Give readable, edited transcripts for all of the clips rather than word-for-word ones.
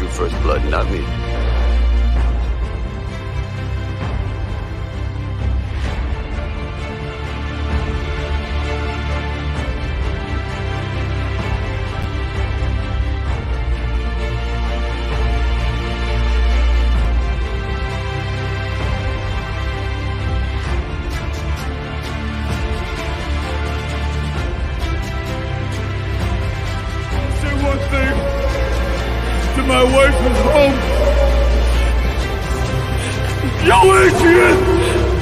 drew first blood, not me. My wife is home. Yo, Adrian!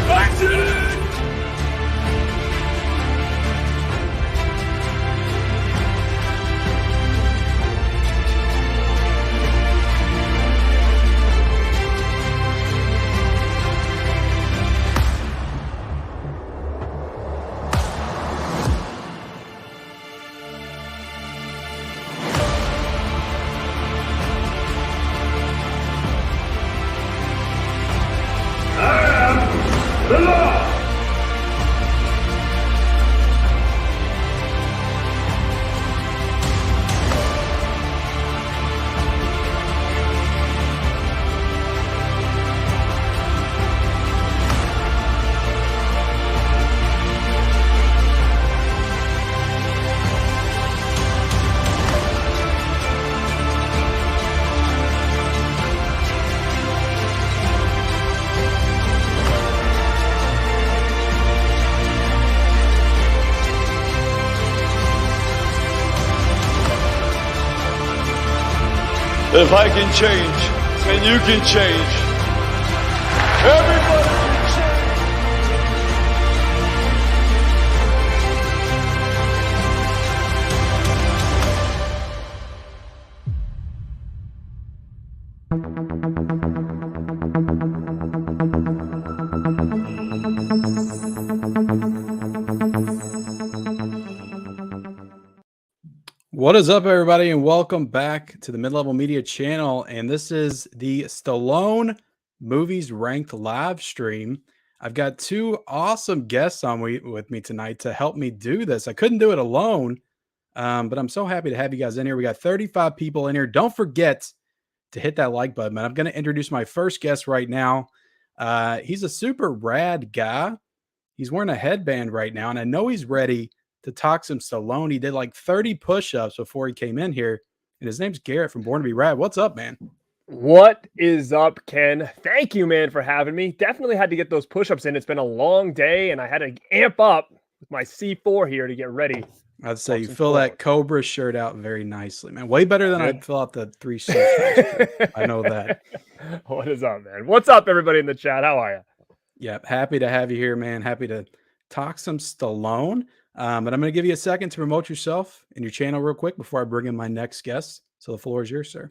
I did it! If I can change, then you can change. Everybody can change. What is up, everybody, and welcome back to the Mid-Level Media channel. And this is the Stallone Movies Ranked live stream. I've got two awesome guests on with me tonight to help me do this. I couldn't do it alone, but I'm so happy to have you guys in here. We got 35 people in here. Don't forget to hit that like button, man. I'm going to introduce my first guest right now. He's a super rad guy. He's wearing a headband right now, and I know he's ready to talk some Stallone. He did like 30 push-ups before he came in here, and his name's Garrett from Born2BeRad. What's up, man? What is up, Ken? Thank you, man, for having me. Definitely had to get those push-ups in. It's been a long day, and I had to amp up with my C4 here to get ready. I'd say you fill that Cobra shirt out very nicely, man. Way better than I'd fill out the 3 shirts. I know that. What is up, man? What's up, everybody in the chat? How are you? Yeah, happy to have you here, man. Happy to talk some Stallone. But I'm going to give you a second to promote yourself and your channel real quick before I bring in my next guest. So the floor is yours, sir.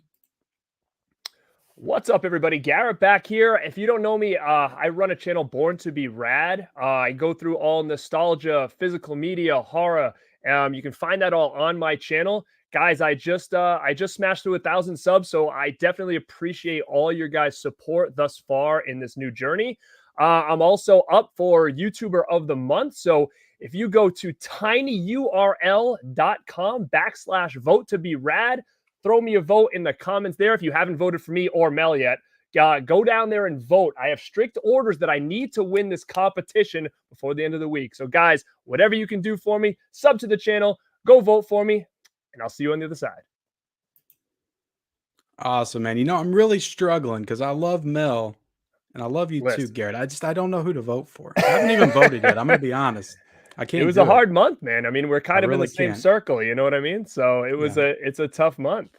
What's up, everybody? Garrett back here. If you don't know me, I run a channel, Born2BeRad. I go through all nostalgia, physical media, horror. You can find that all on my channel. Guys, I just smashed through 1,000 subs, so I definitely appreciate all your guys' support thus far in this new journey. I'm also up for YouTuber of the Month, so if you go to tinyurl.com/vote2berad, throw me a vote in the comments there. If you haven't voted for me or Mel yet, go down there and vote. I have strict orders that I need to win this competition before the end of the week. So guys, whatever you can do for me, sub to the channel, go vote for me, and I'll see you on the other side. Awesome, man. You know, I'm really struggling because I love Mel and I love you too, Garrett. I don't know who to vote for. I haven't even voted yet. I'm going to be honest. I can't. It was a hard month, man. I mean, we're kind of in the same can't. circle, you know what I mean? So it was it's a tough month.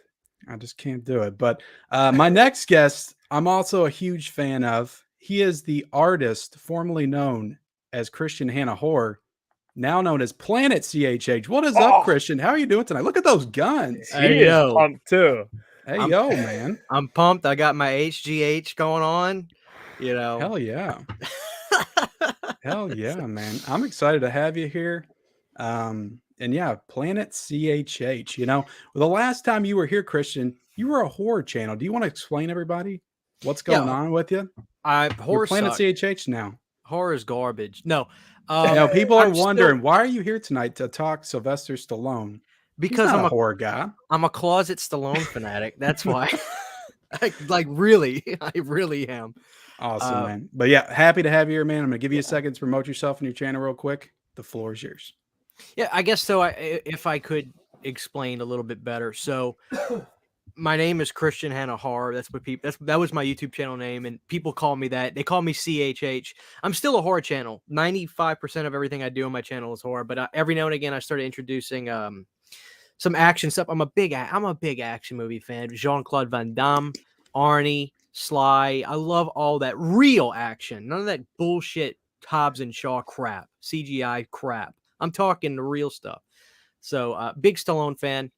I just can't do it. But my next guest, I'm also a huge fan of. He is the artist formerly known as Christian Hannah Horror, now known as Planet CHH. What is up, Christian? How are you doing tonight? Look at those guns. He is pumped too. Hey, yo, man. I'm pumped. I got my HGH going on. You know. Hell yeah. Hell yeah, man. I'm excited to have you here. And yeah, Planet CHH. You know, the last time you were here, Christian, you were a horror channel. Do you want to explain everybody what's going on with you? Horror Planet CHH now. Horror is garbage. No. People are wondering, why are you here tonight to talk Sylvester Stallone? Because I'm a horror guy. I'm a closet Stallone fanatic. That's why. Like really, I really am. Awesome, man. But yeah, happy to have you here, man. I'm gonna give you a second to promote yourself and your channel real quick. The floor is yours. Yeah, I guess so. If I could explain a little bit better. So my name is Christian Hannah Horror. That's what people. That was my YouTube channel name, and people call me that. They call me CHH. I'm still a horror channel. 95% of everything I do on my channel is horror, but every now and again I started introducing some action stuff. I'm a big action movie fan. Jean-Claude Van Damme, Arnie, Sly. I love all that real action. None of that bullshit Hobbs and Shaw crap, CGI crap. I'm talking the real stuff. So big Stallone fan.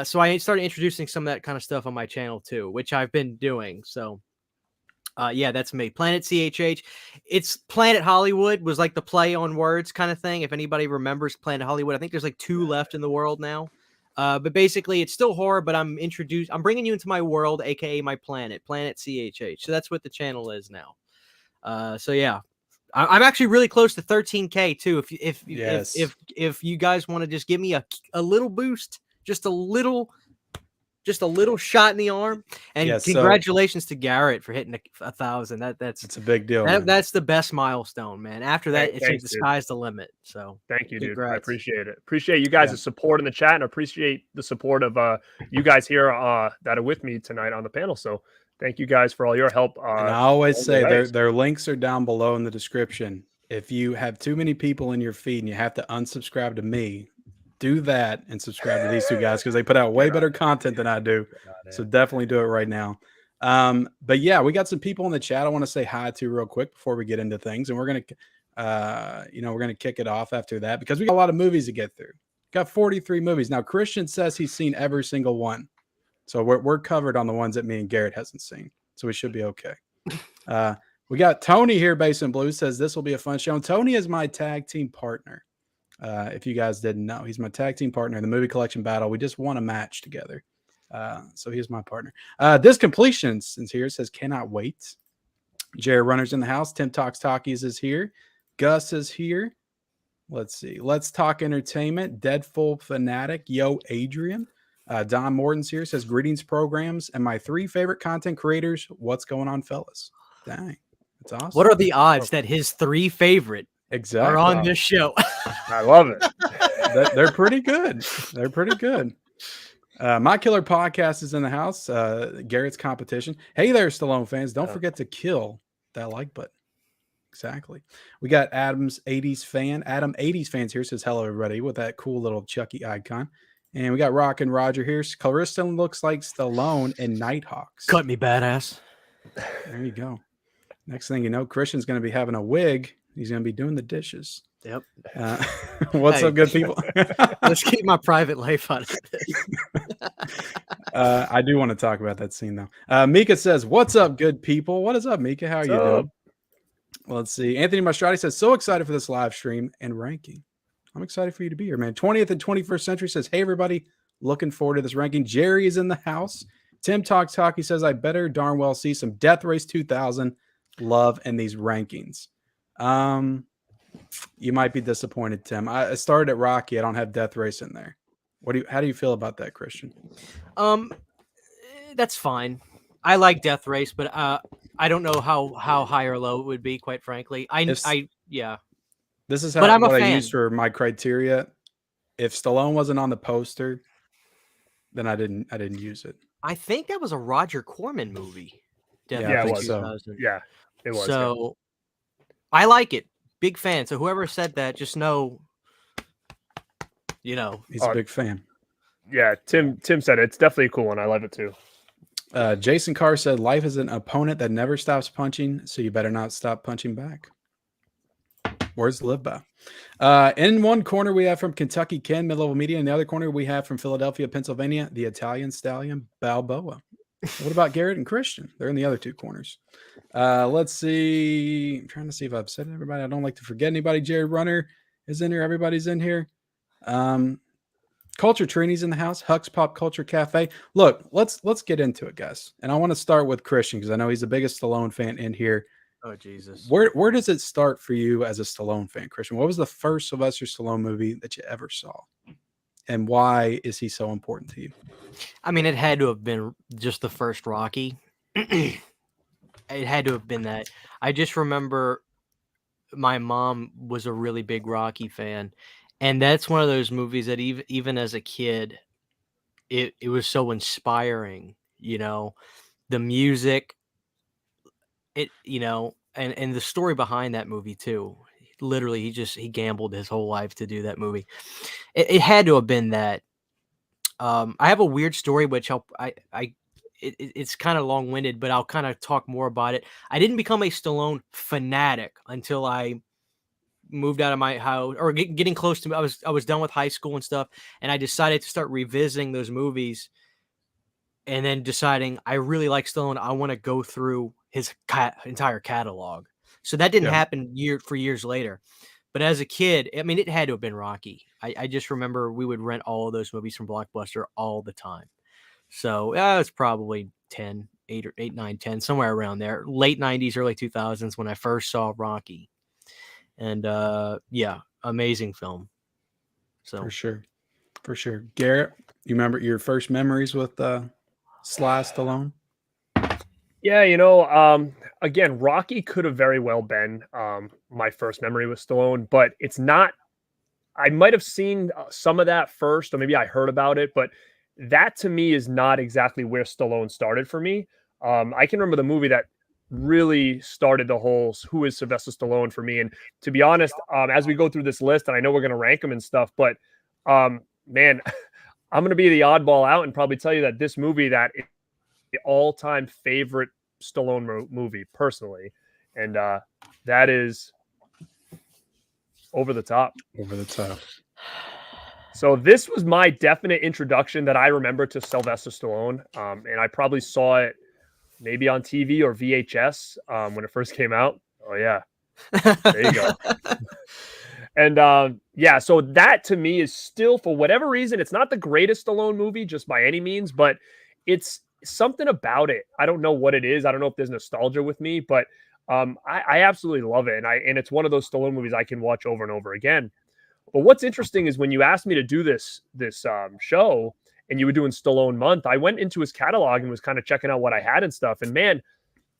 So I started introducing some of that kind of stuff on my channel too, which I've been doing. So yeah, that's me. Planet CHH. It's Planet Hollywood was like the play on words kind of thing. If anybody remembers Planet Hollywood, I think there's like 2 left in the world now. But basically it's still horror, but I'm bringing you into my world, aka my planet, Planet CHH. So that's what the channel is now. So yeah, I'm actually really close to 13K too. If you guys want to just give me a little boost, just a little shot in the arm, and congratulations to Garrett for hitting 1,000. That's a big deal. That's the best milestone, man. After that, it's like the sky's the limit. So thank you, dude. I appreciate it. Appreciate you guys' support in the chat, and appreciate the support of you guys here that are with me tonight on the panel. So thank you guys for all your help. And I always say their links are down below in the description. If you have too many people in your feed and you have to unsubscribe to me, do that and subscribe to these 2 guys because they put out way better content than I do. So definitely do it right now. But yeah, we got some people in the chat I want to say hi to real quick before we get into things. And we're going to, we're going to kick it off after that because we got a lot of movies to get through. Got 43 movies. Now, Christian says he's seen every single one. So we're covered on the ones that me and Garrett hasn't seen. So we should be okay. We got Tony here, Basement Blue, says this will be a fun show. And Tony is my tag team partner. If you guys didn't know, he's my tag team partner in the movie collection battle. We just won a match together. So he's my partner. This completion since here says cannot wait. Jared Runner's in the house. Tim Talks Talkies is here. Gus is here. Let's see. Let's Talk Entertainment. Deadful Fanatic. Yo, Adrian. Don Morton's here. Says greetings programs and my 3 favorite content creators. What's going on, fellas? Dang. That's awesome. What are the odds that his 3 favorite are on this show? I love it. They're pretty good. They're pretty good. My Killer Podcast is in the house. Garrett's competition. Hey there, Stallone fans. Don't forget to kill that like button. Exactly. We got Adam's 80s fan. Adam 80s fans here says hello, everybody, with that cool little Chucky icon. And we got Rock and Roger here. Clarissa looks like Stallone in Nighthawks. Cut me, badass. There you go. Next thing you know, Christian's going to be having a wig. He's going to be doing the dishes. Yep. What's up, good people? Let's keep my private life out of this. I do want to talk about that scene, though. Mika says, what's up, good people? What is up, Mika? How are you doing? Let's see. Anthony Mastrati says, so excited for this live stream and ranking. I'm excited for you to be here, man. 20th and 21st Century says, hey, everybody. Looking forward to this ranking. Jerry is in the house. Tim Talks Talkie says, I better darn well see some Death Race 2000 love in these rankings. You might be disappointed, Tim. I started at Rocky. I don't have Death Race in there. How do you feel about that, Christian? That's fine. I like Death Race, but I don't know how high or low it would be, quite frankly. Yeah. This is what I use for my criteria. If Stallone wasn't on the poster, then I didn't use it. I think that was a Roger Corman movie. Yeah, it was. Yeah, it was. So I like it. Big fan. So whoever said that, just know, he's a big fan. Yeah, Tim said it. It's definitely a cool one. I love it too. Jason Carr said, life is an opponent that never stops punching, so you better not stop punching back. Words to live by. In one corner, we have from Kentucky, Ken, mid-level media. In the other corner, we have from Philadelphia, Pennsylvania, the Italian stallion, Balboa. What about Garrett and Christian? They're in the other 2 corners. Let's see. I'm trying to see if I've said everybody. I don't like to forget anybody. Jared Runner is in here. Everybody's in here. Culture Trini's in the house. Huck's Pop Culture Cafe. Look, let's get into it, guys. And I want to start with Christian because I know he's the biggest Stallone fan in here. Oh, Jesus. Where does it start for you as a Stallone fan, Christian? What was the first Sylvester Stallone movie that you ever saw? and why is he so important to you? I mean, it had to have been just the first Rocky. It had to have been that. I just remember my mom was a really big Rocky fan, and that's one of those movies that even as a kid, it was so inspiring. The music, and the story behind that movie too. Literally, he gambled his whole life to do that movie. It had to have been that. I have a weird story, which it's kind of long winded, but I'll kind of talk more about it. I didn't become a Stallone fanatic until I moved out of my house, or getting close to. I was done with high school and stuff, and I decided to start revisiting those movies, and then deciding I really like Stallone. I want to go through his entire catalog. So that didn't happen years later. But as a kid, I mean, it had to have been Rocky. I just remember we would rent all of those movies from Blockbuster all the time. So it's probably 8, 9, 10, somewhere around there. Late 90s, early 2000s when I first saw Rocky. And amazing film. So For sure. Garrett, you remember your first memories with Sly Stallone? Yeah, again, Rocky could have very well been my first memory with Stallone, but it's not. I might have seen some of that first, or maybe I heard about it, but that to me is not exactly where Stallone started for me. I can remember the movie that really started the whole "Who is Sylvester Stallone" for me. And to be honest, as we go through this list, and I know we're going to rank them and stuff, but man, I'm going to be the oddball out and probably tell you that this movie that is the all-time favorite Stallone movie personally, and that is Over the Top. Over the Top. So this was my definite introduction that I remember to Sylvester Stallone, and I probably saw it maybe on TV or VHS when it first came out. Oh yeah, there you go. And so that to me is still, for whatever reason, it's not the greatest Stallone movie just by any means, but it's something about it. I don't know what it is. I don't know if there's nostalgia with me, but I absolutely love it. And it's one of those Stallone movies I can watch over and over again. But what's interesting is when you asked me to do this show and you were doing Stallone month, I went into his catalog and was kind of checking out what I had and stuff. And man,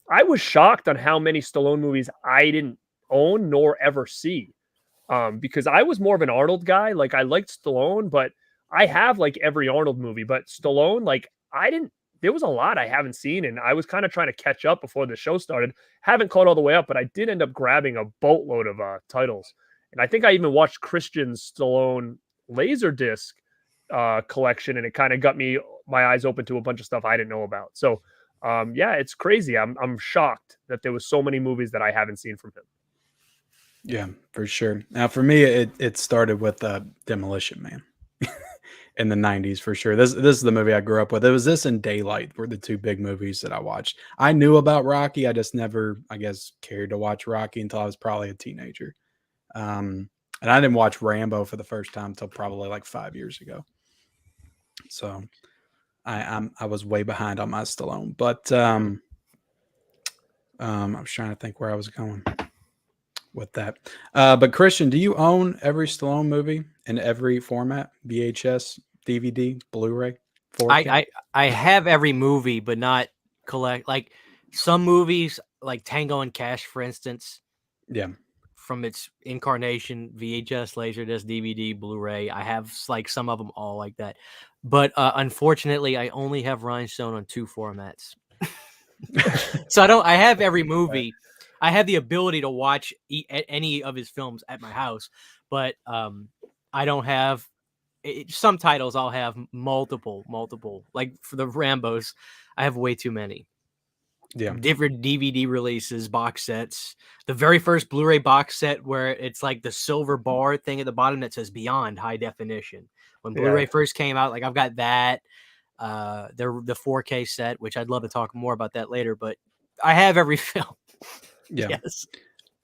I was shocked on how many Stallone movies I didn't own nor ever see. Because I was more of an Arnold guy. Like I liked Stallone, but I have like every Arnold movie, but Stallone, like there was a lot I haven't seen, and I was kind of trying to catch up before the show started. Haven't caught all the way up, but I did end up grabbing a boatload of titles. And I think I even watched Christian's Stallone Laserdisc collection, and it kind of got my eyes open to a bunch of stuff I didn't know about. So, it's crazy. I'm shocked that there was so many movies that I haven't seen from him. Yeah, for sure. Now, for me, it started with Demolition Man. In the 90s, for sure. This is the movie I grew up with. It was this and Daylight were the two big movies that I watched. I knew about Rocky. I just never, I guess, cared to watch Rocky until I was probably a teenager. And I didn't watch Rambo for the first time until probably like 5 years ago. So I was way behind on my Stallone. But I was trying to think where I was going with that. But Christian, do you own every Stallone movie in every format? VHS, DVD, Blu-ray, 4K? I have every movie, but not collect. Like some movies, like Tango and Cash, for instance. Yeah. From its incarnation, VHS, Laserdisc, DVD, Blu-ray. I have like some of them all like that. But unfortunately, I only have Rhinestone on 2 formats. So I have every movie. I have the ability to watch any of his films at my house, but I don't have some titles. I'll have multiple. Like for the Rambos, I have way too many. Yeah, different DVD releases, box sets. The very first Blu-ray box set where it's like the silver bar thing at the bottom that says Beyond High Definition. When Blu-ray first came out, like I've got that. The 4K set, which I'd love to talk more about that later, but I have every film. Yeah. Yes.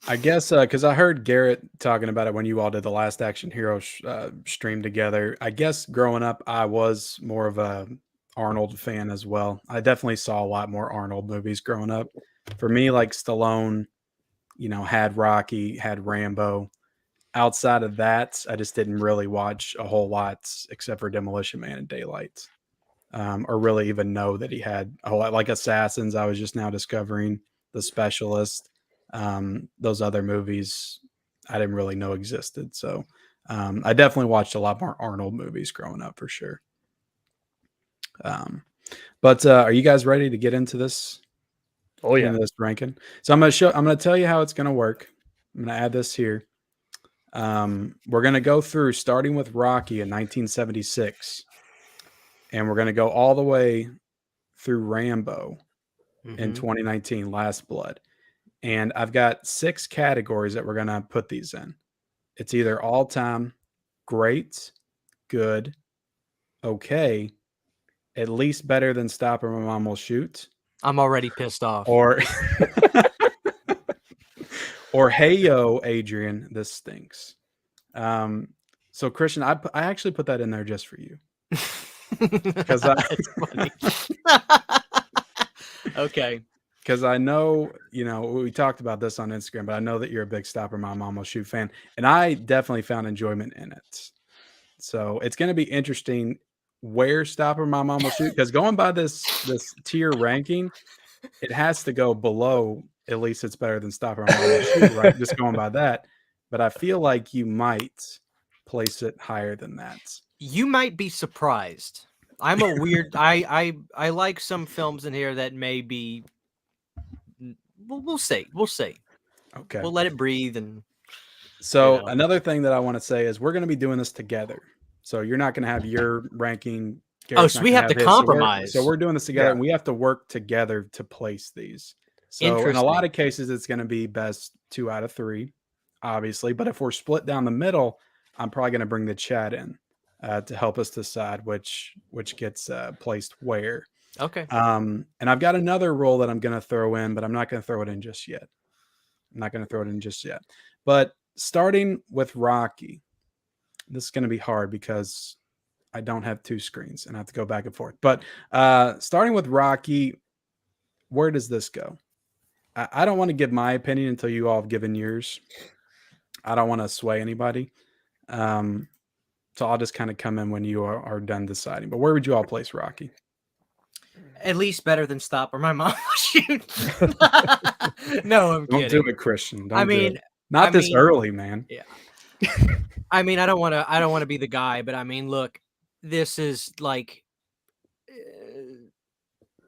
I guess because I heard Garrett talking about it when you all did the Last Action Hero stream together. I guess growing up, I was more of a Arnold fan as well. I definitely saw a lot more Arnold movies growing up. For me, like Stallone, had Rocky, had Rambo, outside of that, I just didn't really watch a whole lot except for Demolition Man and Daylight, or really even know that he had a whole lot. Like Assassins, I was just now discovering. The Specialist, those other movies, I didn't really know existed. So I definitely watched a lot more Arnold movies growing up for sure. But are you guys ready to get into this? Oh yeah. Into this ranking. So I'm gonna tell you how it's gonna work. I'm gonna add this here. We're gonna go through starting with Rocky in 1976, and we're gonna go all the way through Rambo in 2019, Last Blood. And I've got 6 categories that we're gonna put these in. It's either all time, great, good, okay, at least better than Stop or My Mom Will Shoot. I'm already pissed off. Or or hey yo, Adrian, this stinks. So Christian, I actually put that in there just for you. Because okay. Because I know, we talked about this on Instagram, but I know that you're a big Stop or My Mom Will Shoot fan, and I definitely found enjoyment in it. So it's going to be interesting where Stop or My Mom Will Shoot, because going by this tier ranking, it has to go below. At least it's better than Stop or My Mom Will Shoot, right? Just going by that. But I feel like you might place it higher than that. You might be surprised. I'm a weird. I like some films in here that may be. We'll see. We'll see. Okay. We'll let it breathe. And so another thing that I want to say is we're going to be doing this together. So you're not going to have your ranking. So we have to compromise. So we're doing this together, and we have to work together to place these. So in a lot of cases, it's going to be best 2 out of 3, obviously. But if we're split down the middle, I'm probably going to bring the chat in to help us decide which gets placed where. Okay. And I've got another rule that I'm going to throw in, but I'm not going to throw it in just yet. But starting with Rocky, this is going to be hard because I don't have 2 screens and I have to go back and forth. But starting with Rocky, where does this go? I don't want to give my opinion until you all have given yours. I don't want to sway anybody. So I'll just kind of come in when you are done deciding. But where would you all place Rocky? At least better than Stop or My Mom Will Shoot. No, I'm kidding. Don't do it, Christian. Don't do it. Not this early, man. Yeah. I mean, I don't want to be the guy, but I mean, look, this is like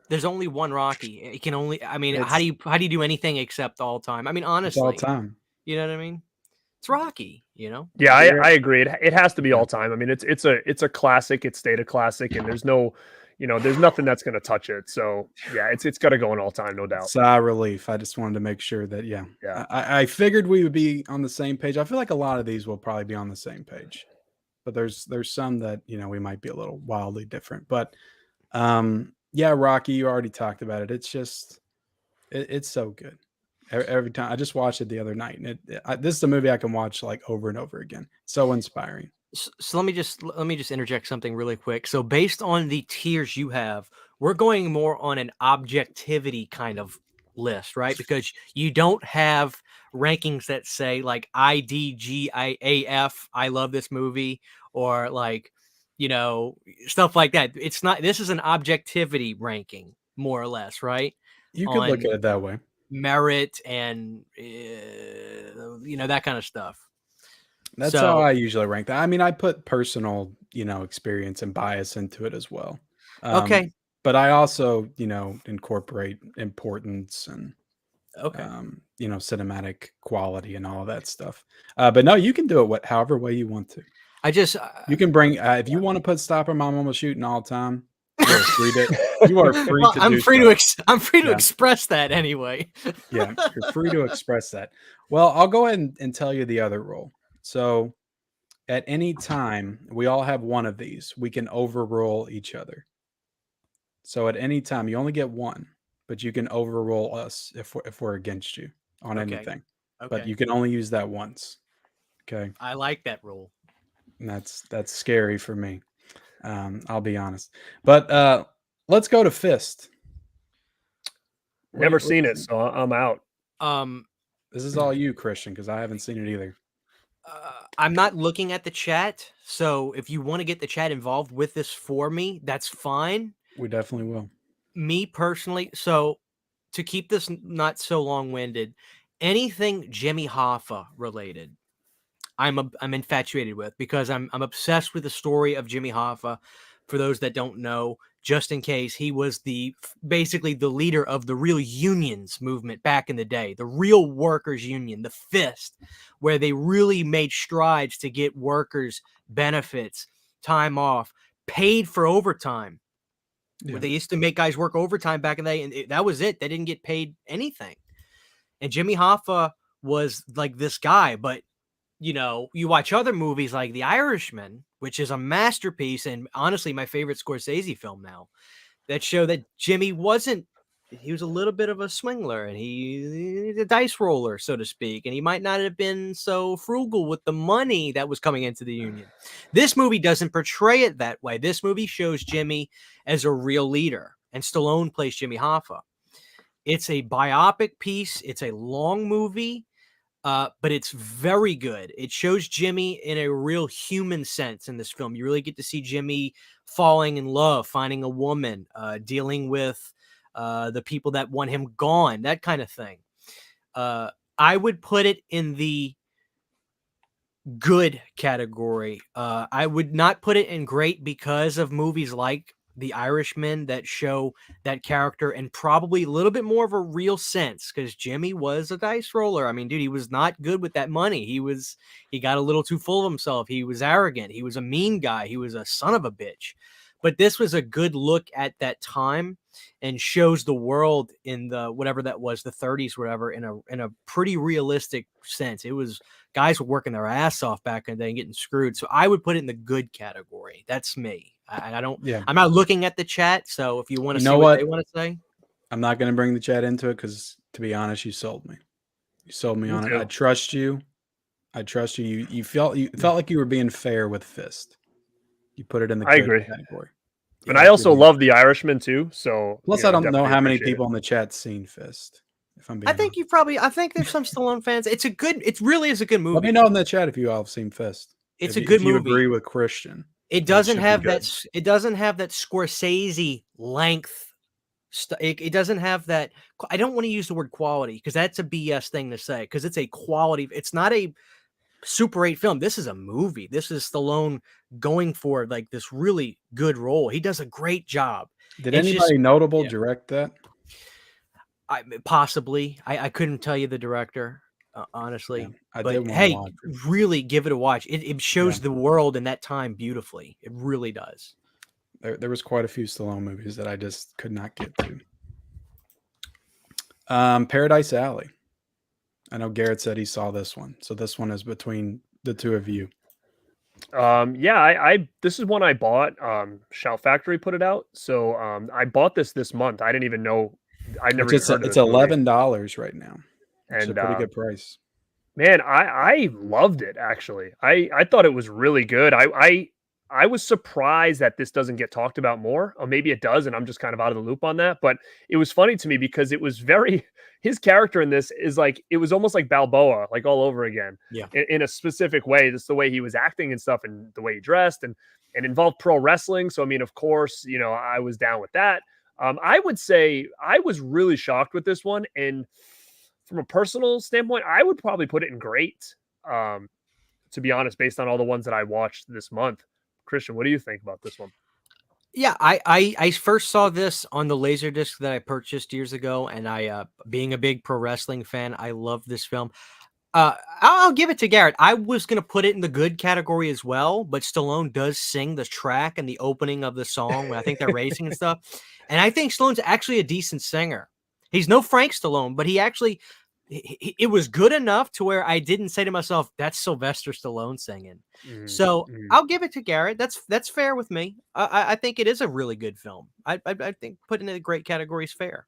there's only one Rocky. It can only. I mean, how do you do anything except all time? I mean, honestly, it's all time. You know what I mean? It's Rocky. Yeah, I agree. It has to be all time. I mean, it's a classic. It stayed a classic, and there's no. There's nothing that's going to touch it. So yeah, it's got to go in all time, no doubt. Sigh relief. I just wanted to make sure that, yeah. I figured we would be on the same page. I feel like a lot of these will probably be on the same page, but there's some that, we might be a little wildly different, but yeah, Rocky, you already talked about it. It's just, it's so good. Every time I just watched it the other night, and this is a movie I can watch like over and over again. So inspiring. So let me just interject something really quick. So based on the tiers you have, we're going more on an objectivity kind of list, right? Because you don't have rankings that say like IDGIAF, I love this movie, or like, stuff like that. It's not. This is an objectivity ranking, more or less, right? You could look at it that way. Merit and that kind of stuff. That's how I usually rank that. I mean, I put personal, experience and bias into it as well. Okay. But I also, incorporate importance and, cinematic quality and all of that stuff. But no, you can do it however way you want to. You can bring, if you want to put Stop or My Mom Will Shoot in all time, you are free to I'm free to express that anyway. Yeah, you're free to express that. Well, I'll go ahead and tell you the other rule. So at any time, we all have one of these. We can overrule each other. So at any time, you only get one, but you can overrule us if we're against you on anything. Okay. But you can only use that once. Okay. I like that rule. And that's scary for me. I'll be honest. But let's go to Fist. Never seen it, so I'm out. This is all you, Christian, because I haven't seen it either. I'm not looking at the chat, so if you want to get the chat involved with this for me, that's fine. We definitely will. Me personally, so to keep this not so long-winded, anything Jimmy Hoffa related, I'm infatuated with because I'm obsessed with the story of Jimmy Hoffa. For those that don't know, just in case, he was basically the leader of the real unions movement back in the day, the real workers union, the F.I.S.T, where they really made strides to get workers benefits, time off, paid for overtime. Where they used to make guys work overtime back in the day, and that was it. They didn't get paid anything. And Jimmy Hoffa was like this guy, but you know, you watch other movies like The Irishman, which is a masterpiece, and honestly, my favorite Scorsese film now, that show that Jimmy wasn't, he was a little bit of a swingler and he's a dice roller, so to speak, and he might not have been so frugal with the money that was coming into the union. This movie doesn't portray it that way. This movie shows Jimmy as a real leader, and Stallone plays Jimmy Hoffa. It's a biopic piece. It's a long movie. But it's very good. It shows Jimmy in a real human sense in this film. You really get to see Jimmy falling in love, finding a woman, dealing with the people that want him gone, that kind of thing. I would put it in the good category. I would not put it in great because of movies like The Irishman that show that character and probably a little bit more of a real sense, because Jimmy was a dice roller. I mean, dude, he was not good with that money. He got a little too full of himself. He was arrogant. He was a mean guy. He was a son of a bitch. But this was a good look at that time and shows the world in the whatever that was, the 30s, whatever, in a pretty realistic sense. It was guys were working their ass off back in the day and getting screwed. So I would put it in the good category. That's me. I don't. Yeah. I'm not looking at the chat. So if you want to see know what what? they want to say, I'm not going to bring the chat into it because, to be honest, you sold me. You sold me on it. I trust you. I trust you. You felt like you were being fair with F.I.S.T. You put it in the good category. And I also love The Irishman too. So plus, I don't know how many people in the chat seen F.I.S.T. If I'm being honest. I think there's some Stallone fans. It really is a good movie. Let me know in the chat if you all have seen F.I.S.T. It's a good movie. If you agree with Christian. It doesn't have that. It doesn't have that Scorsese length. It doesn't have that. I don't want to use the word quality because that's a BS thing to say. Because it's a quality. It's not a Super 8 film. This is a movie. This is Stallone going for like this really good role. He does a great job. Did anybody notable direct that? Possibly. I couldn't tell you the director. Honestly, yeah, but hey, really give it a watch. It shows the world in that time beautifully. It really does. There was quite a few Stallone movies that I just could not get to. Paradise Alley. I know Garrett said he saw this one, so this one is between the two of you. Yeah, this is one I bought. Shout Factory put it out, so I bought this month. I didn't even know. I never. It's $11 right now. It's a pretty good price. Man, I loved it actually. I thought it was really good. I was surprised that this doesn't get talked about more, or maybe it does, and I'm just kind of out of the loop on that. But it was funny to me because it was his character in this is like, it was almost like Balboa, like all over again. Yeah. In a specific way. Just the way he was acting and stuff, and the way he dressed, and involved pro wrestling. So I mean, of course, I was down with that. I would say I was really shocked with this one, and from a personal standpoint, I would probably put it in great, to be honest, based on all the ones that I watched this month. Christian, what do you think about this one? Yeah, I first saw this on the Laserdisc that I purchased years ago, and I, being a big pro wrestling fan, I love this film. I'll give it to Garrett. I was going to put it in the good category as well, but Stallone does sing the track and the opening of the song when I think they're racing and stuff. And I think Stallone's actually a decent singer. He's no Frank Stallone, but it was good enough to where I didn't say to myself, that's Sylvester Stallone singing. So I'll give it to Garrett. That's fair with me. I think it is a really good film. I think putting it in a great category is fair.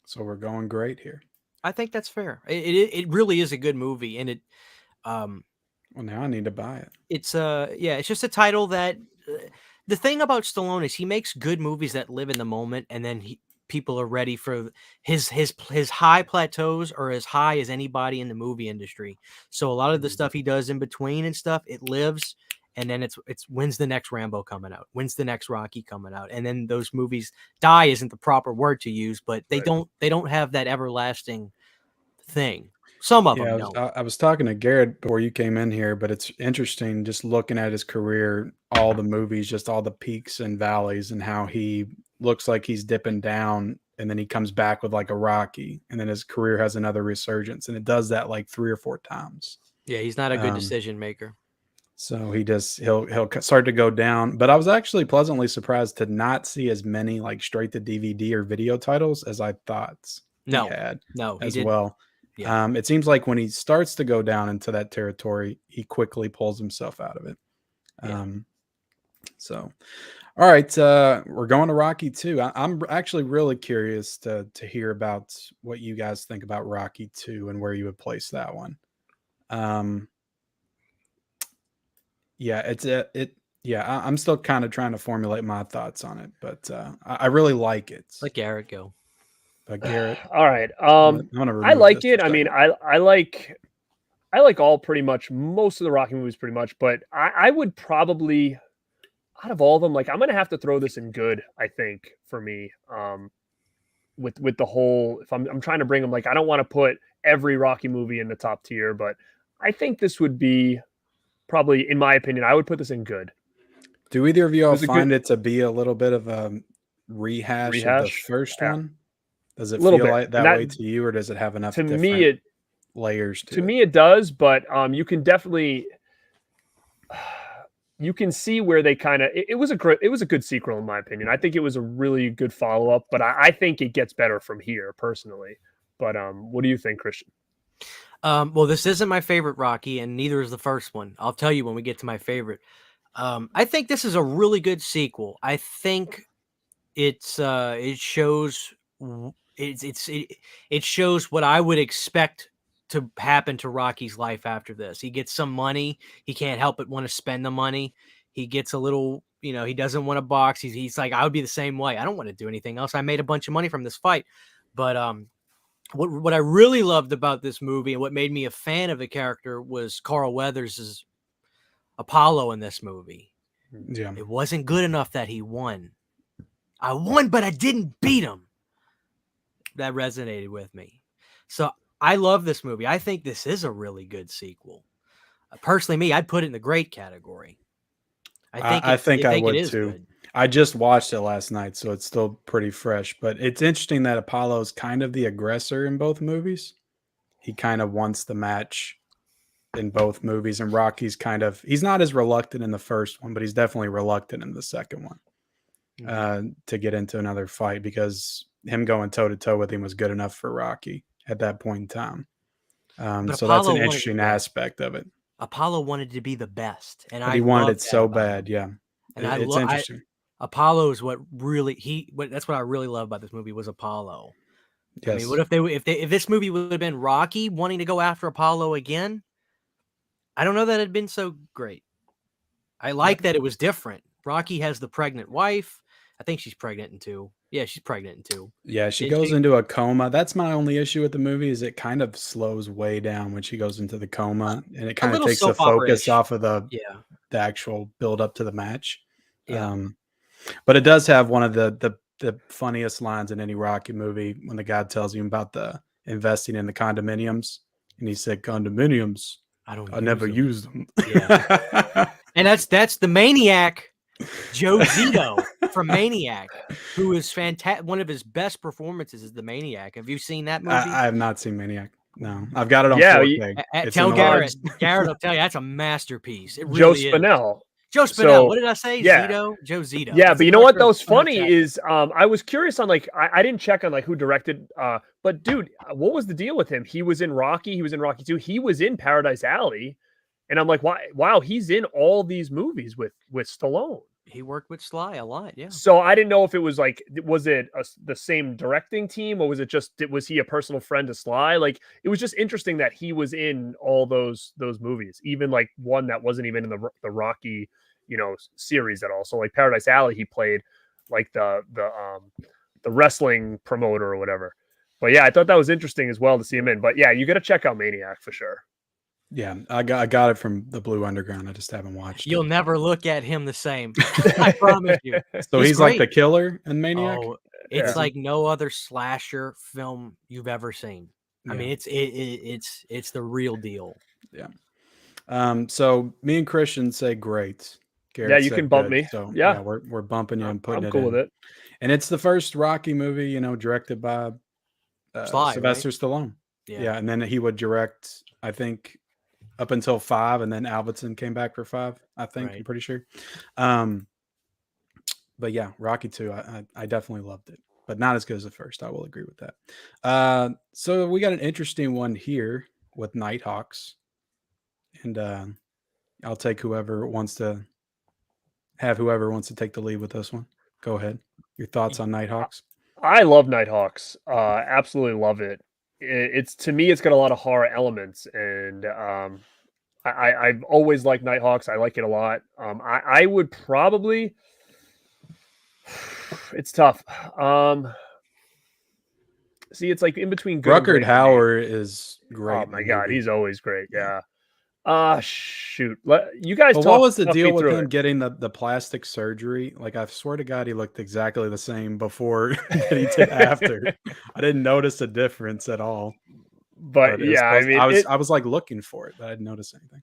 So we're going great here. I think that's fair. It really is a good movie, and it. Well, now I need to buy it. It's just a title that the thing about Stallone is he makes good movies that live in the moment, and then people are ready for his high plateaus are as high as anybody in the movie industry. So a lot of the stuff he does in between and stuff, it lives. And then it's when's the next Rambo coming out? When's the next Rocky coming out? And then those movies die isn't the proper word to use, but they don't have that everlasting thing. Some of them don't. I was talking to Garrett before you came in here, but it's interesting just looking at his career, all the movies, just all the peaks and valleys, and how he looks like he's dipping down, and then he comes back with like a Rocky, and then his career has another resurgence, and it does that like 3 or 4 times. Yeah, he's not a good decision maker. So he'll start to go down. But I was actually pleasantly surprised to not see as many like straight to DVD or video titles as I thought he had. No, as well. Yeah. It seems like when he starts to go down into that territory, he quickly pulls himself out of it. Yeah. So, all right, we're going to Rocky 2. I'm actually really curious to hear about what you guys think about Rocky 2 and where you would place that one. I'm still kind of trying to formulate my thoughts on it, but I really like it. Let Garrett go. But Garrett, all right. I like it. I mean, I like all pretty much most of the Rocky movies pretty much, but I would probably out of all of them, like I'm gonna have to throw this in good. I think for me, with the whole, if I'm trying to bring them, like I don't want to put every Rocky movie in the top tier, but I think this would be probably, in my opinion, I would put this in good. Do either of you all find it to be a little bit of a rehash of the first one? Does it feel like that way to you, or does it have enough different layers to it? To me, it does, but you can definitely you can see where they kind of it was a good sequel in my opinion. I think it was a really good follow-up, but I think it gets better from here personally. But what do you think, Christian? Well, this isn't my favorite Rocky, and neither is the first one. I'll tell you when we get to my favorite. I think this is a really good sequel. I think it shows it shows what I would expect to happen to Rocky's life after this. He gets some money. He can't help but want to spend the money. He gets a little, he doesn't want to box. He's like, I would be the same way. I don't want to do anything else. I made a bunch of money from this fight. But what I really loved about this movie and what made me a fan of the character was Carl Weathers' Apollo in this movie. Yeah. It wasn't good enough that he won. I won, but I didn't beat him. That resonated with me. So I love this movie. I think this is a really good sequel. Personally, I'd put it in the great category. I think I would too. Good. I just watched it last night, so it's still pretty fresh. But it's interesting that Apollo's kind of the aggressor in both movies. He kind of wants the match in both movies, and Rocky's he's not as reluctant in the first one, but he's definitely reluctant in the second one to get into another fight, because him going toe-to-toe with him was good enough for Rocky at that point in time. So that's an interesting aspect of it. Apollo wanted to be the best, and he wanted it so bad, yeah. And it's interesting. Apollo is what really that's what I really love about this movie was Apollo. Yes. I mean, what if this movie would have been Rocky wanting to go after Apollo again? I don't know that it'd been so great. I like that it was different. Rocky has the pregnant wife. I think she's pregnant in 2. Yeah, she's pregnant in 2. Yeah, she goes into a coma. That's my only issue with the movie, is it kind of slows way down when she goes into the coma, and it kind of takes the focus off of the actual build up to the match. Yeah. But it does have one of the funniest lines in any Rocky movie, when the guy tells him about the investing in the condominiums, and he said, "Condominiums, I never use them." Yeah. And that's the Maniac, Joe Zito from Maniac, who is fantastic. One of his best performances is the Maniac. Have you seen that movie? I have not seen Maniac. No, I've got it on 4K. Tell Garrett. Garrett will tell you that's a masterpiece. It really Joe is. Spinell. Joe Spinell. What did I say? Yeah. Zito? Joe Zito. Yeah, that's but you know what? That was funny is I was curious on I didn't check on who directed. But dude, what was the deal with him? He was in Rocky. He was in Rocky 2. He was in Paradise Alley. And I'm like, wow, he's in all these movies with Stallone. He worked with Sly a lot, yeah. So I didn't know if it was was it the same directing team, or was he a personal friend to Sly? It was just interesting that he was in all those movies, even one that wasn't even in the Rocky, series at all. So Paradise Alley, he played the wrestling promoter or whatever. But yeah, I thought that was interesting as well to see him in. But yeah, you got to check out Maniac for sure. Yeah, I got it from the Blue Underground. I just haven't watched You'll it. never look at him the same. I promise you. So he's like the killer in Maniac. Oh, it's Yeah. like no other slasher film you've ever seen. I Yeah. mean, it's the real deal. Yeah. So me and Christian say great. Garrett Yeah, you said can bump good. me. So Yeah. we're bumping you and putting I'm it cool in. with it. And it's the first Rocky movie, you know, directed by Sly, Sylvester right? Stallone. Yeah. And then he would direct, I think, up until 5, and then Albertson came back for 5. I think I'm Right. pretty sure. But yeah, Rocky 2, I definitely loved it, but not as good as the first. I will agree with that. So we got an interesting one here with Nighthawks, and I'll take whoever wants to take the lead with this one. Go ahead. Your thoughts on Nighthawks? I love Nighthawks. Absolutely love it. It's to me, it's got a lot of horror elements, and I've always liked Nighthawks. I like it a lot. I would probably. It's tough. See, it's like in between good and Ruckert great for me. Hauer is great. Oh in my the god, movie. he's always great. Yeah. Shoot. You guys But talk. what was the talk me deal with through him it. getting the plastic surgery? Like, I swear to God, he looked exactly the same before that he did after. I didn't notice a difference at all. But it was yeah, I supposed- mean, I was like looking for it, but I didn't notice anything.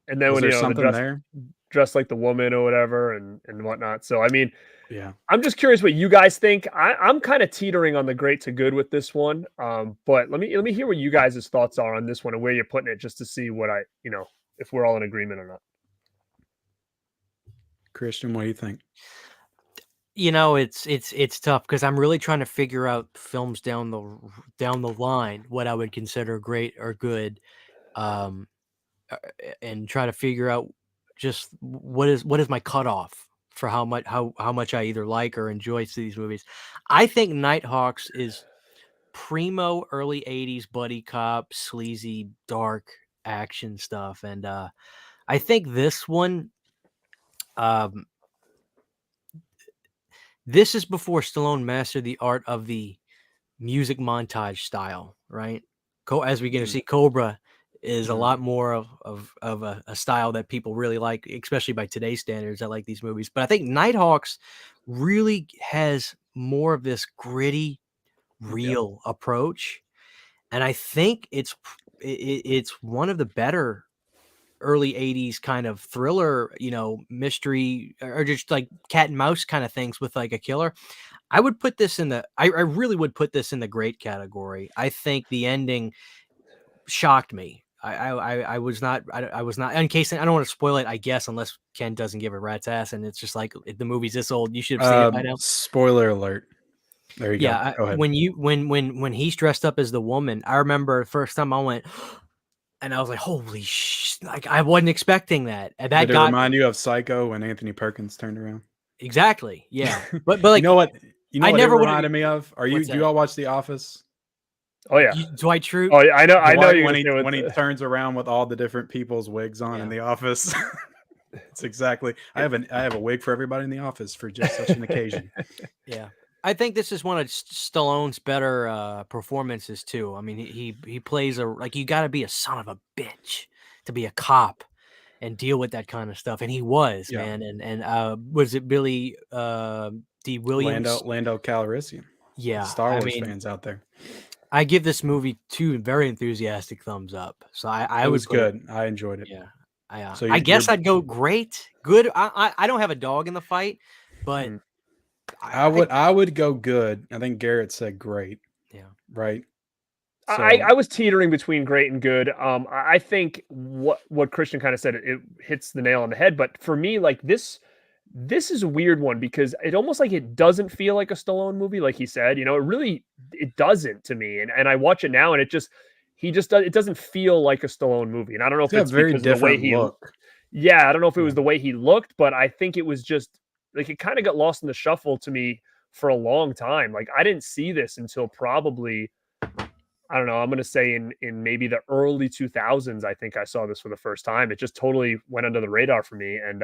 and then Was when there the something there? dressed like the woman or whatever and whatnot. So I mean, Yeah. I'm just curious what you guys think. I'm kind of teetering on the great to good with this one. But let me hear what you guys' thoughts are on this one and where you're putting it, just to see what if we're all in agreement or not. Christian, what do you think? You know, it's tough because I'm really trying to figure out films down the line what I would consider great or good, and try to figure out just what is my cutoff for how much I either like or enjoy these movies. I think Nighthawks is primo early 80s buddy cop, sleazy, dark action stuff. And I think this one, this is before Stallone mastered the art of the music montage style, right? As we're going to see, Cobra is a lot more of a style that people really like, especially by today's standards. I like these movies, but I think Nighthawks really has more of this gritty, real approach, and I think it's one of the better early 80s kind of thriller, mystery or just like cat and mouse kind of things with like a killer. I would put this in I really would put this in the great category. I think the ending shocked me. I was not in case I don't want to spoil it, I guess, unless Ken doesn't give a rat's ass and it's just like if the movie's this old, you should have seen it by now. Spoiler alert. There you go. Go ahead. When he's dressed up as the woman, I remember the first time I went and I was like, holy like I wasn't expecting that. And that Did it remind you of Psycho when Anthony Perkins turned around? Exactly. Yeah. But like, you know what I never it reminded me of? Do you all watch The Office? Oh yeah. Dwight Schrute? Oh yeah, I know you when he turns around with all the different people's wigs on in The Office. It's exactly. I have a wig for everybody in the office for just such an occasion. Yeah. I think this is one of Stallone's better performances too. I mean, he plays you got to be a son of a bitch to be a cop and deal with that kind of stuff, and he was, man. And was it Billy D. Williams? Lando Calrissian. Yeah, Star Wars fans out there. I give this movie 2 very enthusiastic thumbs up. So I was good. I enjoyed it. Yeah, I guess I'd go great, good. I don't have a dog in the fight, but. I would go good. I think Garrett said great. Yeah. Right. So, I was teetering between great and good. I think what Christian kind of said, it hits the nail on the head. But for me, like this is a weird one because it almost like it doesn't feel like a Stallone movie, like he said. It doesn't to me. And I watch it now, and it doesn't feel like a Stallone movie. And I don't know if it's very because different of the way he look. Yeah, I don't know if it was the way he looked, but I think it was just like it kind of got lost in the shuffle to me for a long time. Like I didn't see this until probably, I don't know, I'm going to say in maybe the early 2000s, I think I saw this for the first time. It just totally went under the radar for me. And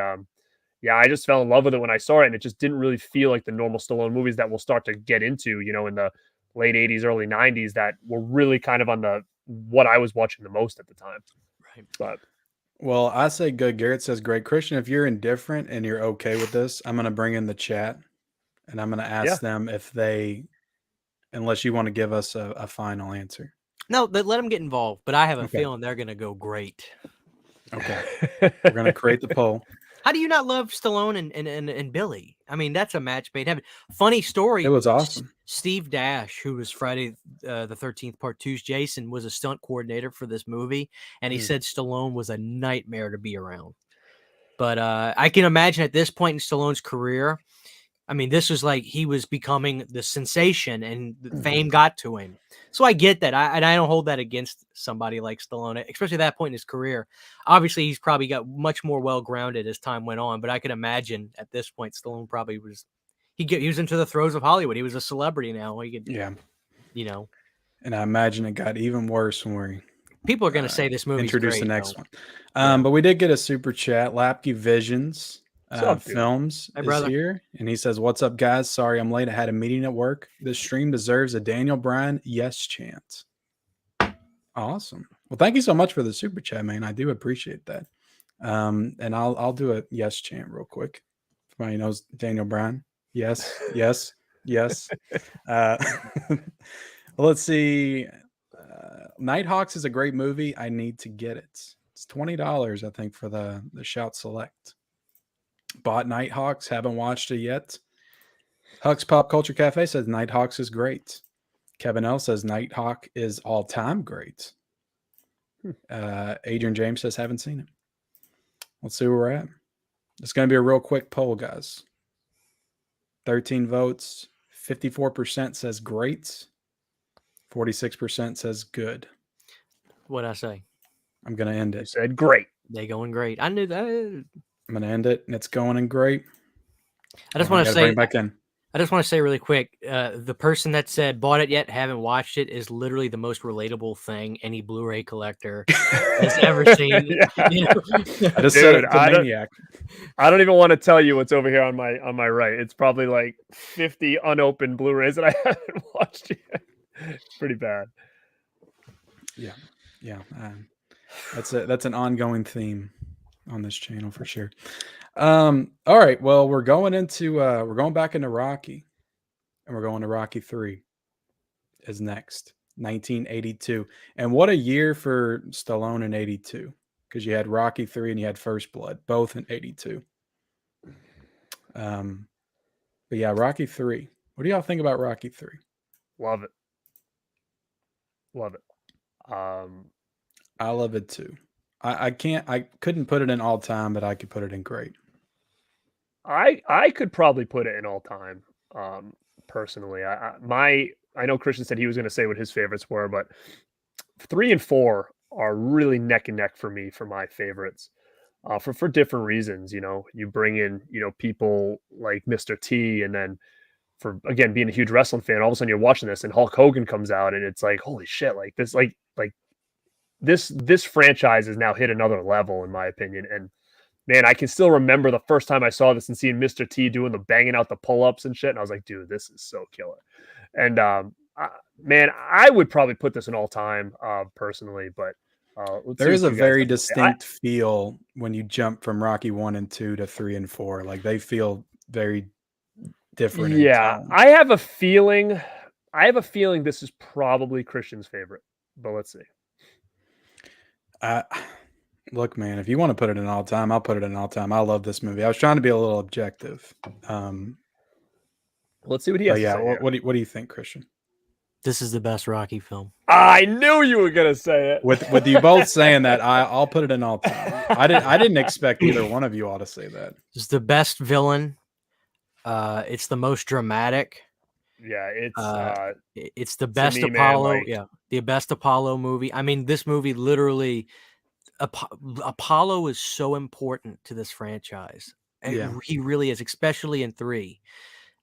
yeah, I just fell in love with it when I saw it, and it just didn't really feel like the normal Stallone movies that we'll start to get into, you know, in the late 80s, early 90s that were really kind of on the what I was watching the most at the time. Right. But Well, I say good. Garrett says great. Christian, if you're indifferent and you're okay with this, I'm going to bring in the chat and I'm going to ask them if they, unless you want to give us a final answer. No, let them get involved. But I have a Okay. feeling they're going to go great. Okay. We're going to create the poll. How do you not love Stallone and Billy? I mean, that's a match made in heaven. Funny story. It was awesome. Steve Dash, who was Friday the 13th Part 2's Jason, was a stunt coordinator for this movie, and he said Stallone was a nightmare to be around. But I can imagine at this point in Stallone's career, I mean, this was like he was becoming the sensation, and the fame got to him. So I get that. I don't hold that against somebody like Stallone, especially at that point in his career. Obviously, he's probably got much more well-grounded as time went on, but I can imagine at this point, Stallone probably was he was into the throes of Hollywood. He was a celebrity now. He could, you know. And I imagine it got even worse when we people are going to say this movie introduce great, the next though. one. But we did get a super chat. Lapke Visions Films Hey, is brother. here, and he says, "What's up, guys? Sorry I'm late. I had a meeting at work. This stream deserves a Daniel Bryan yes chant." Awesome. Well, thank you so much for the super chat, man. I do appreciate that. And I'll do a yes chant real quick. If anybody knows Daniel Bryan, yes, yes, yes. Let's see. Nighthawks is a great movie. I need to get it. It's $20, I think, for the Shout Select. Bought Nighthawks, haven't watched it yet. Huck's Pop Culture Cafe says Nighthawks is great. Kevin L says Nighthawk is all-time great. Adrian James says haven't seen it. Let's see where we're at. It's going to be a real quick poll, guys. 13 votes. 54% says great. 46% says good. What'd I say? I'm going to end it. You said great. They going great. I knew that. I'm going to end it, and it's going in great. I just want to say, bring it back in. I just want to say really quick, the person that said bought it yet, haven't watched it, is literally the most relatable thing any Blu-ray collector has ever seen. You know? I just said it, maniac. I don't even want to tell you what's over here on my right. It's probably like 50 unopened Blu-rays that I haven't watched yet. It's pretty bad. Yeah. That's an ongoing theme on this channel for sure. All right. Well, we're going back into Rocky, and we're going to Rocky III is next. 1982. And what a year for Stallone in 82, because you had Rocky III and you had First Blood, both in 82. But yeah, Rocky III. What do y'all think about Rocky III? Love it. I love it too. I couldn't put it in all time, but I could put it in great. I could probably put it in all time. Personally, I know Christian said he was going to say what his favorites were, but 3 and 4 are really neck and neck for me for my favorites, for different reasons. You know, you bring in people like Mr. T, and then for again being a huge wrestling fan, all of a sudden you're watching this and Hulk Hogan comes out, and it's like holy shit, like this franchise has now hit another level in my opinion. And man, I can still remember the first time I saw this and seeing Mr. T doing the banging out the pull-ups and shit. And I was like, dude, this is so killer. And man, I would probably put this in all time personally, but there is a very distinct feel when you jump from Rocky 1 and 2 to 3 and 4. Like they feel very different. Yeah, I have a feeling this is probably Christian's favorite, but let's see. Look, man, if you want to put it in all time, I'll put it in all time. I love this movie. I was trying to be a little objective. Let's see what he has to say. What do you think, Christian? This is the best Rocky film. I knew you were gonna say it. With you both saying that, I'll put it in all time. I didn't expect either one of you all to say that. It's the best villain. It's the most dramatic. Yeah, it's the best Apollo. Man, yeah, the best Apollo movie. I mean, this movie literally. Apollo is so important to this franchise. He really is, especially in 3.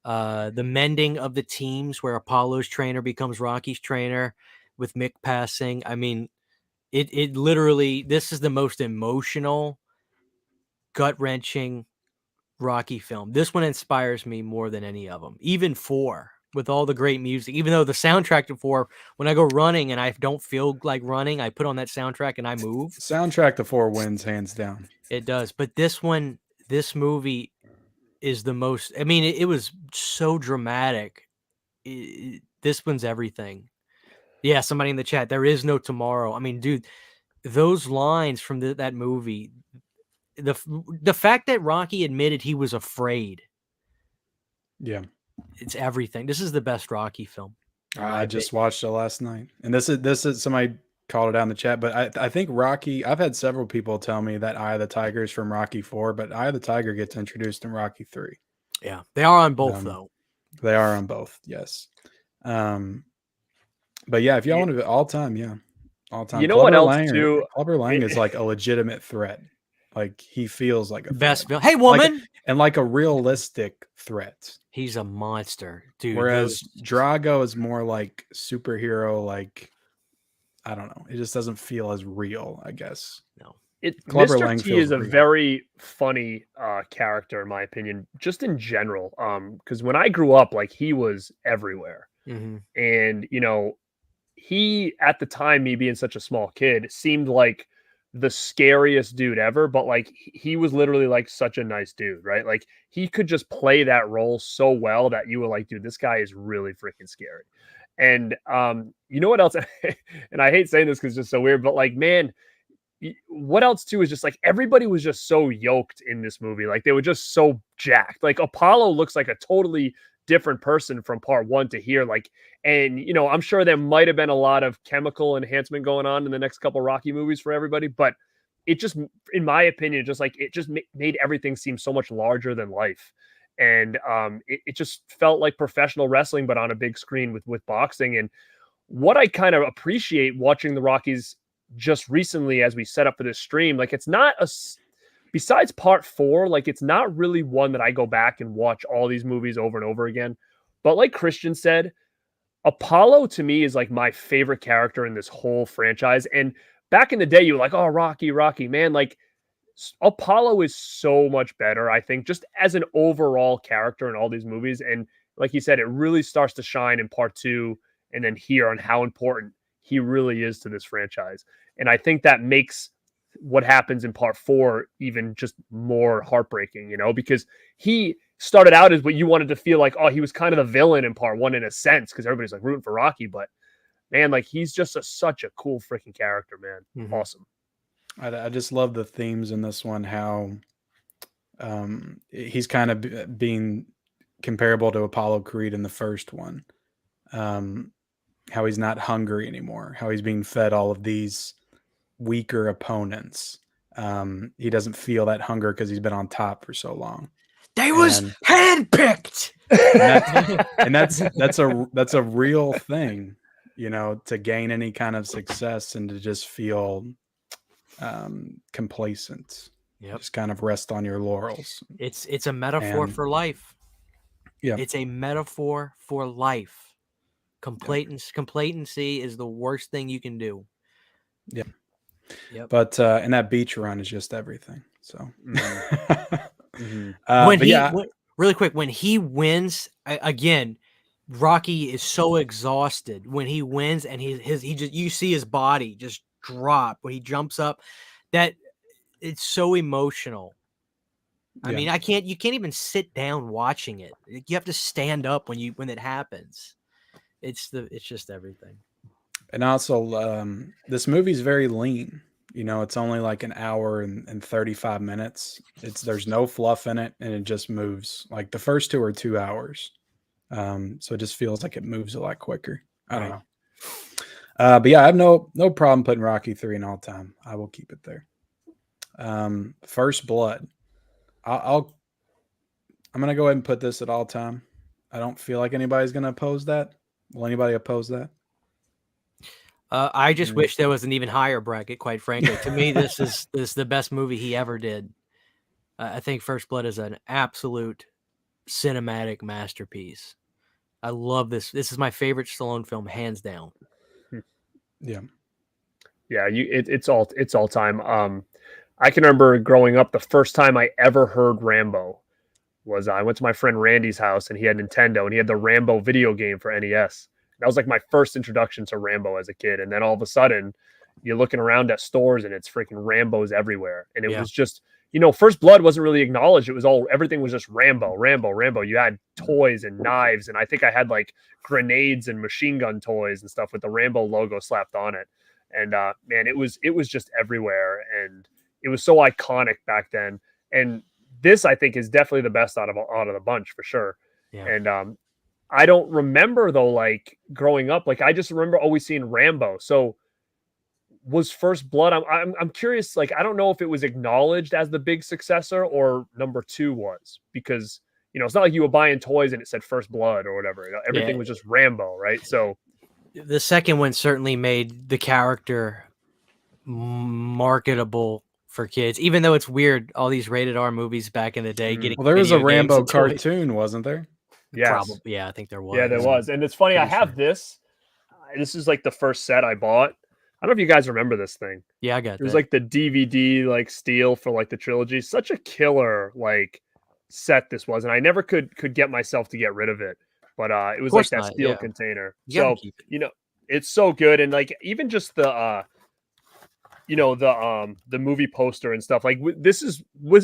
The mending of the teams where Apollo's trainer becomes Rocky's trainer with Mick passing. I mean, it literally, this is the most emotional, gut-wrenching Rocky film. This one inspires me more than any of them. Even 4, with all the great music. Even though the soundtrack to 4, when I go running and I don't feel like running, I put on that soundtrack and I move. Soundtrack to 4 wins hands down. It does. But this movie is the most. I mean, it was so dramatic. This one's everything. Yeah, somebody in the chat. There is no tomorrow. I mean, dude, those lines from that movie. The fact that Rocky admitted he was afraid. Yeah. It's everything. This is the best Rocky film. I just watched it last night. And this is somebody called it out in the chat, but I think Rocky, I've had several people tell me that Eye of the Tiger is from Rocky 4, but Eye of the Tiger gets introduced in Rocky 3. Yeah. They are on both though. They are on both, yes. But yeah, if y'all want to all time, all time. You know what else too? Clubber Lang is like a legitimate threat. Like he feels like a best threat. Hey, woman, like a realistic threat. He's a monster, dude. Whereas Drago is more like superhero. Like I don't know. It just doesn't feel as real. I guess. No. Mr. T is a very funny character, in my opinion, just in general. Because when I grew up, like he was everywhere, and you know, he at the time, me being such a small kid, seemed like the scariest dude ever. But like he was literally like such a nice dude, right? Like he could just play that role so well that you were like, dude, this guy is really freaking scary. And you know what else? And I hate saying this because it's just so weird, but like, man. What else too is just like everybody was just so yoked in this movie. Like they were just so jacked. Like Apollo looks like a totally different person from part 1 to here. Like, and you know, I'm sure there might have been a lot of chemical enhancement going on in the next couple Rocky movies for everybody, but it just, in my opinion, just like it just made everything seem so much larger than life. And it just felt like professional wrestling, but on a big screen with boxing. And what I kind of appreciate watching the Rockies just recently as we set up for this stream, like it's not besides part 4, like it's not really one that I go back and watch all these movies over and over again. But like Christian said, Apollo to me is like my favorite character in this whole franchise. And back in the day, you were like, oh, Rocky, man, like Apollo is so much better, I think, just as an overall character in all these movies. And like you said, it really starts to shine in part 2 and then here on how important he really is to this franchise. And I think that makes what happens in part 4 even just more heartbreaking, you know, because he started out as what you wanted to feel like, oh, he was kind of the villain in part 1 in a sense, because everybody's like rooting for Rocky, but man, like he's just such a cool freaking character, man. Awesome. I just love the themes in this one, how he's kind of being comparable to Apollo Creed in the first one. How he's not hungry anymore, how he's being fed all of these weaker opponents. He doesn't feel that hunger because he's been on top for so long. They was handpicked. And that's a real thing, you know, to gain any kind of success and to just feel complacent. Just kind of rest on your laurels. It's a metaphor for life. Yeah. It's a metaphor for life. Complacency is the worst thing you can do. Yeah. But and that beach run is just everything. So really quick, when he wins again, Rocky is so exhausted when he wins, and he just, you see his body just drop when he jumps up. That it's so emotional. I mean, you can't even sit down watching it. You have to stand up when it happens. It's just everything. And also, this movie's very lean. You know, it's only like an hour and 35 minutes. There's no fluff in it, and it just moves. Like the first 2 are 2 hours. So it just feels like it moves a lot quicker. I don't know. But yeah, I have no problem putting Rocky 3 in all time. I will keep it there. First Blood. I'm gonna go ahead and put this at all time. I don't feel like anybody's gonna oppose that. Will anybody oppose that? I just wish there was an even higher bracket, quite frankly. To me, this is the best movie he ever did. I think First Blood is an absolute cinematic masterpiece. I love this. This is my favorite Stallone film, hands down. Yeah. It's all time. I can remember growing up, the first time I ever heard Rambo was I went to my friend Randy's house, and he had Nintendo, and he had the Rambo video game for NES. That was like my first introduction to Rambo as a kid. And then all of a sudden, you're looking around at stores, and it's freaking Rambos everywhere. And it was just, First Blood wasn't really acknowledged. It was everything was just Rambo, Rambo, Rambo. You had toys and knives, and I think I had like grenades and machine gun toys and stuff with the Rambo logo slapped on it. And man, it was just everywhere, and it was so iconic back then. And this, I think, is definitely the best out of the bunch for sure. Yeah. And I don't remember though, like growing up, like I just remember always seeing Rambo. So was First Blood? I'm curious. Like I don't know if it was acknowledged as the big successor or number 2 was, because it's not like you were buying toys and it said First Blood or whatever. Everything was just Rambo, right? So the second one certainly made the character marketable for kids, even though it's weird. All these rated R movies back in the day getting. Well, there was a Rambo cartoon, wasn't there? Yes. Probably. Yeah, I think there was. Yeah, there was. And it's funny, I have this. This is like the first set I bought. I don't know if you guys remember this thing. Yeah, I got it. It was like the DVD like steel for like the trilogy. Such a killer like set this was, and I never could get myself to get rid of it. But it was like that steel container. So it's so good. And like even just the the movie poster and stuff. Like was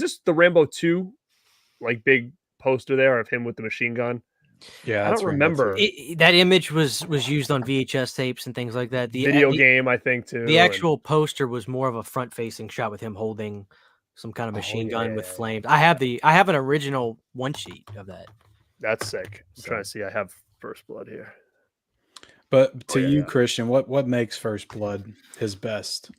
this the Rambo 2 like big poster there of him with the machine gun? Yeah, I don't remember. That image was used on VHS tapes and things like that. The video game, I think, too. The actual poster was more of a front-facing shot with him holding some kind of machine gun with flames. I have an original one sheet of that. That's sick. I'm trying to see. I have First Blood here. But to you, Christian, what makes First Blood his best?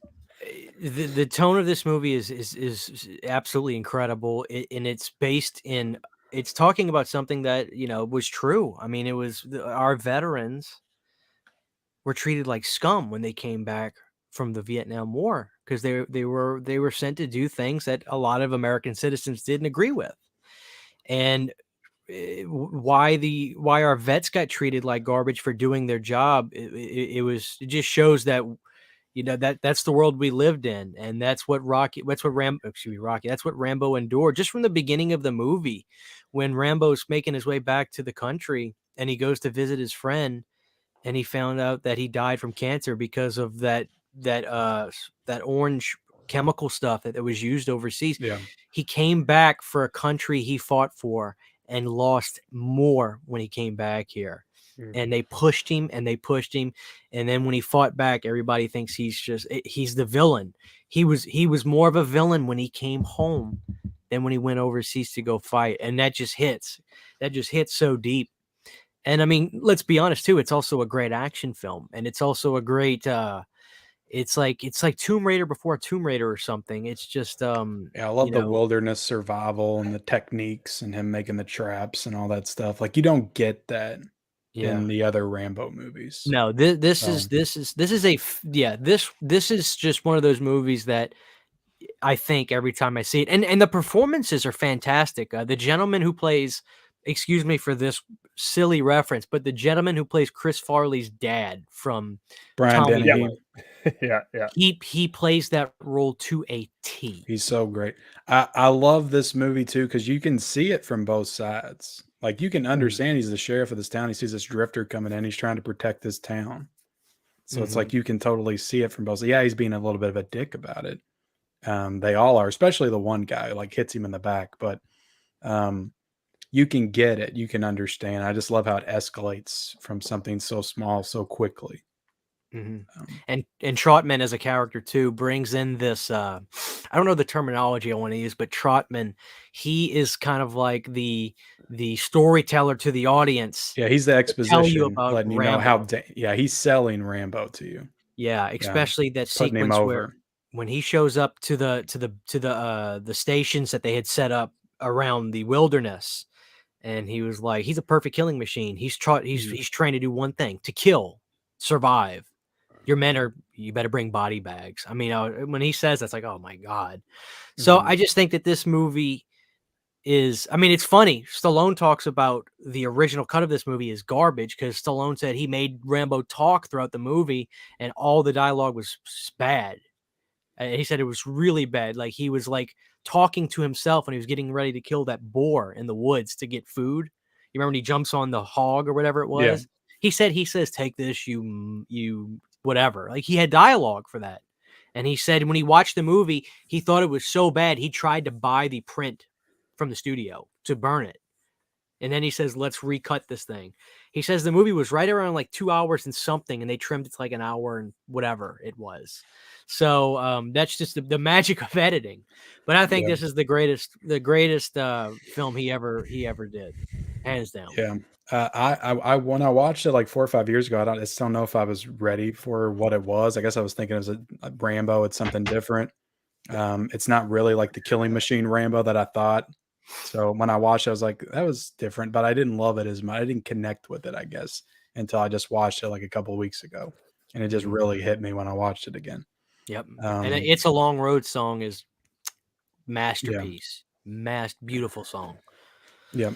The tone of this movie is absolutely incredible, and it's based in. It's talking about something that was true. I mean, it was our veterans were treated like scum when they came back from the Vietnam War, because they were sent to do things that a lot of American citizens didn't agree with, and why our vets got treated like garbage for doing their job. It just shows that. That's the world we lived in, and that's what Rambo endured just from the beginning of the movie, when Rambo's making his way back to the country and he goes to visit his friend, and he found out that he died from cancer because of that orange chemical stuff that was used overseas. Yeah. He came back for a country he fought for and lost more when he came back here. And they pushed him and they pushed him. And then when he fought back, everybody thinks he's the villain. He was more of a villain when he came home than when he went overseas to go fight. And that just hits so deep. And I mean, let's be honest too. It's also a great action film, and it's also a great, it's like Tomb Raider before Tomb Raider or something. It's just, I love the wilderness survival and the techniques and him making the traps and all that stuff. Like you don't get that in the other Rambo movies. No, this is just one of those movies that I think every time I see it, and the performances are fantastic. The gentleman who plays, excuse me for this silly reference, but the gentleman who plays Chris Farley's dad from Brian Dennehy. Yeah. He plays that role to a T. He's so great. I love this movie too, because you can see it from both sides. Like you can understand he's the sheriff of this town. He sees this drifter coming in. He's trying to protect this town. So it's like you can totally see it from both. Yeah, he's being a little bit of a dick about it. They all are, especially the one guy like hits him in the back. But you can get it. You can understand. I just love how it escalates from something so small so quickly. And Trotman as a character too brings in this. I don't know the terminology I want to use, but Trotman, he is kind of like the storyteller to the audience. Yeah, he's the exposition, tell you about letting you know how. He's selling Rambo to you. Yeah, especially that sequence where when he shows up to the stations that they had set up around the wilderness, and he was like, he's a perfect killing machine. He's trained to do one thing: to kill, survive. Your men you better bring body bags. I mean, when he says that's like, oh my God. So I just think that this movie is, I mean, it's funny. Stallone talks about the original cut of this movie is garbage because Stallone said he made Rambo talk throughout the movie and all the dialogue was bad. He said it was really bad. Like he was like talking to himself when he was getting ready to kill that boar in the woods to get food. You remember when he jumps on the hog or whatever it was? He says, take this, you whatever. Like, he had dialogue for that. And he said when he watched the movie, he thought it was so bad, he tried to buy the print from the studio to burn it. And then he says, let's recut this thing. He says the movie was right around like 2 hours and something, and they trimmed it to like an hour and whatever it was. So that's just the magic of editing. But I think this is the greatest film he ever did, hands down. Yeah. I when I watched it like 4 or 5 years ago, I just don't know if I was ready for what it was. I guess I was thinking it was a Rambo. It's something different. It's not really like the Killing Machine Rambo that I thought. So when I watched it, I was like, that was different, but I didn't love it as much. I didn't connect with it, I guess, until I just watched it like a couple of weeks ago. And it just really hit me when I watched it again. Yep. And It's a Long Road song is masterpiece. Beautiful song. Yep.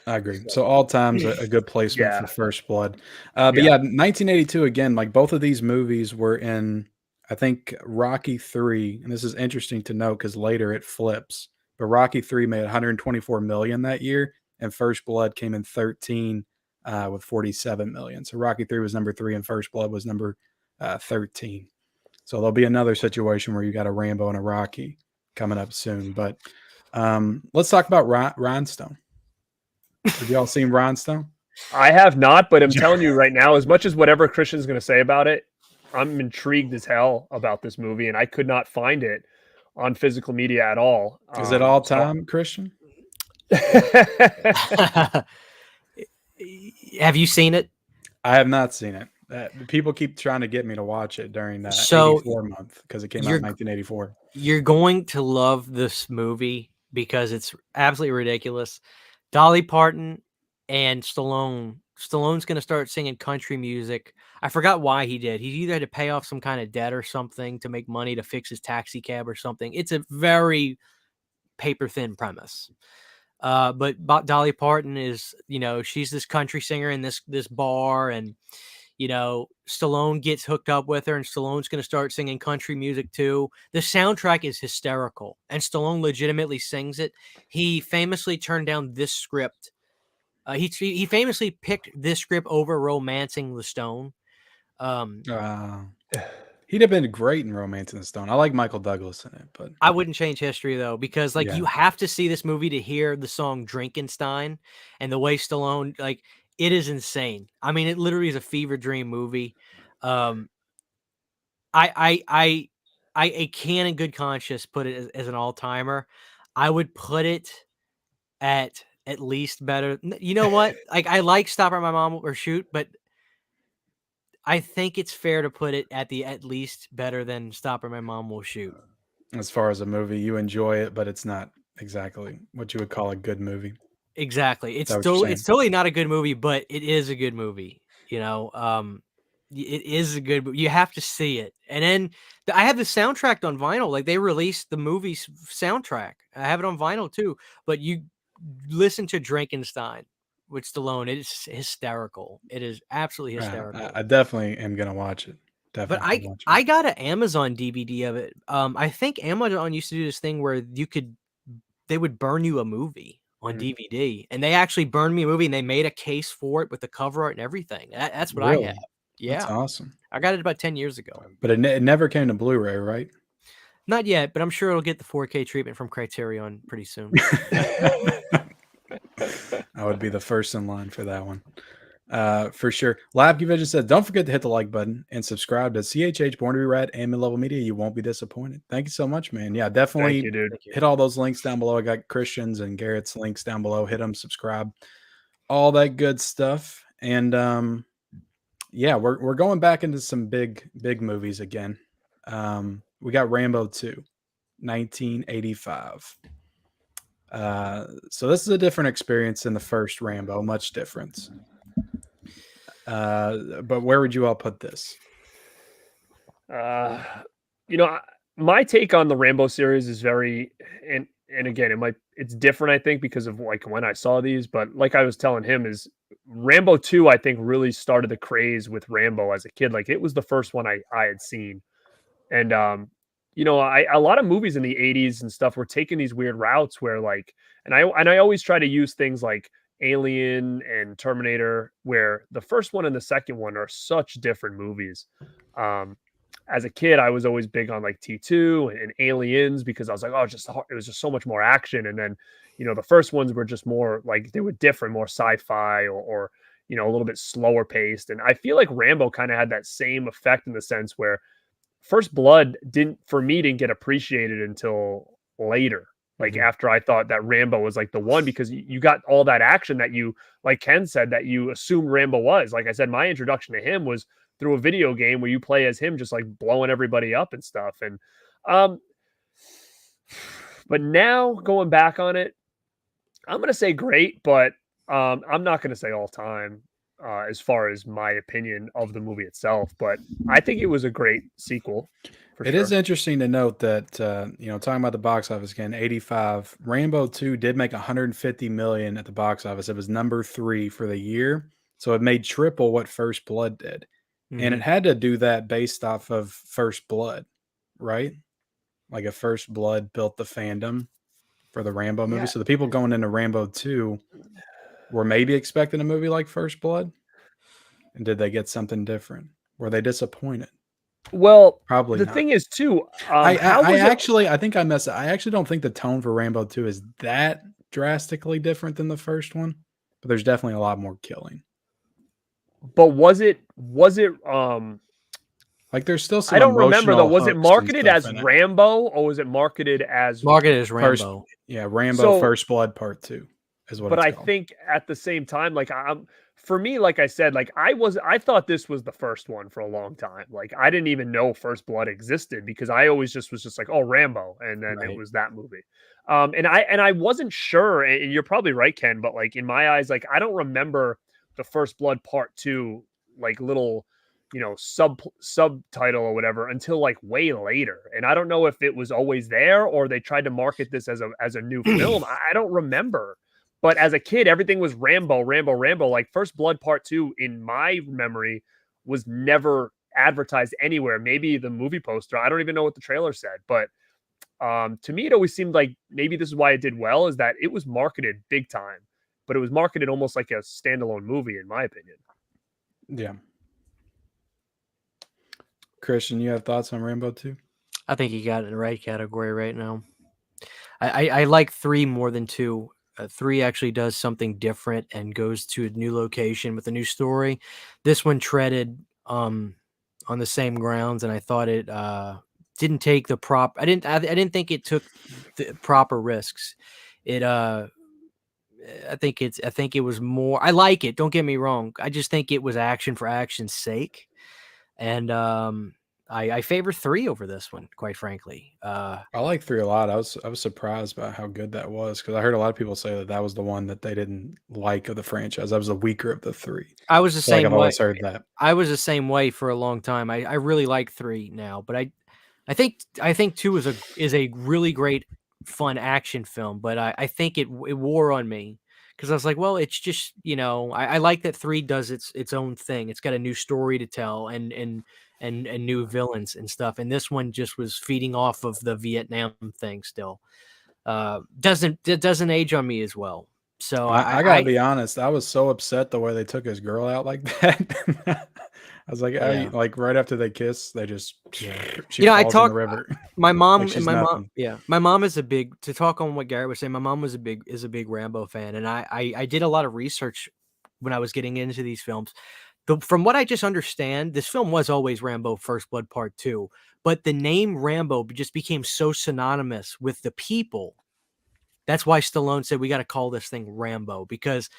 I agree. So all time's a good placement for First Blood. But 1982, again, like both of these movies were in, I think, Rocky III. And this is interesting to note because later it flips. But Rocky III made 124 million that year, and First Blood came in 13 with 47 million. So Rocky III was number 3, and First Blood was number 13. So there'll be another situation where you got a Rambo and a Rocky coming up soon. But let's talk about Rhinestone. Have y'all seen Rhinestone? I have not, but I'm telling you right now, as much as whatever Christian's going to say about it, I'm intrigued as hell about this movie, and I could not find it on physical media at all. Is it all time, Christian? Have you seen it? I have not seen it. People keep trying to get me to watch it during that 84 month because it came out in 1984. You're going to love this movie because it's absolutely ridiculous. Dolly Parton and Stallone. Stallone's going to start singing country music. I forgot why he did. He either had to pay off some kind of debt or something to make money to fix his taxi cab or something. It's a very paper thin premise. But Dolly Parton is, she's this country singer in this bar, and Stallone gets hooked up with her, and Stallone's going to start singing country music too. The soundtrack is hysterical, and Stallone legitimately sings it. He famously turned down this script. He famously picked this script over Romancing the Stone. He'd have been great in Romancing the Stone. I like Michael Douglas in it, but I wouldn't change history though, because you have to see this movie to hear the song Drinkenstein and the way Stallone, it is insane. I mean, it literally is a fever dream movie. I can in good conscience put it as an all timer. I would put it at least better. You know what? I like Stop or My Mom or Shoot, but I think it's fair to put it at least better than Stop or My Mom Will Shoot. As far as a movie, you enjoy it, but it's not exactly what you would call a good movie. Exactly. It's totally not a good movie, but it is a good movie. It is a good movie. You have to see it. And then I have the soundtrack on vinyl. Like, they released the movie's soundtrack. I have it on vinyl too. But you listen to Drinkenstein with Stallone. It is hysterical. It is absolutely hysterical. I definitely am gonna watch it. Definitely. But I got an Amazon DVD of it. I think Amazon used to do this thing where they would burn you a movie on DVD, and they actually burned me a movie, and they made a case for it with the cover art and everything. That's what I have. Yeah, that's awesome. I got it about 10 years ago. But it never came to Blu-ray, right? Not yet, but I'm sure it'll get the 4K treatment from Criterion pretty soon. I would be the first in line for that one. For sure. Lab Vision said, don't forget to hit the like button and subscribe to CHH Born to Be Rad and Mid-Level Media. You won't be disappointed. Thank you so much, man. Yeah, definitely. Thank you, dude. Hit all those links down below. I got Christian's and Garrett's links down below. Hit them, subscribe, all that good stuff. And we're going back into some big movies again. We got Rambo II, 1985. So this is a different experience than the first Rambo, much different. But where would you all put this? My take on the Rambo series is very, and again, it's different, I think, because of when I saw these, but like I was telling him, is Rambo 2, I think, really started the craze with Rambo as a kid. Like, it was the first one I had seen. And, you know, a lot of movies in the 80s and stuff were taking these weird routes where like, and I always try to use things like Alien and Terminator, where the first one and the second one are such different movies. As a kid, I was always big on like T2 and Aliens because I was like, oh, it was just so much more action. And then, you know, the first ones were just more like they were different, more sci-fi or you know, a little bit slower paced. And I feel like Rambo kind of had that same effect in the sense where First Blood didn't get appreciated until later. Like after I thought that Rambo was like the one, because you got all that action that you, like Ken said, that you assumed Rambo was. Like I said, my introduction to him was through a video game where you play as him, just like blowing everybody up and stuff. And, but now going back on it, I'm going to say great, but I'm not going to say all time as far as my opinion of the movie itself. But I think it was a great sequel. It is interesting to note that, you know, talking about the box office again, 85, Rambo 2 did make 150 million at the box office. It was number 3 for the year. So it made triple what First Blood did. And it had to do that based off of First Blood, right? Like a First Blood built the fandom for the Rambo movie. Yeah. So the people going into Rambo 2 were maybe expecting a movie like First Blood. And did they get something different? Were they disappointed? Well, probably the not. thing is too. I think I messed up. I actually don't think the tone for Rambo 2 is that drastically different than the first one, but there's definitely a lot more killing. But was it like there's still some, I don't remember though. Was it marketed as Rambo or was it marketed as Rambo? Rambo First Blood Part 2 is what. But I think at the same time, like for me, like I said, like I thought this was the first one for a long time. Like I didn't even know First Blood existed because I always was just like, oh, Rambo, and then it was that movie. And I wasn't sure, and you're probably right, Ken, but like in my eyes, like I don't remember the First Blood Part 2 like little, you know, subtitle or whatever until like way later. And I don't know if it was always there or they tried to market this as a new film. I don't remember. But as a kid, everything was Rambo, Rambo, Rambo. Like First Blood Part 2, in my memory, was never advertised anywhere. Maybe the movie poster. I don't even know what the trailer said. But to me, it always seemed like maybe this is why it did well, is that it was marketed big time. But it was marketed almost like a standalone movie, in my opinion. Yeah. Christian, you have thoughts on Rambo 2? I think you got it in the right category right now. I like 3 more than 2. 3 actually does something different and goes to a new location with a new story. This one treaded on the same grounds, and I thought it didn't take the I didn't think it took the proper risks. I think it was more. I like it. Don't get me wrong. I just think it was action for action's sake, and I favor 3 over this one, quite frankly. I like 3 a lot. I was surprised by how good that was because I heard a lot of people say that was the one that they didn't like of the franchise. That was the weaker of the 3. I was the same way. I've always heard that. I was the same way for a long time. I really like 3 now, but I think 2 is a really great fun action film. But I think it wore on me because I was like, well, it's just, you know, I like that 3 does its own thing. It's got a new story to tell and new villains and stuff. And this one just was feeding off of the Vietnam thing still. It doesn't age on me as well. So I gotta be honest, I was so upset the way they took his girl out like that. I was like, like right after they kiss, they just she falls in the river. My mom like my mom is to talk on what Garrett was saying, my mom is a big Rambo fan. And I did a lot of research when I was getting into these films. From what I just understand, this film was always Rambo First Blood Part 2, but the name Rambo just became so synonymous with the people. That's why Stallone said, we got to call this thing Rambo, because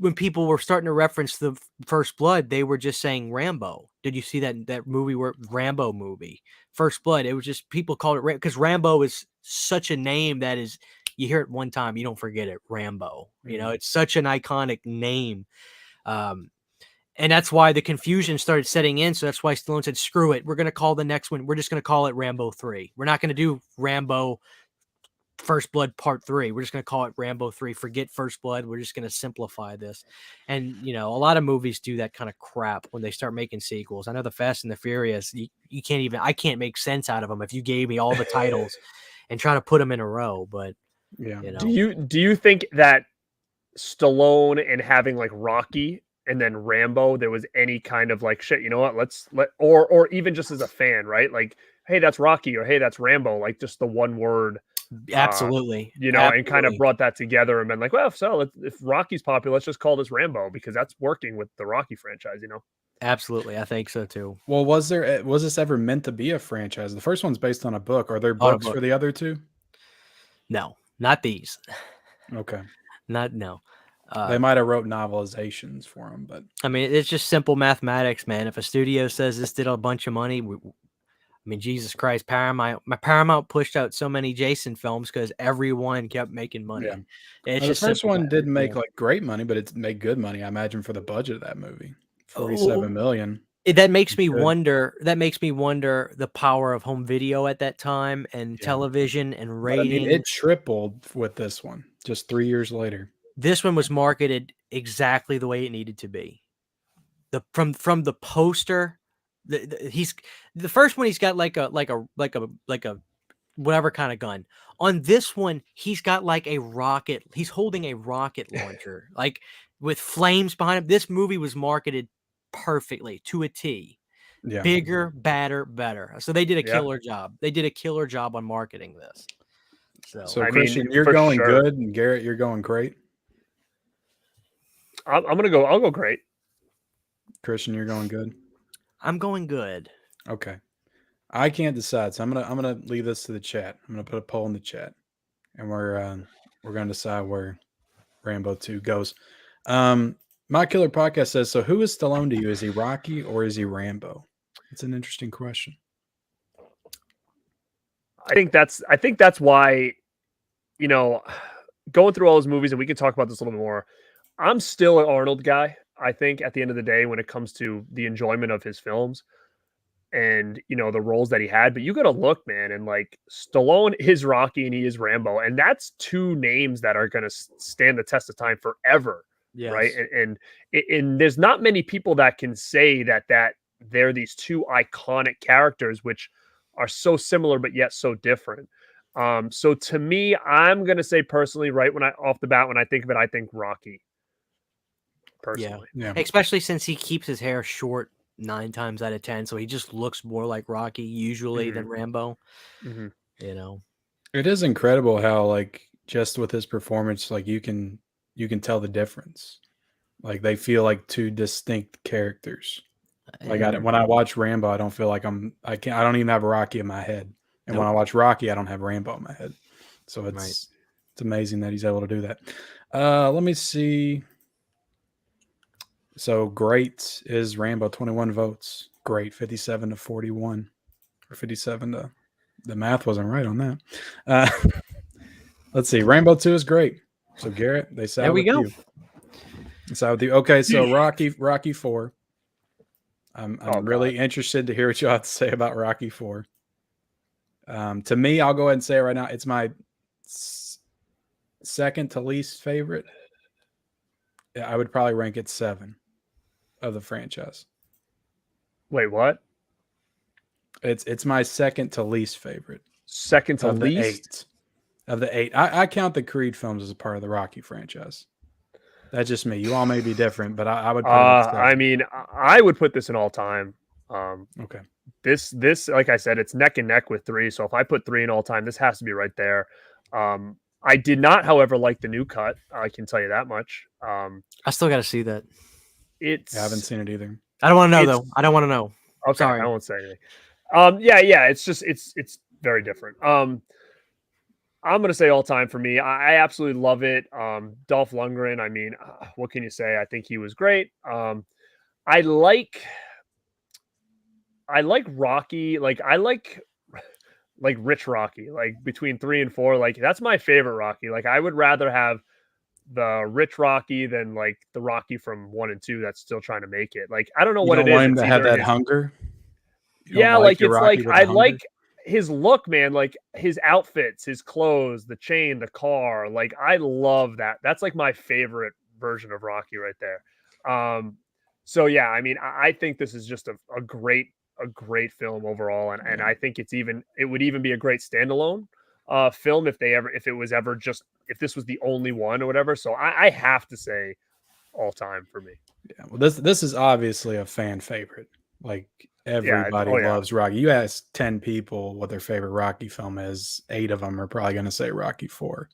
when people were starting to reference the First Blood, they were just saying Rambo. Did you see that movie Rambo movie, First Blood? It was just people called it because Rambo is such a name that is, you hear it one time, you don't forget it. Rambo, you know, it's such an iconic name. And that's why the confusion started setting in. So that's why Stallone said, screw it. We're going to call the next one. We're just going to call it Rambo 3. We're not going to do Rambo First Blood Part 3. We're just going to call it Rambo 3. Forget First Blood. We're just going to simplify this. And, you know, a lot of movies do that kind of crap when they start making sequels. I know the Fast and the Furious, you can't even, I can't make sense out of them if you gave me all the titles and try to put them in a row. But, Yeah. you know. Do you think that Stallone and having like Rocky and then Rambo, there was any kind of like, shit, you know what, or even just as a fan, right? Like, hey, that's Rocky, or hey, that's Rambo, like just the one word. Absolutely. You know, Absolutely. and kind of brought that together and been like, well, if Rocky's popular, let's just call this Rambo because that's working with the Rocky franchise, you know? Absolutely. I think so too. Well, was this ever meant to be a franchise? The first one's based on a book. Are there On a books book. for the other two? No, not these. Okay. No. They might have wrote novelizations for them, but I mean, it's just simple mathematics, man. If a studio says this did a bunch of money, I mean, Jesus Christ, Paramount pushed out so many Jason films because everyone kept making money. yeah. It's Well, the just first simple one math, didn't make yeah. like great money, but it made good money, I imagine, for the budget of that movie. Oh, 47 million. That makes me Good. wonder. That makes me wonder the power of home video at that time and Yeah. television and But, ratings. I mean, it tripled with this one just 3 years later. This one was marketed exactly the way it needed to be. From the poster, he's the first one. He's got like a whatever kind of gun. On this one, he's got like a rocket. He's holding a rocket launcher, like with flames behind him. This movie was marketed perfectly to a T. Yeah. Bigger, badder, better. So they did a Yeah. killer job. They did a killer job on marketing this. So I Christian, mean, you're for going sure. good, and Garrett, you're going great. I'll go great. Christian, you're going good. I'm going good. Okay. I can't decide, so I'm gonna leave this to the chat. I'm gonna put a poll in the chat, and we're gonna decide where Rambo 2 goes. My Killer Podcast says, so who is Stallone to you? Is he Rocky or is he Rambo? It's an interesting question. I think that's why, you know, going through all those movies, and we can talk about this a little bit more. I'm still an Arnold guy. I think at the end of the day, when it comes to the enjoyment of his films and, you know, the roles that he had, but you got to look, man, and like Stallone is Rocky and he is Rambo. And that's two names that are going to stand the test of time forever. Yes. Right. And there's not many people that can say that they're these two iconic characters, which are so similar, but yet so different. So to me, I'm going to say personally, right, off the bat, when I think of it, I think Rocky. Personally. Yeah. Especially since he keeps his hair short 9 times out of 10. So he just looks more like Rocky usually than Rambo. Mm-hmm. You know, it is incredible how, like, just with his performance, like you can tell the difference. Like they feel like two distinct characters. Like when I watch Rambo, I don't feel like I don't even have Rocky in my head. And when I watch Rocky, I don't have Rambo in my head. So it's amazing that he's able to do that. Let me see. So great is Rambo, 21 votes. Great, 57 to 41. Or 57 to, the math wasn't right on that. Let's see. Rambo 2 is great. So Garrett, they side with you. Side with you. Okay, so Rocky 4. I'm really interested to hear what you have to say about Rocky 4. To me, I'll go ahead and say it right now. It's my second to least favorite. I would probably rank it 7 of the franchise. Wait, what? It's my second to least favorite. Second to least? Of the 8. I count the Creed films as a part of the Rocky franchise. That's just me. You all may be different, but I would put it at 7. I mean, I would put this in all time. Okay. This, like I said, it's neck and neck with 3. So if I put 3 in all time, this has to be right there. I did not, however, like the new cut. I can tell you that much. I still got to see that. I haven't seen it either. I don't want to know though. I don't want to know. Okay, sorry. I won't say anything. Yeah. It's just it's very different. I'm gonna say all time for me. I absolutely love it. Dolph Lundgren. I mean, what can you say? I think he was great. I like Rocky. Like I like Rich Rocky. Like between 3 and 4. Like that's my favorite Rocky. Like I would rather have the Rich Rocky than like the Rocky from 1 and 2 that's still trying to make it. Like I don't know what it is. Want him to have that hunger. Yeah, like it's like his look, man, like his outfits, his clothes, the chain, the car, like I love that. That's like my favorite version of Rocky right there. So yeah, I mean, I think this is just a great film overall, and I think it would even be a great standalone film if this was the only one or whatever. So I have to say all time for me. Yeah, well, this is obviously a fan favorite. Like everybody loves Rocky. You ask 10 people what their favorite Rocky film is, 8 of them are probably going to say Rocky IV.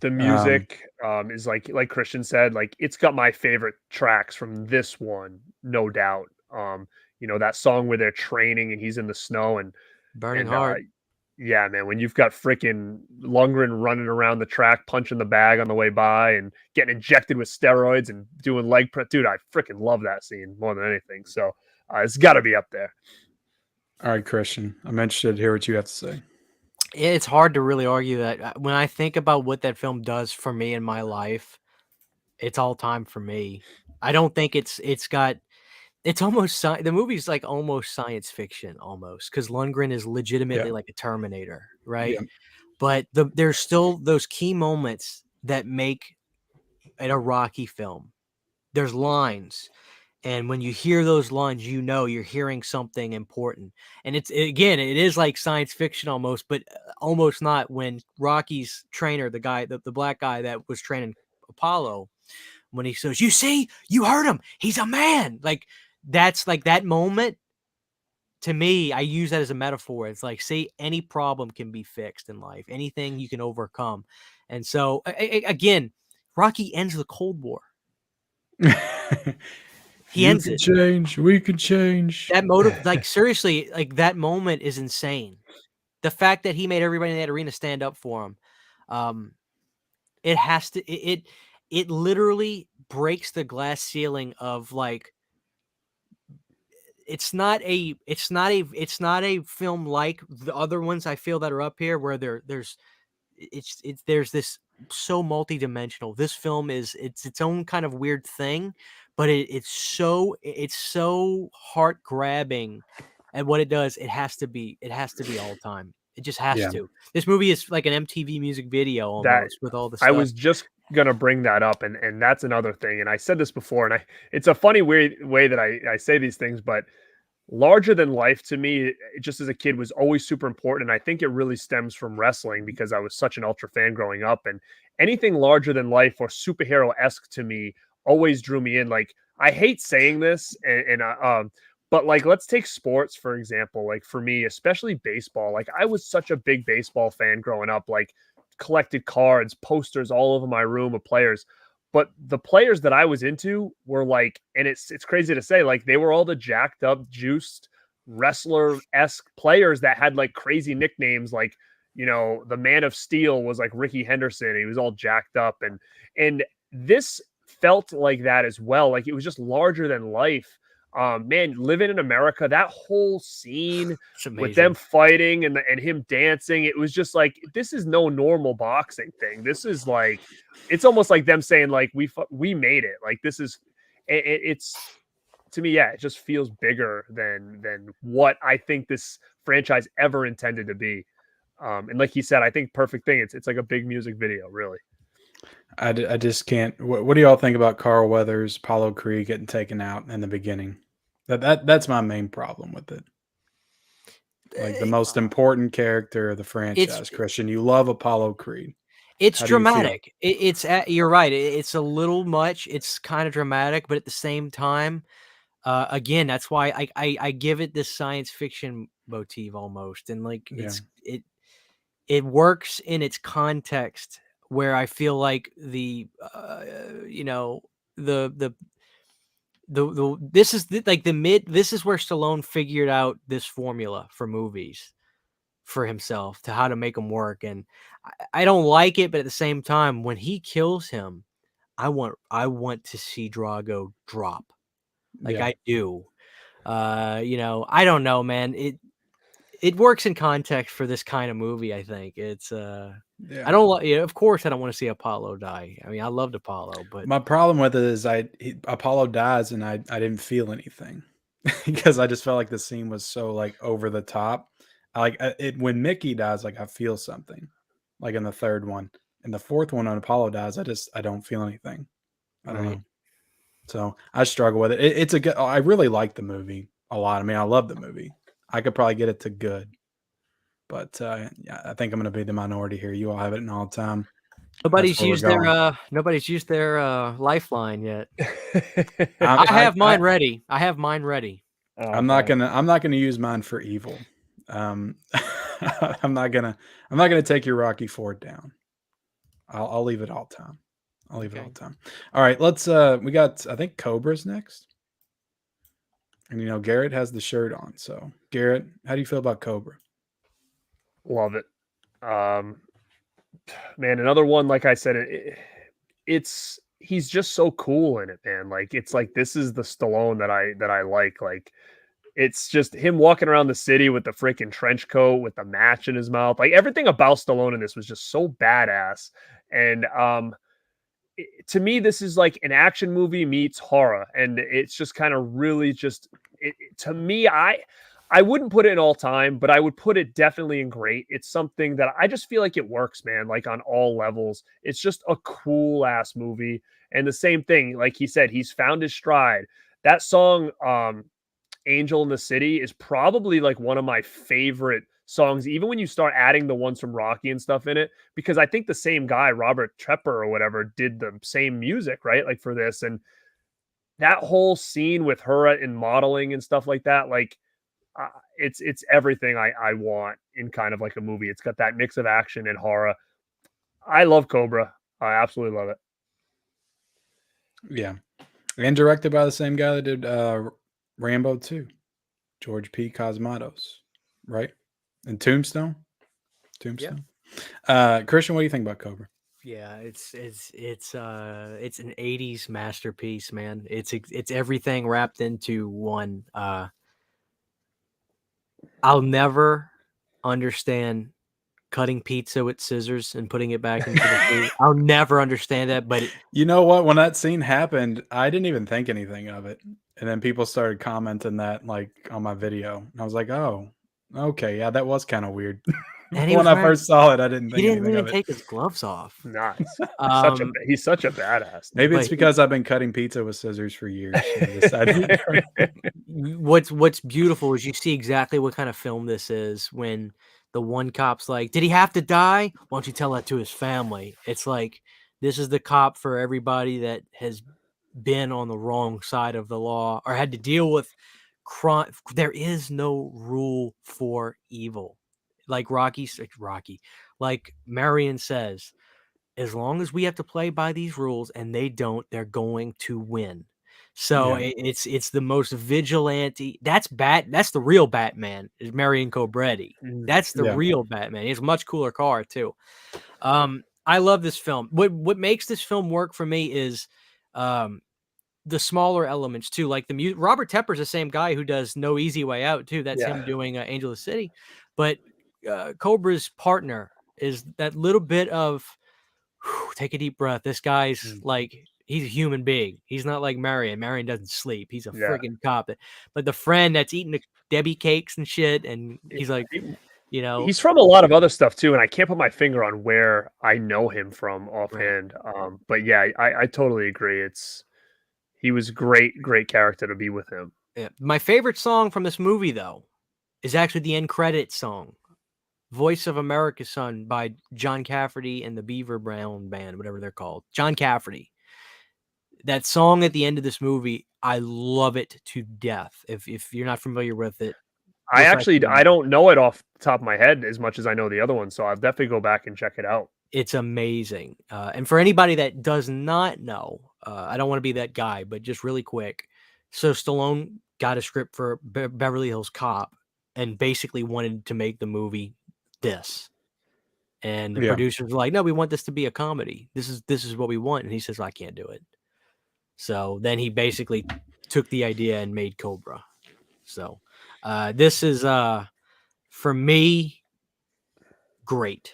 The music is like Christian said, like it's got my favorite tracks from this one, no doubt. That song where they're training and he's in the snow and Burning Heart. Yeah, man, when you've got freaking Lundgren running around the track, punching the bag on the way by and getting injected with steroids and doing leg press. Dude, I freaking love that scene more than anything. So it's got to be up there. All right, Christian, I'm interested to hear what you have to say. It's hard to really argue that. When I think about what that film does for me in my life, it's all time for me. I don't think it's almost the movie's like almost science fiction almost, because Lundgren is legitimately like a Terminator, right? Yeah. But there's still those key moments that make it a Rocky film. There's lines, and when you hear those lines, you're hearing something important. And it is like science fiction almost, but almost not. When Rocky's trainer, the guy, the black guy that was training Apollo, when he says, "You see, you heard him. He's a man." Like that's like that moment. To me, I use that as a metaphor. It's like, see, any problem can be fixed in life. Anything you can overcome. And so, again, Rocky ends the Cold War. He ends it. Change. We can change. That motive, like seriously, like that moment is insane. The fact that he made everybody in that arena stand up for him, it has to. It literally breaks the glass ceiling of like. It's not a film like the other ones I feel that are up here where there's this so multidimensional. This film is its own kind of weird thing, but it's so heart grabbing at what it does. It has to be all time. It just has to. This movie is like an MTV music video almost with all the stuff. I was just gonna bring that up, and that's another thing. And I said this before, and it's a funny way that I say these things, but larger than life to me, just as a kid, was always super important. And I think it really stems from wrestling because I was such an ultra fan growing up, and anything larger than life or superhero-esque to me always drew me in. Like, I hate saying this, but like, let's take sports, for example. Like for me, especially baseball, like I was such a big baseball fan growing up, like collected cards, posters all over my room of players. But the players that I was into were like, and it's crazy to say, like they were all the jacked up, juiced, wrestler-esque players that had like crazy nicknames. Like, the Man of Steel was like Ricky Henderson. He was all jacked up. And this felt like that as well. Like it was just larger than life. Man, living in America, that whole scene with them fighting and him dancing, it was just like, this is no normal boxing thing. This is like, it's almost like them saying like, we made it. Like this is, it's to me, it just feels bigger than what I think this franchise ever intended to be. And like he said, I think perfect thing. It's like a big music video, really. I just can't. What do y'all think about Carl Weathers, Apollo Creed getting taken out in the beginning? That's my main problem with it. Like the most important character of the franchise, Christian. You love Apollo Creed. It's dramatic. You're right. It's a little much. It's kind of dramatic, but at the same time, again, that's why I give it this science fiction motif almost, and like it works in its context. Where I feel like this is this is where Stallone figured out this formula for movies for himself to how to make them work. And I don't like it, but at the same time, when he kills him, I want to see Drago drop. Like I do. I don't know, man. It works in context for this kind of movie. I think it's I don't of course I don't want to see Apollo die. I mean, I loved Apollo, but my problem with it is Apollo dies and I didn't feel anything because I just felt like the scene was so like over the top. it when Mickey dies. Like I feel something, like in the third one, and the fourth one when Apollo dies. I don't feel anything. I don't know. So I struggle with it. It's a good. I really like the movie a lot. I mean, I love the movie. I could probably get it to good, but yeah, I think I'm going to be the minority here. You all have it in all time. Nobody's used their lifeline yet. I have mine ready. Oh, I'm not gonna use mine for evil. I'm not gonna take your Rocky Ford down. I'll leave it all time. I'll leave it all time. All right, let's we got I think Cobra's next. And Garrett has the shirt on. So Garrett, how do you feel about Cobra? Love it. Man, another one, like I said, he's just so cool in it, man. Like it's like this is the Stallone that I like. Like it's just him walking around the city with the freaking trench coat with the match in his mouth. Like everything about Stallone in this was just so badass. And to me, this is like an action movie meets horror, and it's just kind of really just to me. I wouldn't put it in all time, but I would put it definitely in great. It's something that I just feel like it works, man, like on all levels. It's just a cool ass movie. And the same thing, like he said, he's found his stride. That song, Angel in the City, is probably like one of my favorite songs, even when you start adding the ones from Rocky and stuff in it, because I think the same guy, Robert Trepper or whatever, did the same music, right? Like for this. And that whole scene with her in modeling and stuff like that, like, it's everything I want in kind of like a movie. It's got that mix of action and horror. I love Cobra. I absolutely love it. Yeah. And directed by the same guy that did Rambo II, George P. Cosmatos, right? And Tombstone. Yeah. Christian, what do you think about Cobra? Yeah, it's an 80s masterpiece, man. It's everything wrapped into one. I'll never understand cutting pizza with scissors and putting it back into the food. I'll never understand that, but you know what? When that scene happened, I didn't even think anything of it. And then people started commenting that like on my video. And I was like, oh, okay. Yeah, that was kind of weird. When I first saw it, I didn't think he didn't anything even of take it. his gloves off. Nice. He's such a badass. Maybe it's because I've been cutting pizza with scissors for years. What's beautiful is you see exactly what kind of film this is when the one cop's like, did he have to die? Why don't you tell that to his family? It's like, this is the cop for everybody that has been on the wrong side of the law or had to deal with crime. There is no rule for evil. Like like Marion says, as long as we have to play by these rules and they don't, they're going to win. So it's the most vigilante. That's the real Batman is Marion Cobretti. That's the real Batman. He has a much cooler car too. I love this film. What makes this film work for me is the smaller elements too, like the music. Robert Tepper's the same guy who does No Easy Way Out too. That's him doing Angel of the City. But Cobra's partner is that little bit of take a deep breath. This guy's like, he's a human being. He's not like Marion. Marion doesn't sleep. He's a freaking cop. But the friend that's eating the Debbie cakes and shit, and he's like, he's from a lot of other stuff too, and I can't put my finger on where I know him from offhand. Right. But yeah, I totally agree. He was great character to be with him. Yeah. My favorite song from this movie though is actually the end credits song. Voice of America's Son by John Cafferty and the Beaver Brown Band, whatever they're called. John Cafferty. That song at the end of this movie, I love it to death. If you're not familiar with it, I don't know it off the top of my head as much as I know the other one, so I'll definitely go back and check it out. It's amazing. And for anybody that does not know, I don't want to be that guy, but just really quick. So Stallone got a script for Beverly Hills Cop and basically wanted to make the movie this. And the producers were like, no, we want this to be a comedy. This is what we want. And he says, I can't do it. So then he basically took the idea and made Cobra. So this is for me great.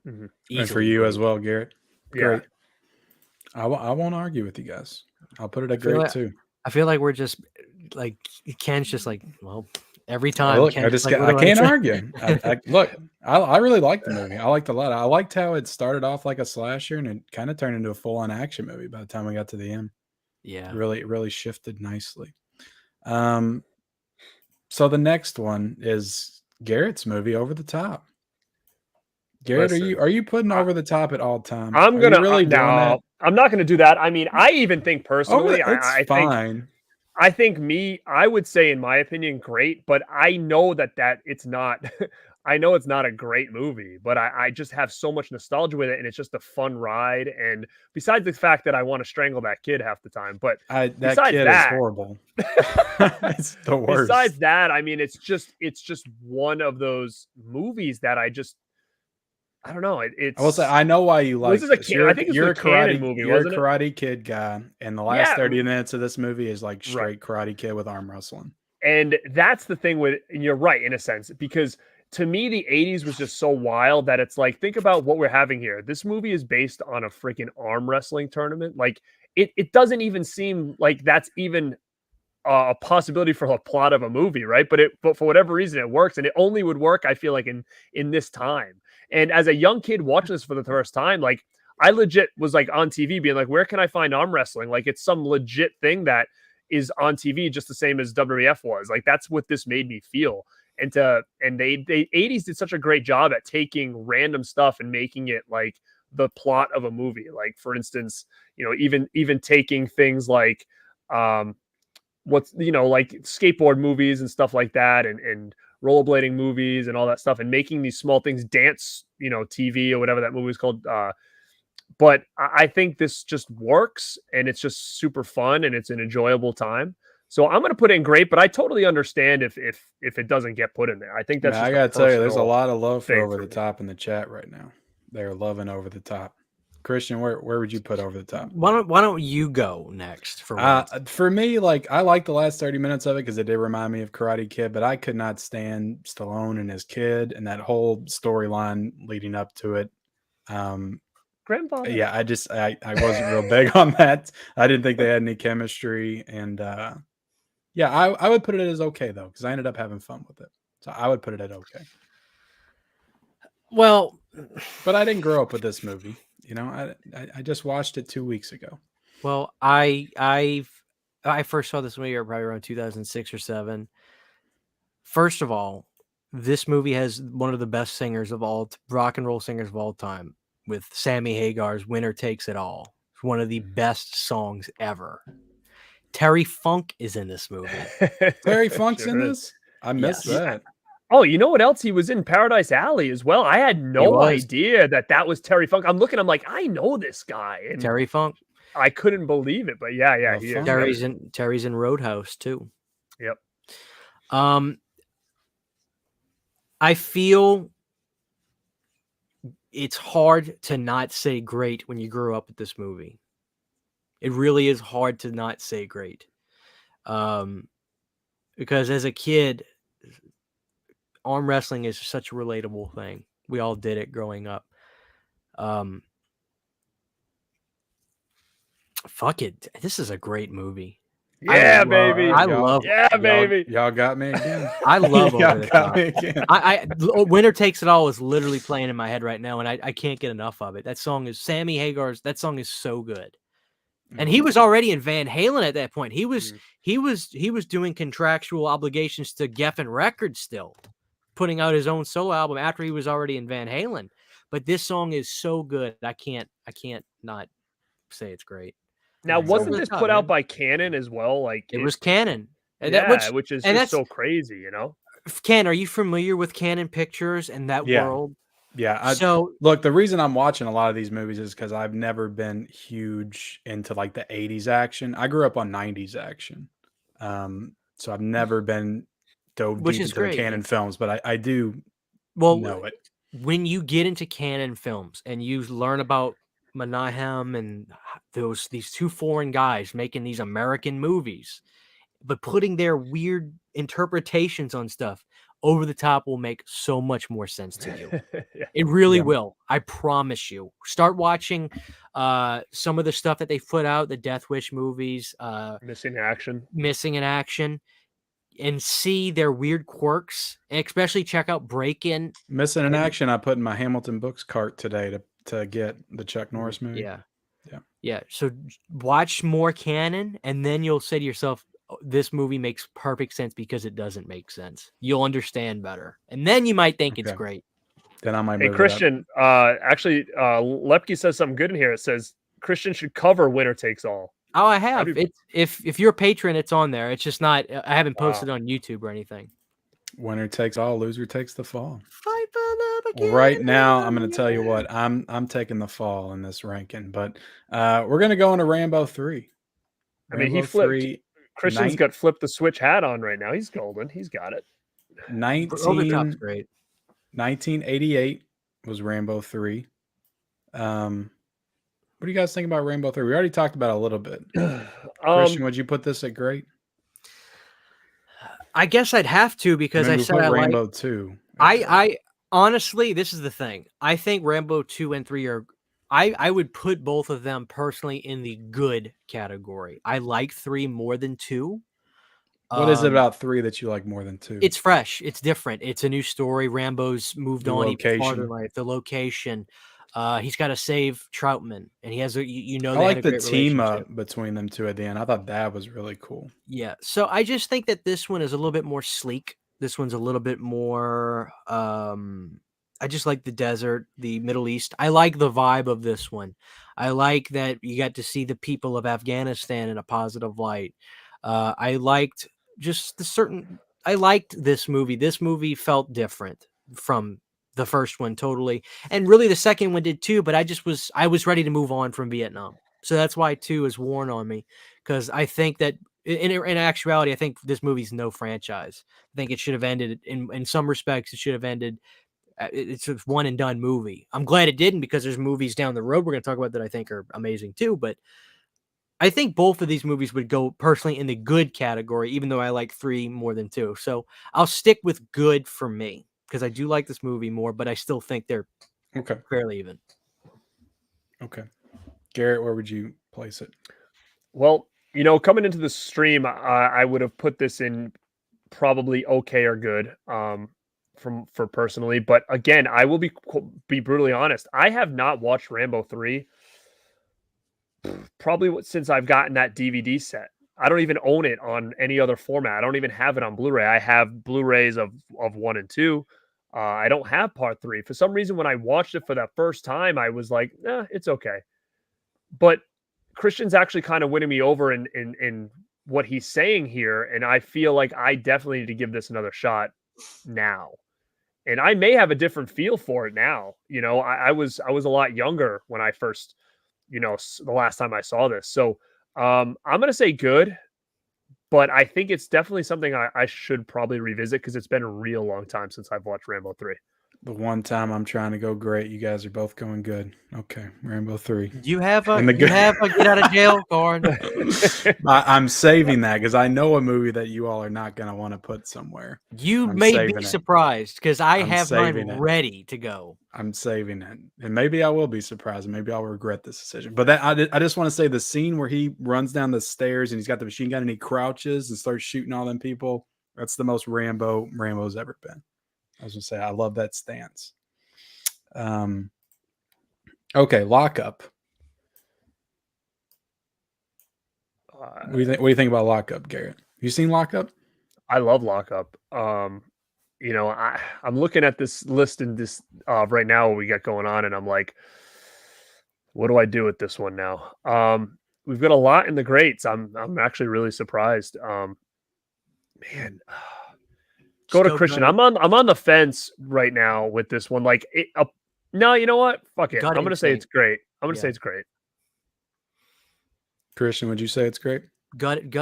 And for you as well, Garrett. Great. I won't argue with you guys. I'll put it at great too. I feel like we're just like Ken's just like, well, Every time. Look, I can't argue. Look, I really liked the movie. I liked it a lot. I liked how it started off like a slasher and it kind of turned into a full-on action movie by the time we got to the end. Yeah. Really shifted nicely. So the next one is Garrett's movie, Over the Top. Garrett, Listen, are you putting Over the Top at all time? I'm gonna really doing that? I'm not gonna do that. I mean, I even think personally, it's fine. I think I would say, in my opinion, great, but I know that it's not. I know it's not a great movie, but I just have so much nostalgia with it, and it's just a fun ride. And besides the fact that I want to strangle that kid half the time, but that kid is horrible. It's the worst. Besides that, I mean, it's just one of those movies that I don't know. I will say I know why you like this. I think you're a Karate movie. You're a Karate Kid guy, and the last 30 minutes of this movie is like straight right. Karate Kid with arm wrestling. And that's the thing and you're right in a sense, because to me the 80s was just so wild that it's like, think about what we're having here. This movie is based on a freaking arm wrestling tournament. Like it doesn't even seem like that's even a possibility for a plot of a movie, right? But for whatever reason it works, and it only would work, I feel like, in this time. And as a young kid watching this for the first time, like I legit was like on TV being like, where can I find arm wrestling? Like it's some legit thing that is on TV just the same as WWF was. Like that's what this made me feel. And they 80s did such a great job at taking random stuff and making it like the plot of a movie. Like for instance, even taking things like like skateboard movies and stuff like that, and rollerblading movies and all that stuff, and making these small things, dance, TV or whatever that movie is called. But I think this just works, and it's just super fun, and it's an enjoyable time. So I'm going to put it in great, but I totally understand if it doesn't get put in there. I think that's I got to tell you, there's a lot of love for Over the Top in the chat right now. They're loving Over the Top. Christian, where would you put Over the Top? Why don't you go next for me? Like I like the last 30 minutes of it because it did remind me of Karate Kid, but I could not stand Stallone and his kid and that whole storyline leading up to it. Grandfather. Yeah, I wasn't real big on that. I didn't think they had any chemistry, and yeah, I would put it as okay though, because I ended up having fun with it. So I would put it at okay. Well, but I didn't grow up with this movie. I just watched it 2 weeks ago. Well, I first saw this movie probably around 2006 or 7. First of all, this movie has one of the best singers of rock and roll singers of all time, with Sammy Hagar's "Winner Takes It All." It's one of the best songs ever. Terry Funk is in this movie. Terry Funk's in this? I missed that. Oh, you know what else? He was in Paradise Alley as well. I had no idea that was Terry Funk. I'm like, I know this guy. And Terry Funk. I couldn't believe it, but yeah, he is. Terry's in Roadhouse too. Yep. I feel it's hard to not say great when you grew up with this movie. It really is hard to not say great. Because as a kid, arm wrestling is such a relatable thing. We all did it growing up. Fuck it. This is a great movie. Yeah, baby. I love it. Yeah, baby. Y'all got me again. I love Over the Top. Winner Takes It All is literally playing in my head right now, and I can't get enough of it. That song is Sammy Hagar's. That song is so good. And he was already in Van Halen at that point. He was doing contractual obligations to Geffen Records still, putting out his own solo album after he was already in Van Halen. But this song is so good. I can't not say it's great. Now, wasn't this put out by Canon as well? Like it was Canon. Which is just so crazy, Ken, are you familiar with Canon Pictures and that world? Yeah. Look, the reason I'm watching a lot of these movies is because I've never been huge into like the 80s action. I grew up on 90s action. So I've never been dove deep into the Canon films, but I do know it. When you get into Canon films and you learn about Menahem and these two foreign guys making these American movies, but putting their weird interpretations on stuff, Over the Top will make so much more sense to you. It really will. I promise you. Start watching some of the stuff that they put out, the Death Wish movies, Missing in Action. and see their weird quirks, and especially check out Break-In. Missing in action, I put in my Hamilton Books cart today to get the Chuck Norris movie. Yeah. So watch more canon, and then you'll say to yourself, "Oh, this movie makes perfect sense because it doesn't make sense." You'll understand better, and then you might think it's Okay. great. Then I might Hey, move Christian, actually, Lepke says something good in here. It says Christian should cover Winner Takes All. Oh, I have. That'd be- It's if you're a patron, it's on there. It's just not. I haven't posted Wow. on YouTube or anything. it up. Winner takes all, loser takes the fall. Fight for love Well, again. right now, I'm going to tell you what, I'm taking the fall in this ranking, but we're going to go into Rambo 3. I mean, he Rambo flipped. 3, Christian's got flipped the switch hat on right now. He's golden. He's got it. 19's great. 1988 was Rambo 3. What do you guys think about Rambo 3? We already talked about it a little bit. Christian, would you put this at great? I guess I'd have to because I said I Rambo like 2. I honestly, this is the thing. I think Rambo 2 and 3 are I would put both of them personally in the good category. I like 3 more than 2. What is it about 3 that you like more than 2? It's fresh. It's different. It's a new story. Rambo's moved The on even farther in location. life. The location. He's got to save Troutman, and he has a I they like had a the great team relationship. up between them two at the end. I thought that was really cool. Yeah. So I just think that this one is a little bit more sleek. This one's a little bit more I just like the desert, the Middle East. I like the vibe of this one. I like that you got to see the people of Afghanistan in a positive light. I liked just I liked this movie. This movie felt different from the first one totally. And really the second one did too, but I was ready to move on from Vietnam. So that's why 2 is worn on me, because I think that in actuality, I think this movie's no franchise. I think it should have ended in some respects. It should have ended. It's a one and done movie. I'm glad it didn't, because there's movies down the road we're going to talk about that I think are amazing too. But I think both of these movies would go personally in the good category, even though I like 3 more than 2. So I'll stick with good for me, because I do like this movie more, but I still think they're fairly even. Okay. Garrett, where would you place it? Well, coming into the stream, I would have put this in probably okay or good for personally. But again, I will be brutally honest. I have not watched Rambo 3 probably since I've gotten that DVD set. I don't even own it on any other format. I don't even have it on Blu-ray. I have Blu-rays of 1 and 2. I don't have part 3. For some reason, when I watched it for that first time, I was like, it's okay. But Christian's actually kind of winning me over in what he's saying here. And I feel like I definitely need to give this another shot now. And I may have a different feel for it now. I was a lot younger when I first, the last time I saw this. So I'm going to say good, but I think it's definitely something I should probably revisit, because it's been a real long time since I've watched Rambo 3. The one time I'm trying to go great, you guys are both going good. Okay, Rambo 3. You have a get out of jail card. I'm saving that because I know a movie that you all are not going to want to put somewhere. You may be surprised, because I have mine ready to go. I'm saving it, and maybe I will be surprised, and maybe I'll regret this decision. But I just want to say the scene where he runs down the stairs and he's got the machine gun and he crouches and starts shooting all them people. That's the most Rambo's ever been. I was gonna say I love that stance. Okay, Lockup. What do you think about Lockup, Garrett? You seen Lockup? I love Lockup. I'm looking at this list and this right now what we got going on, and I'm like, what do I do with this one now? We've got a lot in the greats. I'm actually really surprised. Man. Go to Christian. I'm on the fence right now with this one. Like, no, you know what? Fuck it. I'm gonna say it's great. I'm gonna say it's great. Christian, would you say it's great?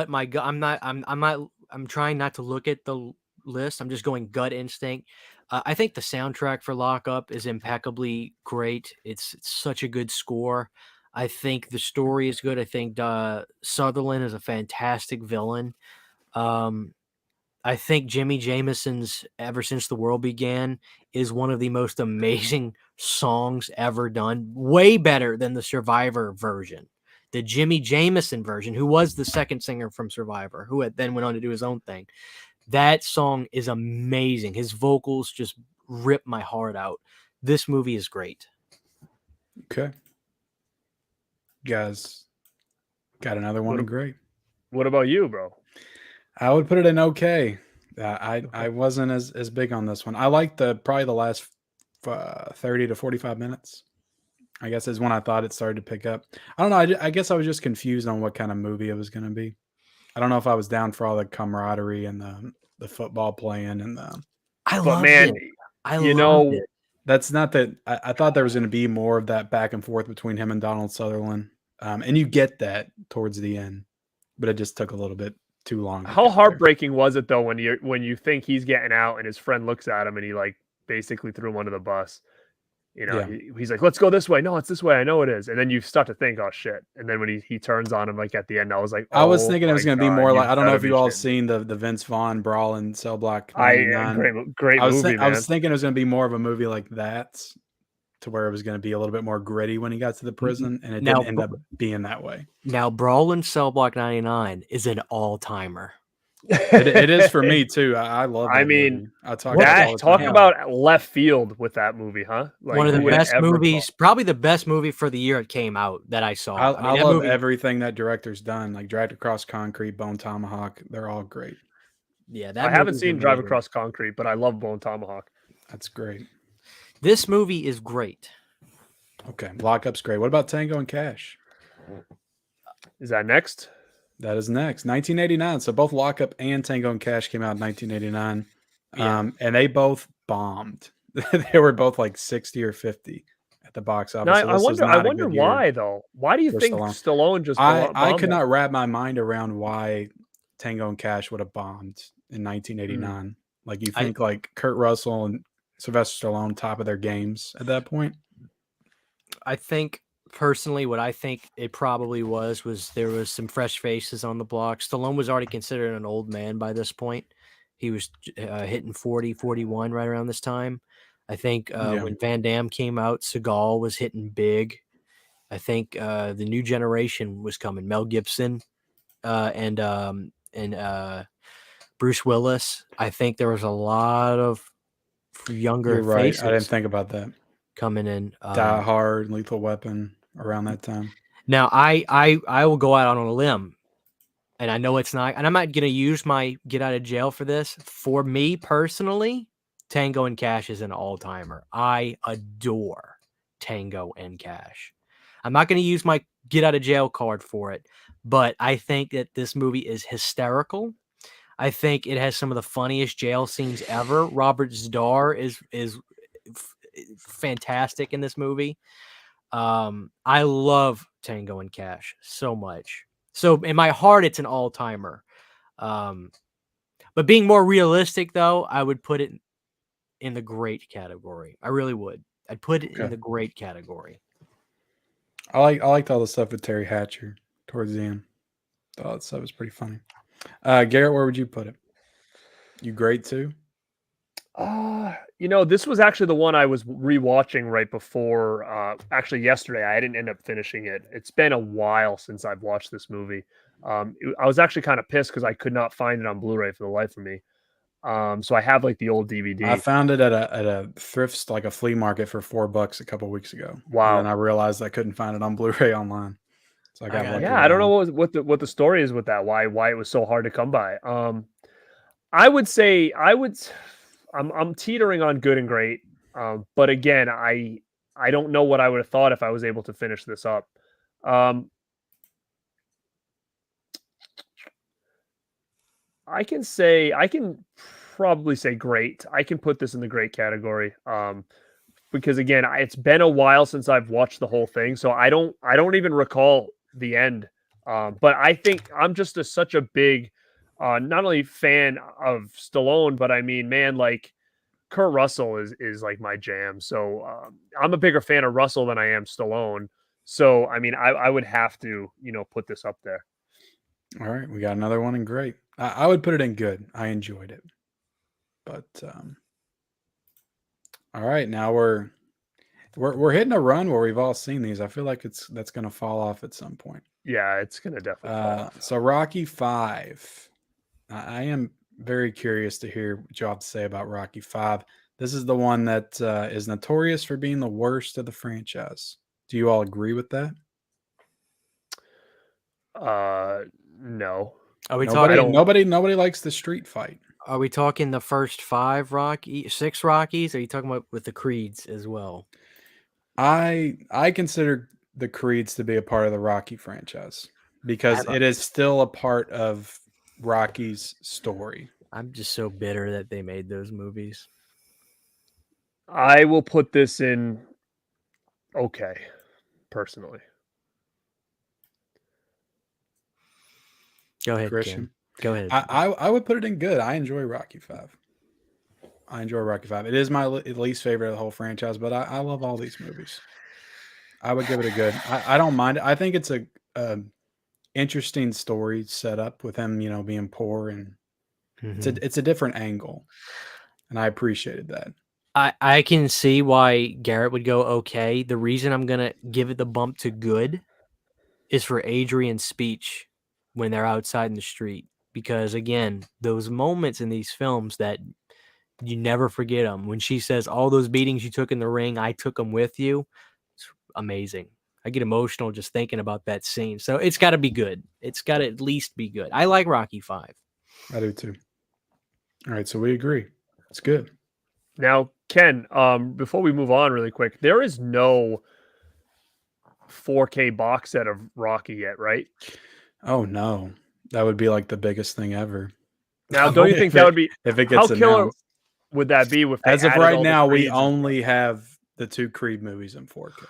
My gut. I'm trying not to look at the list. I'm just going gut instinct. I think the soundtrack for Lockup is impeccably great. It's such a good score. I think the story is good. I think Sutherland is a fantastic villain. I think Jimmy Jameson's Ever Since the World Began is one of the most amazing songs ever done. Way better than the Survivor version. The Jimmy Jameson version, who was the second singer from Survivor, who then went on to do his own thing. That song is amazing. His vocals just rip my heart out. This movie is great. Okay. You guys got another one and great. What about you, bro? I would put it in okay. I wasn't as big on this one. I liked probably the last 30 to 45 minutes. I guess is when I thought it started to pick up. I don't know. I guess I was just confused on what kind of movie it was going to be. I don't know if I was down for all the camaraderie and the football playing and the. I loved it. I loved it. That's not that. I thought there was going to be more of that back and forth between him and Donald Sutherland, and you get that towards the end, but it just took a little bit too long. How heartbreaking was it though when you think he's getting out and his friend looks at him and he like basically threw him under the bus? You know, Yeah. he's like, let's go this way. No, it's this way. I know it is. And then you start to think, oh shit. And then when he turns on him like at the end, I was like, I was thinking it was going to be more like, I don't know if you all have seen the Vince Vaughn brawl in Cell Block 99. Great movie, man. I was thinking it was going to be more of a movie like that, to where it was going to be a little bit more gritty when he got to the prison, and it didn't end up being that way. Now, Brawl in Cell Block 99 is an all-timer. It is for me too. I love that movie. I talk about left field with that movie, huh? Like, one of the best movies, probably the best movie for the year it came out that I saw. I love everything that director's done, like Dragged Across Concrete, Bone Tomahawk. They're all great. Yeah, I haven't seen Drive Across Concrete, but I love Bone Tomahawk. That's great. This movie is great. Okay, Lockup's great. What about Tango and Cash? Is that next? That is next. 1989. So both Lockup and Tango and Cash came out in 1989. Yeah. And they both bombed. They were both like 60 or 50 at the box office. Now, I wonder why though. Why do you think Stallone just bombed? I could not wrap my mind around why Tango and Cash would have bombed in 1989. Like you think like Kurt Russell and Sylvester Stallone top of their games at that point? I think personally, what I think it probably was there was some fresh faces on the block. Stallone was already considered an old man by this point. He was hitting 40, 41 right around this time. I think when Van Damme came out, Seagal was hitting big. I think the new generation was coming. Mel Gibson and Bruce Willis. I think there was a lot of younger faces. I didn't think about that. Coming in. Die Hard, Lethal Weapon. Around that time. Now I will go out on a limb, and I know it's not, and I'm not going to use my get out of jail for this. For me personally, Tango and Cash is an all-timer. I adore Tango and Cash. I'm not going to use my get out of jail card for it, but I think that this movie is hysterical. I think it has some of the funniest jail scenes ever. Robert Zdar is fantastic in this movie. I love Tango and Cash so much. So in my heart, it's an all-timer. But being more realistic, though, I would put it in the great category. I really would. I'd put it in the great category. I liked all the stuff with Terry Hatcher towards the end. Thought that stuff was pretty funny. Garrett, where would you put it? You great too? This was actually the one I was rewatching right before. Actually, yesterday I didn't end up finishing it. It's been a while since I've watched this movie. I was actually kind of pissed because I could not find it on Blu-ray for the life of me. So I have like the old DVD. I found it at a thrift, like a flea market, for $4 a couple weeks ago. Wow! And I realized I couldn't find it on Blu-ray online. So I got lucky. Yeah, I don't know what the story is with that. Why it was so hard to come by. I'm teetering on good and great, but again, I don't know what I would have thought if I was able to finish this up. I can probably say great. I can put this in the great category, because again, it's been a while since I've watched the whole thing, so I don't even recall the end. But I think I'm just such a big. Not only fan of Stallone, but I mean, man, like Kurt Russell is like my jam. So I'm a bigger fan of Russell than I am Stallone. So, I mean, I would have to, put this up there. All right. We got another one in great. I would put it in good. I enjoyed it. But all right. Now we're hitting a run where we've all seen these. I feel like that's going to fall off at some point. Yeah, it's going to definitely fall off. So Rocky V. I am very curious to hear what you have to say about Rocky V. This is the one that is notorious for being the worst of the franchise. Do you all agree with that? No. Are we Nobody likes the street fight. Are we talking the first 6 Rockies? Or are you talking about with the Creeds as well? I consider the Creeds to be a part of the Rocky franchise because it is still a part of Rocky's story. I'm just so bitter that they made those movies. I will put this in okay, personally. Go ahead, Christian. Ken. Go ahead. I would put it in good. I enjoy Rocky V. I enjoy Rocky V. It is my least favorite of the whole franchise, but I love all these movies. I would give it a good. I don't mind it. I think it's a interesting story set up with him, being poor, and it's a different angle, and I appreciated that. I can see why Garrett would go okay. The reason I'm gonna give it the bump to good is for Adrian's speech when they're outside in the street, because again, those moments in these films that you never forget them. When she says, "All those beatings you took in the ring, I took them with you." It's amazing. I get emotional just thinking about that scene. So it's got to be good. It's got to at least be good. I like Rocky V. I do too. All right, so we agree. It's good. Now, Ken, before we move on really quick, there is no 4K box set of Rocky yet, right? Oh no, that would be like the biggest thing ever. Now, don't you think that would be if it gets how killer announced? would that be? If they As of added right all the now, we Creeds only have the 2 Creed movies in 4K.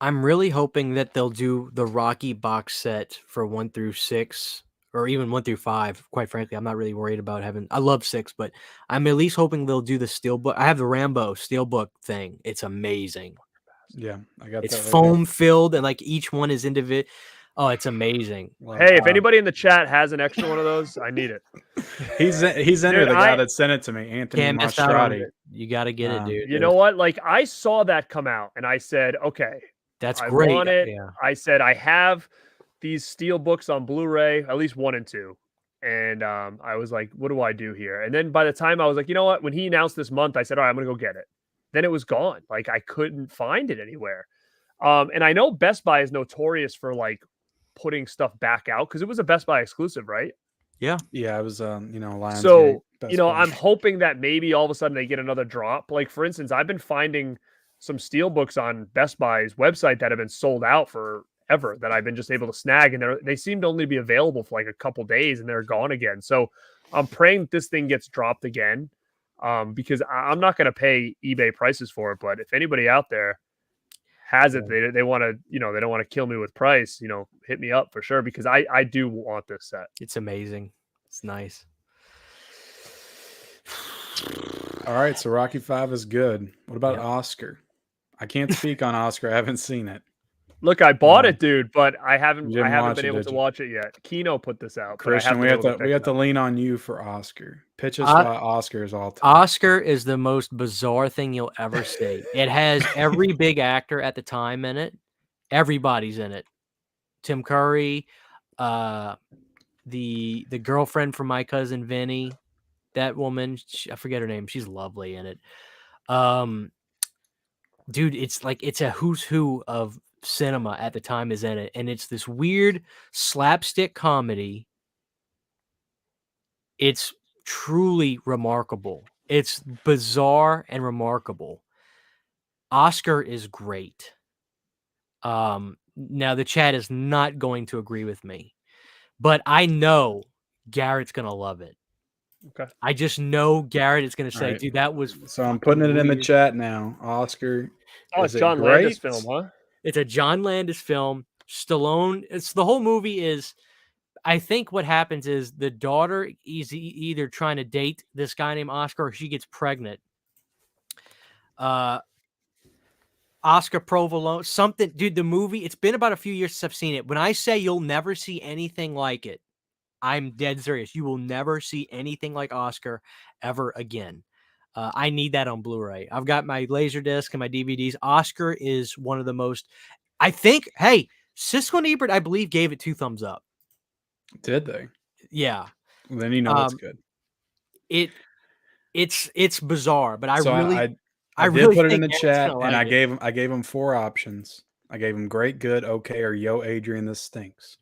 I'm really hoping that they'll do the Rocky box set for 1 through 6, or even 1 through 5. Quite frankly, I'm not really worried about having. I love 6, but I'm at least hoping they'll do the steelbook. I have the Rambo steelbook thing. It's amazing. Yeah, I got It's that. foam filled, and like each one is individual. Oh, it's amazing. Hey, if anybody in the chat has an extra one of those, I need it. He's in there, the guy that sent it to me, Anthony Can't miss out on Mastrati. it. You got to get it, dude. You know what? Like, I saw that come out, and I said, okay, That's I great. want it. Yeah. I said, I have these steel books on Blu-ray, at least 1 and 2. And I was like, what do I do here? And then by the time I was like, you know what? When he announced this month, I said, all right, I'm going to go get it. Then it was gone. Like, I couldn't find it anywhere. And I know Best Buy is notorious for like putting stuff back out because it was a Best Buy exclusive, right? Yeah. Yeah, it was Lionsgate. So, Best Buy. I'm hoping that maybe all of a sudden they get another drop. Like, for instance, I've been finding some steel books on Best Buy's website that have been sold out forever that I've been just able to snag, and they seem to only be available for like a couple days and they're gone again. So I'm praying that this thing gets dropped again, because I'm not going to pay eBay prices for it. But if anybody out there has it, they want to, they don't want to kill me with price, hit me up for sure, because I do want this set. It's amazing. It's nice. All right, so Rocky V is good. What about Oscar? I can't speak on Oscar. I haven't seen it. Look, I bought it, dude, but I haven't been it, able to watch it yet. Kino put this out. Christian, we have to lean on you for Oscar. Pitch us why Oscar is all time. Oscar is the most bizarre thing you'll ever see. It has every big actor at the time in it. Everybody's in it. Tim Curry, the girlfriend from My Cousin Vinny, that woman, I forget her name. She's lovely in it. Dude, it's a who's who of cinema at the time is in it, and it's this weird slapstick comedy. It's truly remarkable. It's bizarre and remarkable. Oscar is great. Now the chat is not going to agree with me, but I know Garrett's gonna love it. Okay. I just know Garrett is gonna say, right. dude, that was so I'm putting it weird. in the chat now. Oscar. Oh, it's John Landis film, huh? It's a John Landis film. Stallone. It's the whole movie is. I think what happens is the daughter is either trying to date this guy named Oscar, or she gets pregnant. Oscar Provolone, something, dude. The movie. It's been about a few years since I've seen it. When I say you'll never see anything like it, I'm dead serious. You will never see anything like Oscar ever again. I need that on Blu-ray. I've got my Laserdisc and my DVDs. Oscar is one of the most, I think, hey, Siskel and Ebert, I believe, gave it 2 thumbs up. Did they? Yeah. Well, then you know it's good. it's bizarre, but I So really I did really put it in think the Garrett's chat, gonna and like it. I gave him 4 options. I gave him great, good, okay, or yo, Adrian, this stinks.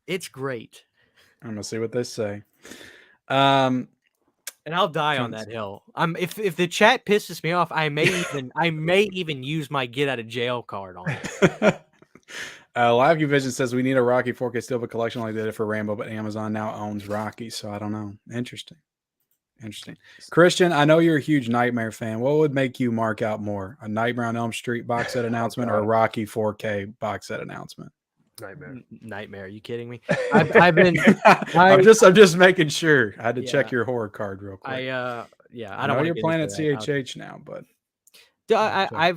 It's great. I'm gonna see what they say. Um, And I'll die on that hill. If the chat pisses me off, I may even use my get out of jail card on it. Live Vision says we need a Rocky 4K Steelbook collection like they did for Rambo, but Amazon now owns Rocky, so I don't know. Interesting. Christian, I know you're a huge Nightmare fan. What would make you mark out more? A Nightmare on Elm Street box set announcement or a Rocky 4K box set announcement? Nightmare. Are you kidding me? I've been. I'm just making sure. I had to check your horror card real quick. I don't know you're Planet CHH now, but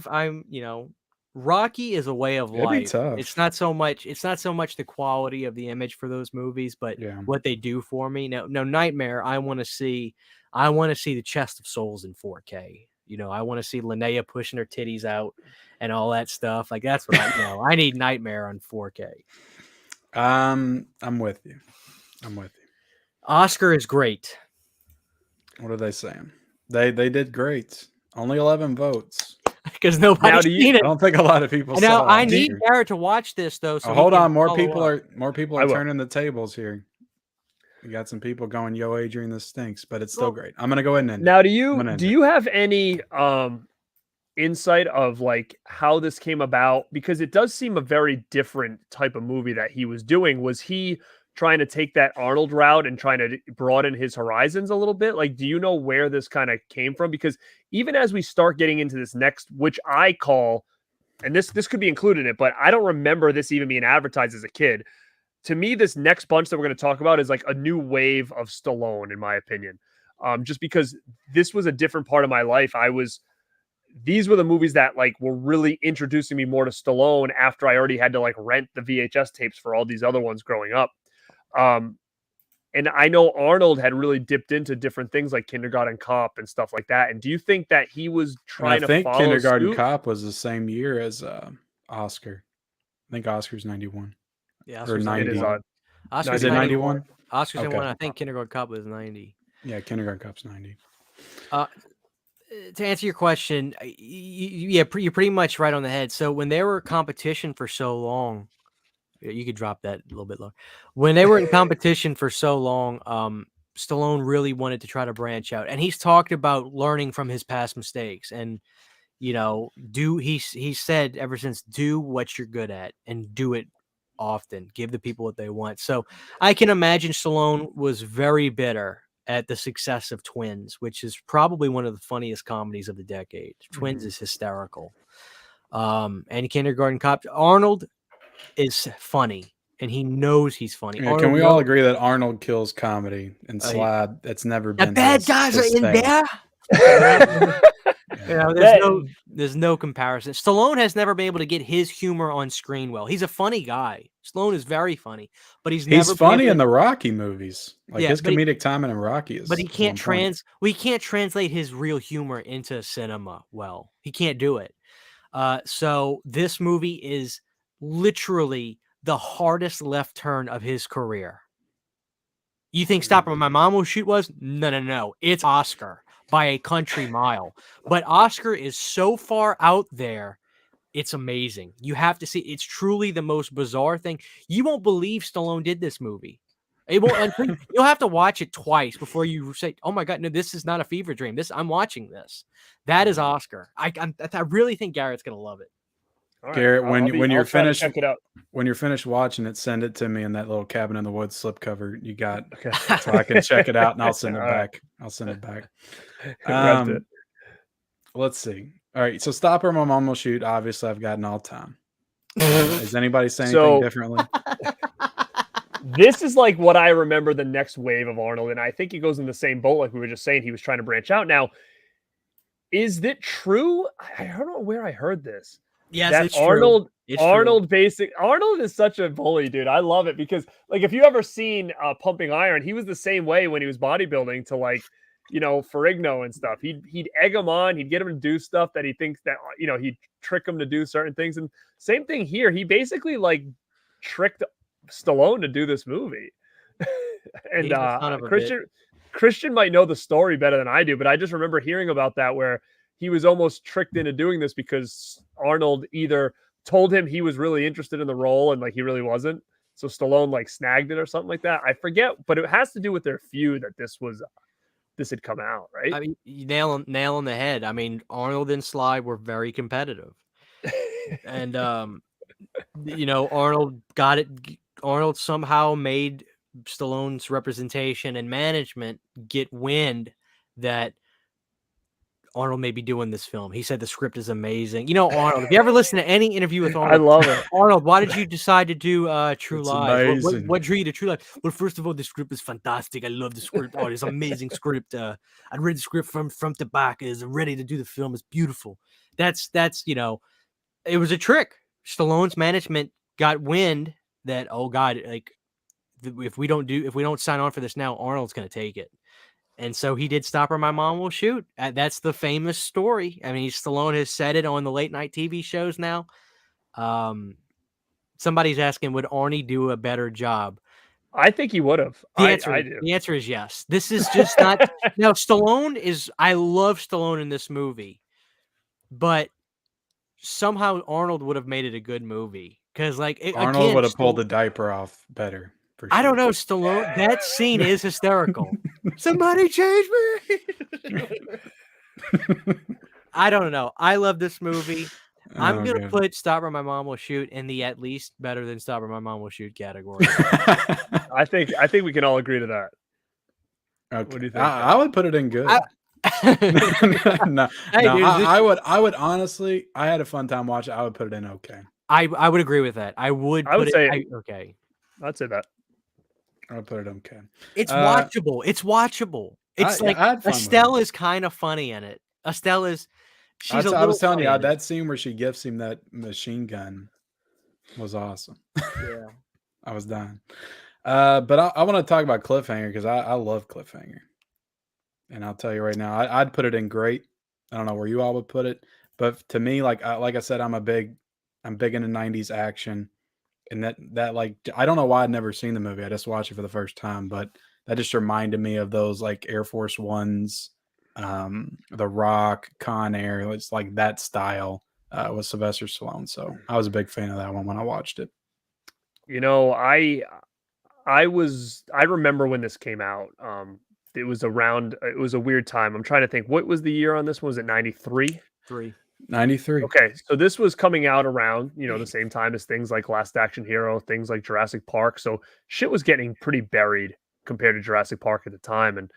I'm Rocky is a way of life. Tough. It's not so much the quality of the image for those movies, but what they do for me. No, Nightmare. I want to see the Chest of Souls in 4K. I want to see Linnea pushing her titties out and all that stuff. Like that's what I need Nightmare on 4K. I'm with you. Oscar is great. What are they saying? They did great. Only 11 votes. Because nobody's seen it. I don't think a lot of people saw it. Now I need Garrett to watch this though. So hold on, more people are turning the tables here. We got some people going, "Yo, Adrian, this stinks," but it's still great. I'm gonna go ahead and end now. it. Do you have any insight of like how this came about? Because it does seem a very different type of movie that he was doing. Was he trying to take that Arnold route and trying to broaden his horizons a little bit? Like, do you know where this kind of came from? Because even as we start getting into this next, which I call, and this could be included in it, but I don't remember this even being advertised as a kid. To me, this next bunch that we're going to talk about is like a new wave of Stallone, in my opinion. Just because this was a different part of my life. These were the movies that like were really introducing me more to Stallone after I already had to like rent the VHS tapes for all these other ones growing up. And I know Arnold had really dipped into different things like Kindergarten Cop and stuff like that. And do you think that he was trying to follow Kindergarten suit? Cop was the same year as Oscar. I think Oscar's 91. Yeah, Oscar's 90. Oscar's 91. Oscar's 91. I think Kindergarten Cop was 90. Yeah, Kindergarten Cop's 90. To answer your question, you're pretty much right on the head. So when they were competition for so long, you could drop that a little bit lower. When they were in competition for so long, Stallone really wanted to try to branch out, and he's talked about learning from his past mistakes. And he said ever since, do what you're good at and do it often. Give the people what they want. So I can imagine Stallone was very bitter at the success of Twins, which is probably one of the funniest comedies of the decade. Twins is hysterical. And Kindergarten Cop. Arnold is funny, and he knows he's funny. Yeah, can we all agree that Arnold kills comedy and Slide? That's never been the bad guys are in there. There's no comparison. Stallone has never been able to get his humor on screen well. He's a funny guy. Stallone is very funny, but he's funny in the Rocky movies. Like his comedic timing in Rocky is. But he can't translate his real humor into cinema well. He can't do it. So this movie is literally the hardest left turn of his career. You think Stop Where My Mom Will Shoot was? No. It's Oscar by a country mile. But Oscar is so far out there, it's amazing. You have to see. It's truly the most bizarre thing. You won't believe Stallone did this movie. You'll have to watch it twice before you say, "Oh my God, no, this is not a fever dream. I'm watching this." That is Oscar. I really think Garrett's gonna love it. Right. Garrett, when you're finished, check it out. When you're finished watching it, send it to me in that little Cabin in the Woods slipcover you got, so I can check it out and I'll send it back. I'll send it back. Let's see. All right, so Stop Where My Mom Will Shoot. Obviously, I've gotten all time. Is anybody saying anything differently? This is like what I remember the next wave of Arnold, and I think he goes in the same boat like we were just saying. He was trying to branch out. Now, is that true? I don't know where I heard this. Yes, that it's Arnold, true. Arnold is such a bully, dude. I love it because, like, if you ever seen Pumping Iron, he was the same way when he was bodybuilding to, like, Ferrigno and stuff. He'd egg him on. He'd get him to do stuff that he thinks that, he'd trick him to do certain things. And same thing here. He basically, like, tricked Stallone to do this movie. And Christian might know the story better than I do, but I just remember hearing about that where he was almost tricked into doing this because Arnold either told him he was really interested in the role and like he really wasn't. So Stallone like snagged it or something like that. I forget, but it has to do with their feud that this had come out, right? I mean, you nail on the head. I mean, Arnold and Sly were very competitive, and you know, Arnold got it. Arnold somehow made Stallone's representation and management get wind that Arnold may be doing this film. He said the script is amazing. You know, Arnold, if you ever listen to any interview with Arnold, I love it. Arnold, why did you decide to do True It's Lies? amazing. What drew you to True Lies? Well, first of all, the script is fantastic. I love the script. Oh, it's an amazing script. I read the script from front to back. It is ready to do the film. It's beautiful. That's you know, it was a trick. Stallone's management got wind that, oh God, like if we don't sign on for this now, Arnold's going to take it. And so he did Stop or My Mom Will Shoot. That's the famous story. I mean, Stallone has said it on the late night TV shows now. Somebody's asking, would Arnie do a better job? I think he would have. The answer is yes. This is just not. Now, Stallone is. I love Stallone in this movie, but somehow Arnold would have made it a good movie because, like, Arnold would have pulled the diaper off better. For sure. I don't know, Stallone. That scene is hysterical. Somebody change me. I don't know. I love this movie. I'm gonna put Stop or My Mom Will Shoot in the at least better than Stop or My Mom Will Shoot category. I think we can all agree to that. Okay. What do you think? I would put it in good. No, I would honestly. I had a fun time watching. I would put it in okay. I would agree with that. I would say okay. I'd say that. I would put it okay. It's watchable. It's watchable. It's like Estelle is kind of funny in it. Estelle is. I was telling you that scene where she gifts him that machine gun was awesome. Yeah, I was dying. But I want to talk about Cliffhanger because I love Cliffhanger, and I'll tell you right now, I'd put it in great. I don't know where you all would put it, but to me, like I said, I'm big into '90s action, and that like I don't know why I'd never seen the movie. I just watched it for the first time, but that just reminded me of those like Air Force Ones. The Rock, Con Air, it's like that style with Sylvester Stallone. So I was a big fan of that one when I watched it. You know, I remember when this came out. It was a weird time. I'm trying to think, what was the year on this one? Was it 93? 93. Okay, so this was coming out around, you know, the same time as things like Last Action Hero, things like Jurassic Park. So shit was getting pretty buried compared to Jurassic Park at the time. And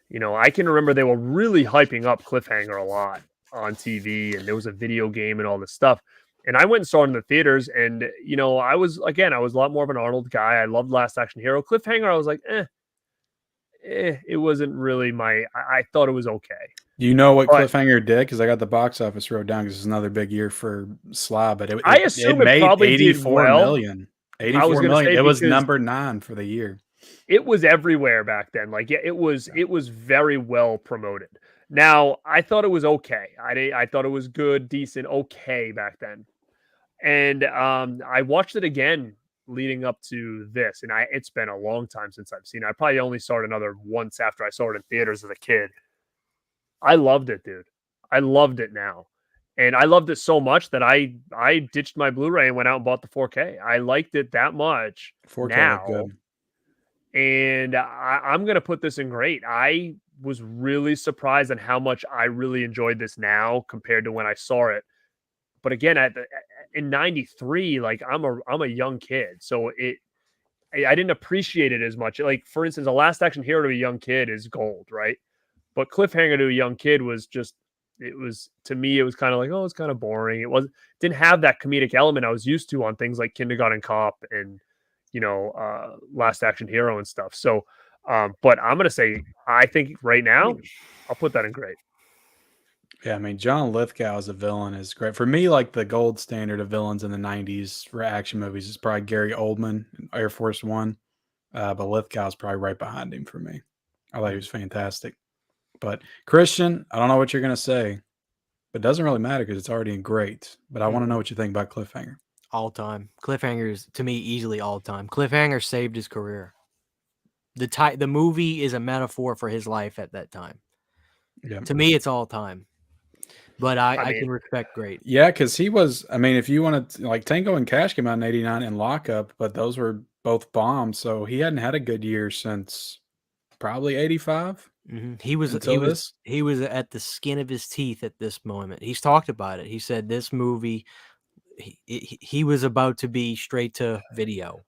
you know, I can remember they were really hyping up Cliffhanger a lot on TV, and there was a video game and all this stuff. And I went and saw it in the theaters, and you know, I was a lot more of an Arnold guy. I loved Last Action Hero. Cliffhanger, I was like, it wasn't really I thought it was okay. You know what Cliffhanger did? Because I got the box office wrote down because it's another big year for Sly, but I assume it made probably 84 million. 84 million. It was number 9 for the year. It was everywhere back then. Like, yeah, it was very well promoted. Now, I thought it was okay. I thought it was good, decent, okay back then. And I watched it again leading up to this, and it's been a long time since I've seen it. I probably only saw it another once after I saw it in theaters as a kid. I loved it, dude. I loved it now. And I loved it so much that I ditched my Blu-ray and went out and bought the 4K. I liked it that much 4K now. Good. And I'm going to put this in great. I was really surprised at how much I really enjoyed this now compared to when I saw it. But again, in 93, like I'm a young kid. So I didn't appreciate it as much. Like, for instance, a Last Action Hero to a young kid is gold, right? But Cliffhanger to a young kid was just, to me, it was kind of like, oh, it's kind of boring. Didn't have that comedic element I was used to on things like Kindergarten Cop and, you know, Last Action Hero and stuff. So, but I'm going to say, I think right now, I'll put that in great. Yeah, I mean, John Lithgow as a villain is great. For me, like the gold standard of villains in the 90s for action movies is probably Gary Oldman, Air Force One. But Lithgow's probably right behind him for me. I thought he was fantastic. But Christian, I don't know what you're going to say, but it doesn't really matter because it's already in great. But I want to know what you think about Cliffhanger. All time. Cliffhanger is, to me, easily all time. Cliffhanger saved his career. The movie is a metaphor for his life at that time. Yeah. To me, it's all time. But I mean, can respect Great. Yeah, because he was, I mean, if you want to, like, Tango and Cash came out in 89 and Lockup, but those were both bombs. So he hadn't had a good year since probably 85 He was until this. he was at the skin of his teeth at this moment. He's talked about it. He said this movie, he was about to be straight to video.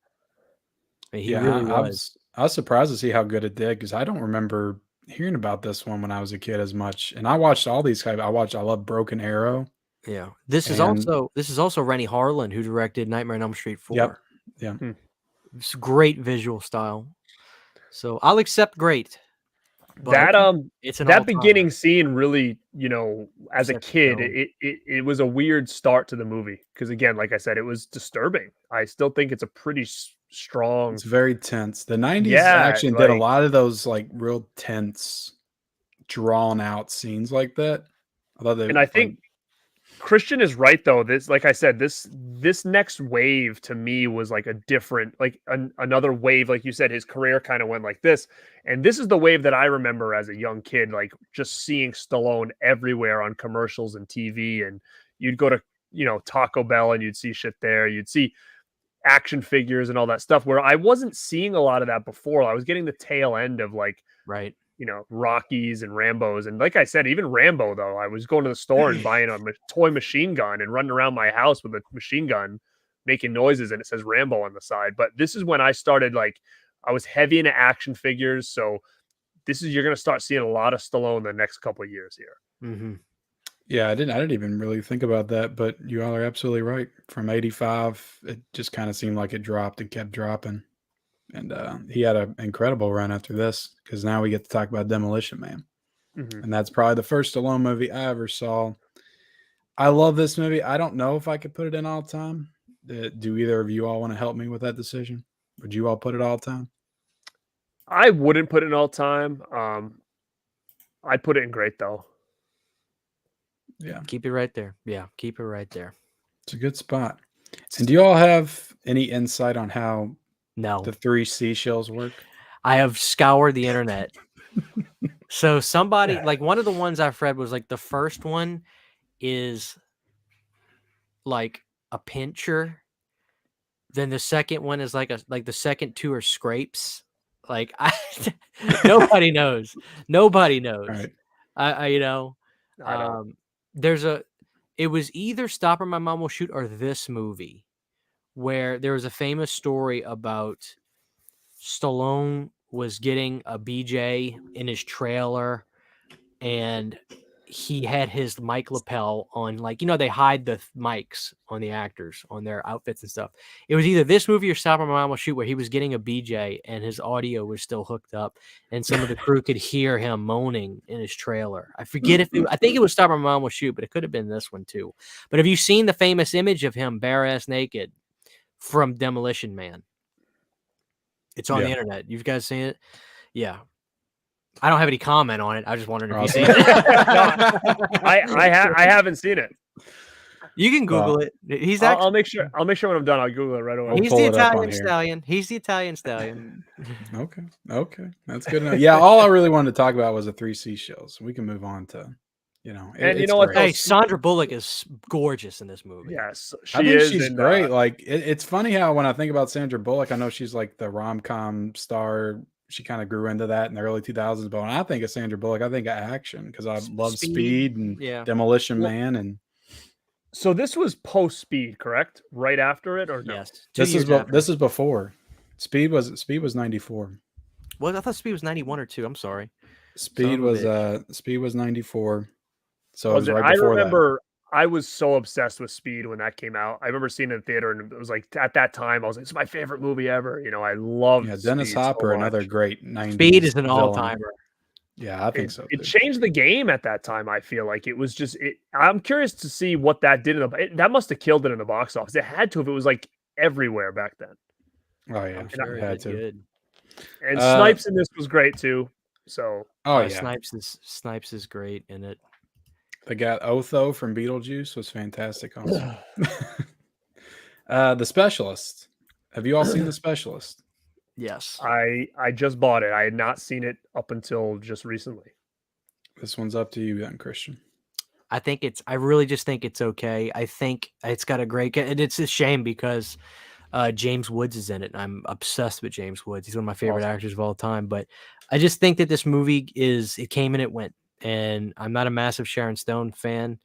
He really was. I was surprised to see how good it did because I don't remember hearing about this one when I was a kid as much. And I watched all these. I love Broken Arrow. Yeah. This is also Rennie Harlan who directed Nightmare on Elm Street 4. Yep. Yeah. It's great visual style. So I'll accept Great. That it's an that beginning scene really, as a Sets the kid, tone. it was a weird start to the movie because again, like I said, it was disturbing. I still think it's a pretty strong. It's very tense. The 90s Yeah, action did a like- lot of those like real tense, drawn out scenes like that. And I think Christian is right though. This, like I said, this next wave to me was like a different, like another wave. Like you said, his career kind of went like this, and this is the wave that I remember as a young kid, like just seeing Stallone everywhere on commercials and TV. And you'd go to Taco Bell and you'd see shit there. You'd see action figures and all that stuff. Where I wasn't seeing a lot of that before. I was getting the tail end of like right. Rockies and Rambos. And like I said, even Rambo, though, I was going to the store and buying a toy machine gun and running around my house with a machine gun, making noises, and it says Rambo on the side. But this is when I started, like, I was heavy into action figures. So you're going to start seeing a lot of Stallone the next couple of years here. Mm-hmm. Yeah, I didn't even really think about that, but you all are absolutely right. From 85, it just kind of seemed like it dropped and kept dropping. And he had an incredible run after this because now we get to talk about Demolition Man. Mm-hmm. And that's probably the first Stallone movie I ever saw. I love this movie. I don't know if I could put it in all time. Do either of you all want to help me with that decision? Would you all put it all time? I wouldn't put it in all time. I'd put it in great, though. Yeah. Keep it right there. Yeah, keep it right there. It's a good spot. And do you all have any insight on how No. the 3 seashells work? I have scoured the internet. So somebody, like one of the ones I've read was like the first one is like a pincher. Then the second one is like the second 2 are scrapes. Like nobody knows. Nobody knows. Right. I don't. It was either Stop or My Mom Will Shoot or this movie where there was a famous story about Stallone was getting a BJ in his trailer and he had his mic lapel on, like, they hide the mics on the actors on their outfits and stuff. It was either this movie or Stop or My Mom Will Shoot where he was getting a BJ and his audio was still hooked up and some of the crew could hear him moaning in his trailer. I forget I think it was Stop or My Mom Will Shoot, but it could have been this one too. But have you seen the famous image of him bare ass naked from Demolition Man? It's on the internet. You guys seen it? Yeah. I don't have any comment on it. I was just wondering if you seen it. I haven't seen it. You can Google it. He's I'll make sure when I'm done. I'll Google it right away. He's the Italian stallion. He's the Italian stallion. Okay, that's good enough. Yeah, all I really wanted to talk about was the 3 seashells. We can move on to, and you know what? Hey, Sandra Bullock is gorgeous in this movie. Yes, I think she's great. Like it's funny how when I think about Sandra Bullock, I know she's like the rom-com star. She kind of grew into that in the early 2000s. But when I think of Sandra Bullock, I think of action because I love Speed and Demolition Man. And so this was post Speed, correct? Right after it, or no? Yes, this is before. Speed was 94. Well, I thought Speed was 91 or 2. I'm sorry. Speed was 94. So it was right I before remember I was so obsessed with Speed when that came out. I remember seeing it in the theater, and it was like at that time I was like, "It's my favorite movie ever." I love. Yeah, Dennis Speed Hopper, so another great 90s. Speed is an all-timer. Yeah, I think so. It changed the game at that time. I feel like it was just. I'm curious to see what that did that must have killed it in the box office. It had to if it was like everywhere back then. Oh yeah, sure it had to. Good. And Snipes in this was great too. So Snipes is great in it. They got Otho from Beetlejuice was fantastic also. The Specialist. Have you all seen The Specialist? Yes. I just bought it. I had not seen it up until just recently. This one's up to you then, Christian. I really just think it's okay. I think it's got a great, and it's a shame because James Woods is in it. And I'm obsessed with James Woods. He's one of my favorite actors of all time. But I just think that this movie it came and it went. And I'm not a massive Sharon Stone fan.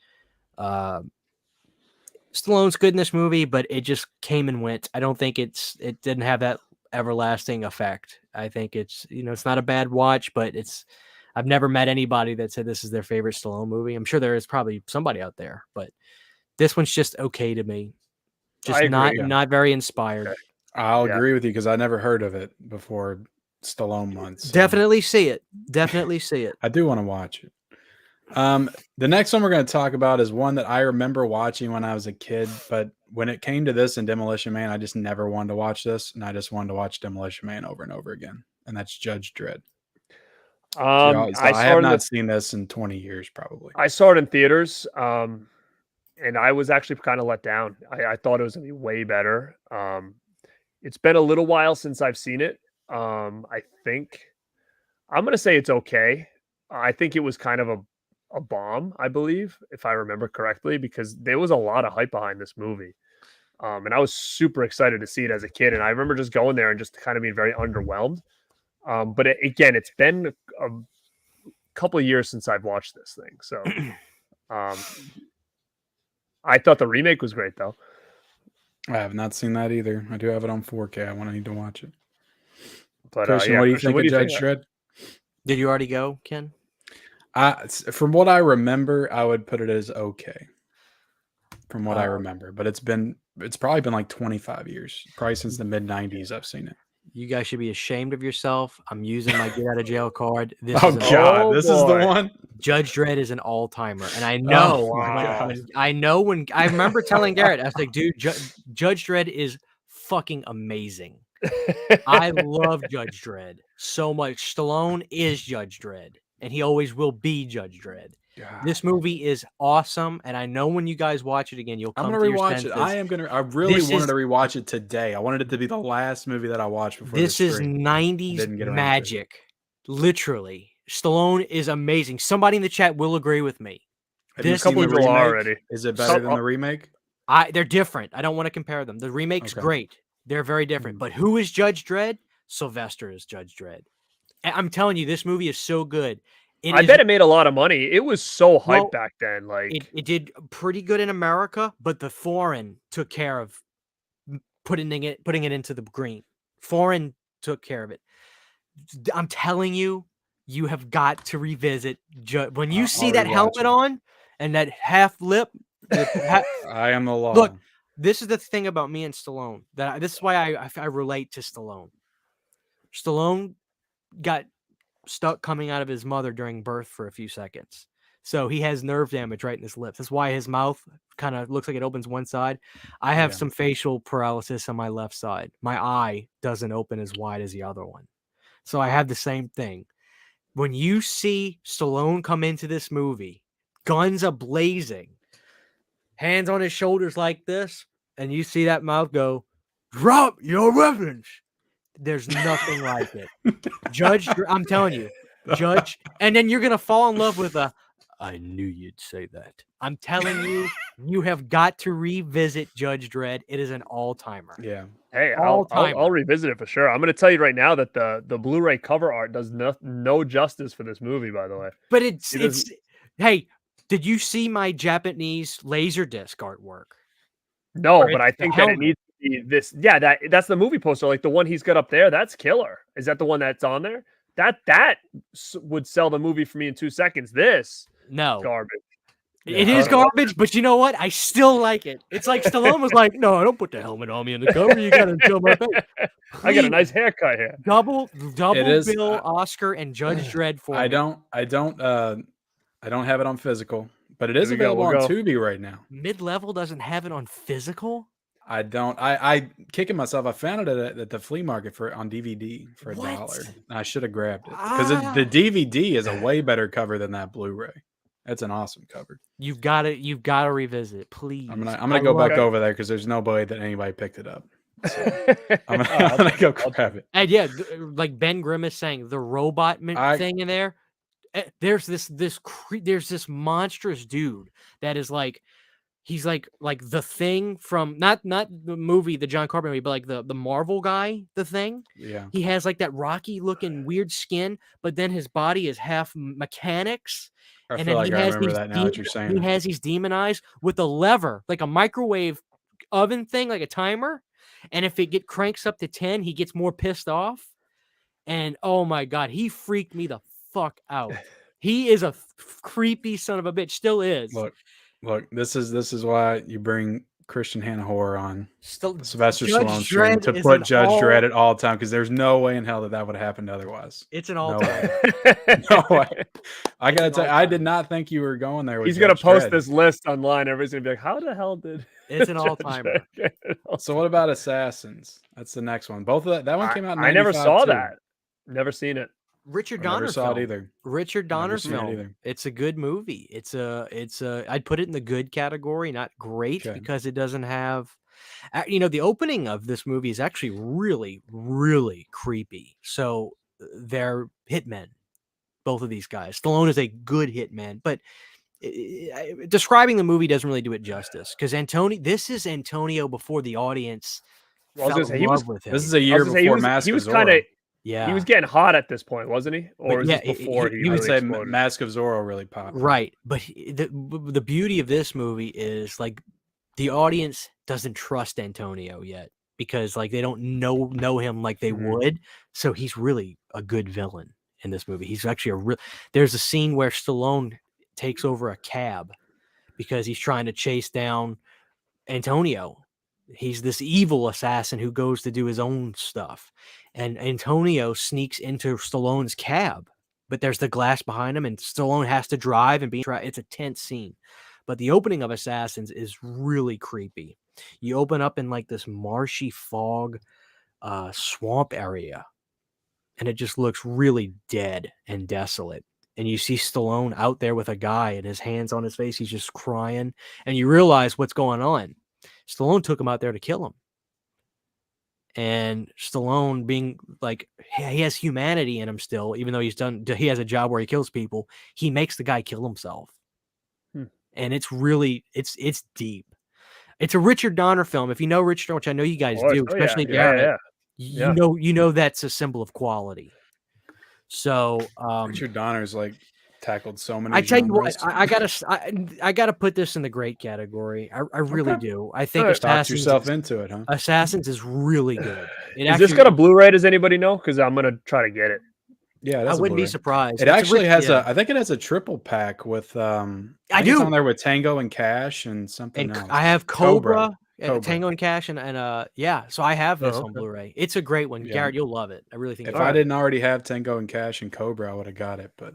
Stallone's good in this movie, but it just came and went. I don't think it didn't have that everlasting effect. I think it's not a bad watch, but I've never met anybody that said this is their favorite Stallone movie. I'm sure there is probably somebody out there, but this one's just okay to me. Just not very inspired. Okay. I'll agree with you because I never heard of it before Stallone months. So. Definitely see it. Definitely see it. I do want to watch it. The next one we're going to talk about is one that I remember watching when I was a kid, but when it came to this and Demolition Man, I just never wanted to watch this, and I just wanted to watch Demolition Man over and over again, and that's Judge Dredd. I have not seen this in 20 years, probably. I saw it in theaters, and I was actually kind of let down. I thought it was going to be way better. It's been a little while since I've seen it. I think I'm going to say it's okay. I think it was kind of a bomb, I believe, if I remember correctly, because there was a lot of hype behind this movie. And I was super excited to see it as a kid. And I remember just going there and just kind of being very underwhelmed. But again, it's been a couple of years since I've watched this thing. So I thought the remake was great, though. I have not seen that either. I do have it on 4K. I need to watch it. But Christian, what do you think of Judge Dredd? Did you already go, Ken? From what I remember, I would put it as okay. From what I remember, but it's probably been like 25 years, probably since the mid 90s. I've seen it. You guys should be ashamed of yourself. I'm using my get out of jail card. This is the one. Judge Dredd is an all timer, and I know. I remember telling Garrett, I was like, dude, Judge Dredd is fucking amazing. I love Judge Dredd so much. Stallone is Judge Dredd, and he always will be Judge Dredd. God. This movie is awesome, and I know when you guys watch it again, you'll come. I'm gonna rewatch it. I really wanted to rewatch it today. I wanted it to be the last movie that I watched before. This is 90s magic, literally. Stallone is amazing. Somebody in the chat will agree with me. This couple of already. Is it better than the remake? They're different. I don't want to compare them. The remake's great. They're very different. But who is Judge Dredd? Sylvester is Judge Dredd. I'm telling you, this movie is so good. I bet it made a lot of money. It was so hyped back then. Like it did pretty good in America, but the foreign took care of putting it into the green. Foreign took care of it. I'm telling you, you have got to revisit. When you see that helmet on and that half lip, I am the law. Look, this is the thing about me and Stallone. This is why I relate to Stallone. Stallone got stuck coming out of his mother during birth for a few seconds. So he has nerve damage right in his lips. That's why his mouth kind of looks like it opens one side. I have some facial paralysis on my left side. My eye doesn't open as wide as the other one. So I have the same thing. When you see Stallone come into this movie, guns are blazing, hands on his shoulders like this, and you see that mouth go, drop your weapons. There's nothing like it. Judge, I'm telling you, Judge, and then you're going to fall in love with I knew you'd say that. I'm telling you, you have got to revisit Judge Dredd. It is an all-timer. Yeah. Hey, I'll revisit it for sure. I'm going to tell you right now that the Blu-ray cover art does no justice for this movie, by the way. But hey, did you see my Japanese Laserdisc artwork? No, but I think that it needs to be this. Yeah, that's the movie poster, like the one he's got up there. That's killer. Is that the one that's on there? That would sell the movie for me in 2 seconds. This garbage. It is garbage, but you know what? I still like it. It's like Stallone was like, "No, don't put the helmet on me in the cover. You got to show my face." I got a nice haircut here. Double bill Oscar and Judge Dredd for. I don't have it on physical. But it is available on Tubi right now. Mid-Level doesn't have it on physical? I don't. I kicking myself. I found it at the flea market on DVD for $1. I should have grabbed it because the DVD is a way better cover than that Blu-ray. That's an awesome cover. You've got to revisit it, please. I'm gonna go back over there because there's no way that anybody picked it up. I'm I'll gonna go I'll grab it. And yeah, like Ben Grimm is saying, the robot thing in there. There's this monstrous dude that is like, he's like the Thing from not the movie, the John Carpenter movie, but like the Marvel guy, the Thing. Yeah. He has like that rocky looking weird skin, but then his body is half mechanics. I And feel then like I remember that now that you're saying he it. has these demon eyes with a lever, like a microwave oven thing, like a timer. And if it cranks up to 10, he gets more pissed off. And oh my God, he freaked me the fuck out. He is a creepy son of a bitch. Still is. Look, this is why you bring Christian Hannah Horror on Sylvester Judge Stallone stream Dredd to is put an Judge all- Dredd at all time, because there's no way in hell that would have happened otherwise. It's an No all-time. way. No way. I gotta an tell you, I all-time. did not think you were going there with He's gonna Judge post Dredd. this list online. Everybody's gonna be like, "How the hell did?" It's an Judge all-timer. Dredd get it all So what about Assassins? That's the next one. Both of that one came out in I never 95 saw too. that. Never seen it. Richard I never Donner saw it film. either. Richard Donner Never seen it film. either. It's a good movie. It's a I'd put it in the good category, not great, Okay. because it doesn't have the opening of this movie is actually really, really creepy. So they're hitmen, both of these guys. Stallone is a good hitman, but describing the movie doesn't really do it justice, because this is Antonio before the audience Well, I was fell gonna in say, love with him. This is a year before Mask he of was Zorro. kind of Yeah, he was getting hot at this point, wasn't he? Or But was yeah, this before he he, I would really say exploded? Mask of Zorro really popped. right. But the beauty of this movie is like the audience doesn't trust Antonio yet, because like they don't know him like they would. So he's really a good villain in this movie. He's actually there's a scene where Stallone takes over a cab because he's trying to chase down Antonio. He's this evil assassin who goes to do his own stuff. And Antonio sneaks into Stallone's cab, but there's the glass behind him, and Stallone has to drive and it's a tense scene. But the opening of Assassins is really creepy. You open up in like this marshy fog swamp area, and it just looks really dead and desolate. And you see Stallone out there with a guy, and his hands on his face. He's just crying, and you realize what's going on. Stallone took him out there to kill him. And Stallone, being like, he has humanity in him still, even though he has a job where he kills people, he makes the guy kill himself. And it's really, it's deep. It's a Richard Donner film. If you know Richard Donner, which I know you guys do, especially Garrett, you know that's a symbol of quality. So Richard Donner's like tackled so many. I tell you what, genres. I gotta put this in the great category. I really do. I think Talked yourself into it, huh? Assassins is really good. Is this got a Blu-ray? Does anybody know? Because I'm gonna try to get it. Yeah, I wouldn't be surprised. It actually has I think it has a triple pack with I think it's on there with Tango and Cash and something else. I have Cobra. Cobra. Tango and Cash and yeah, so I have this on Blu-ray. It's a great one. Yeah. Garrett, you'll love it. I really think if I didn't already have Tango and Cash and Cobra, I would have got it. But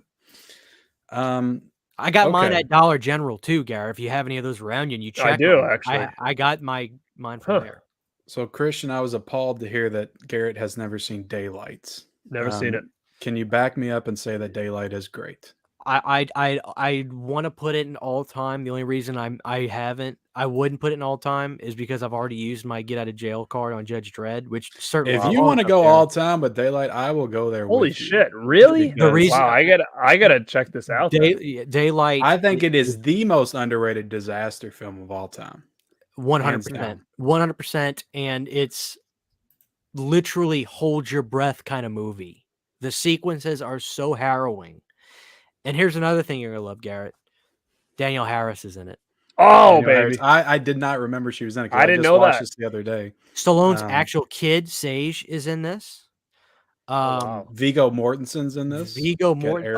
I got mine at Dollar General too, Garrett. If you have any of those around you and you check, I do actually. I got mine from there. So Christian, I was appalled to hear that Garrett has never seen Daylights. Never seen it. Can you back me up and say that Daylight is great? I want to put it in all time. The only reason I wouldn't put it in all time is because I've already used my get out of jail card on Judge Dredd, which certainly. If you want to go all time with Daylight, I will go there. Holy with shit! Really? The reason wow, I gotta check this out. Daylight. I think it is the most underrated disaster film of all time. 100%, 100%, and it's literally hold your breath kind of movie. The sequences are so harrowing. And here's another thing you're gonna love, Garrett. Danielle Harris is in it. Oh, Danielle baby! Harris. I did not remember she was in it. I didn't just know watched that. this the other day. Stallone's actual kid, Sage, is in this. Viggo Mortensen's in this. Viggo Mortensen.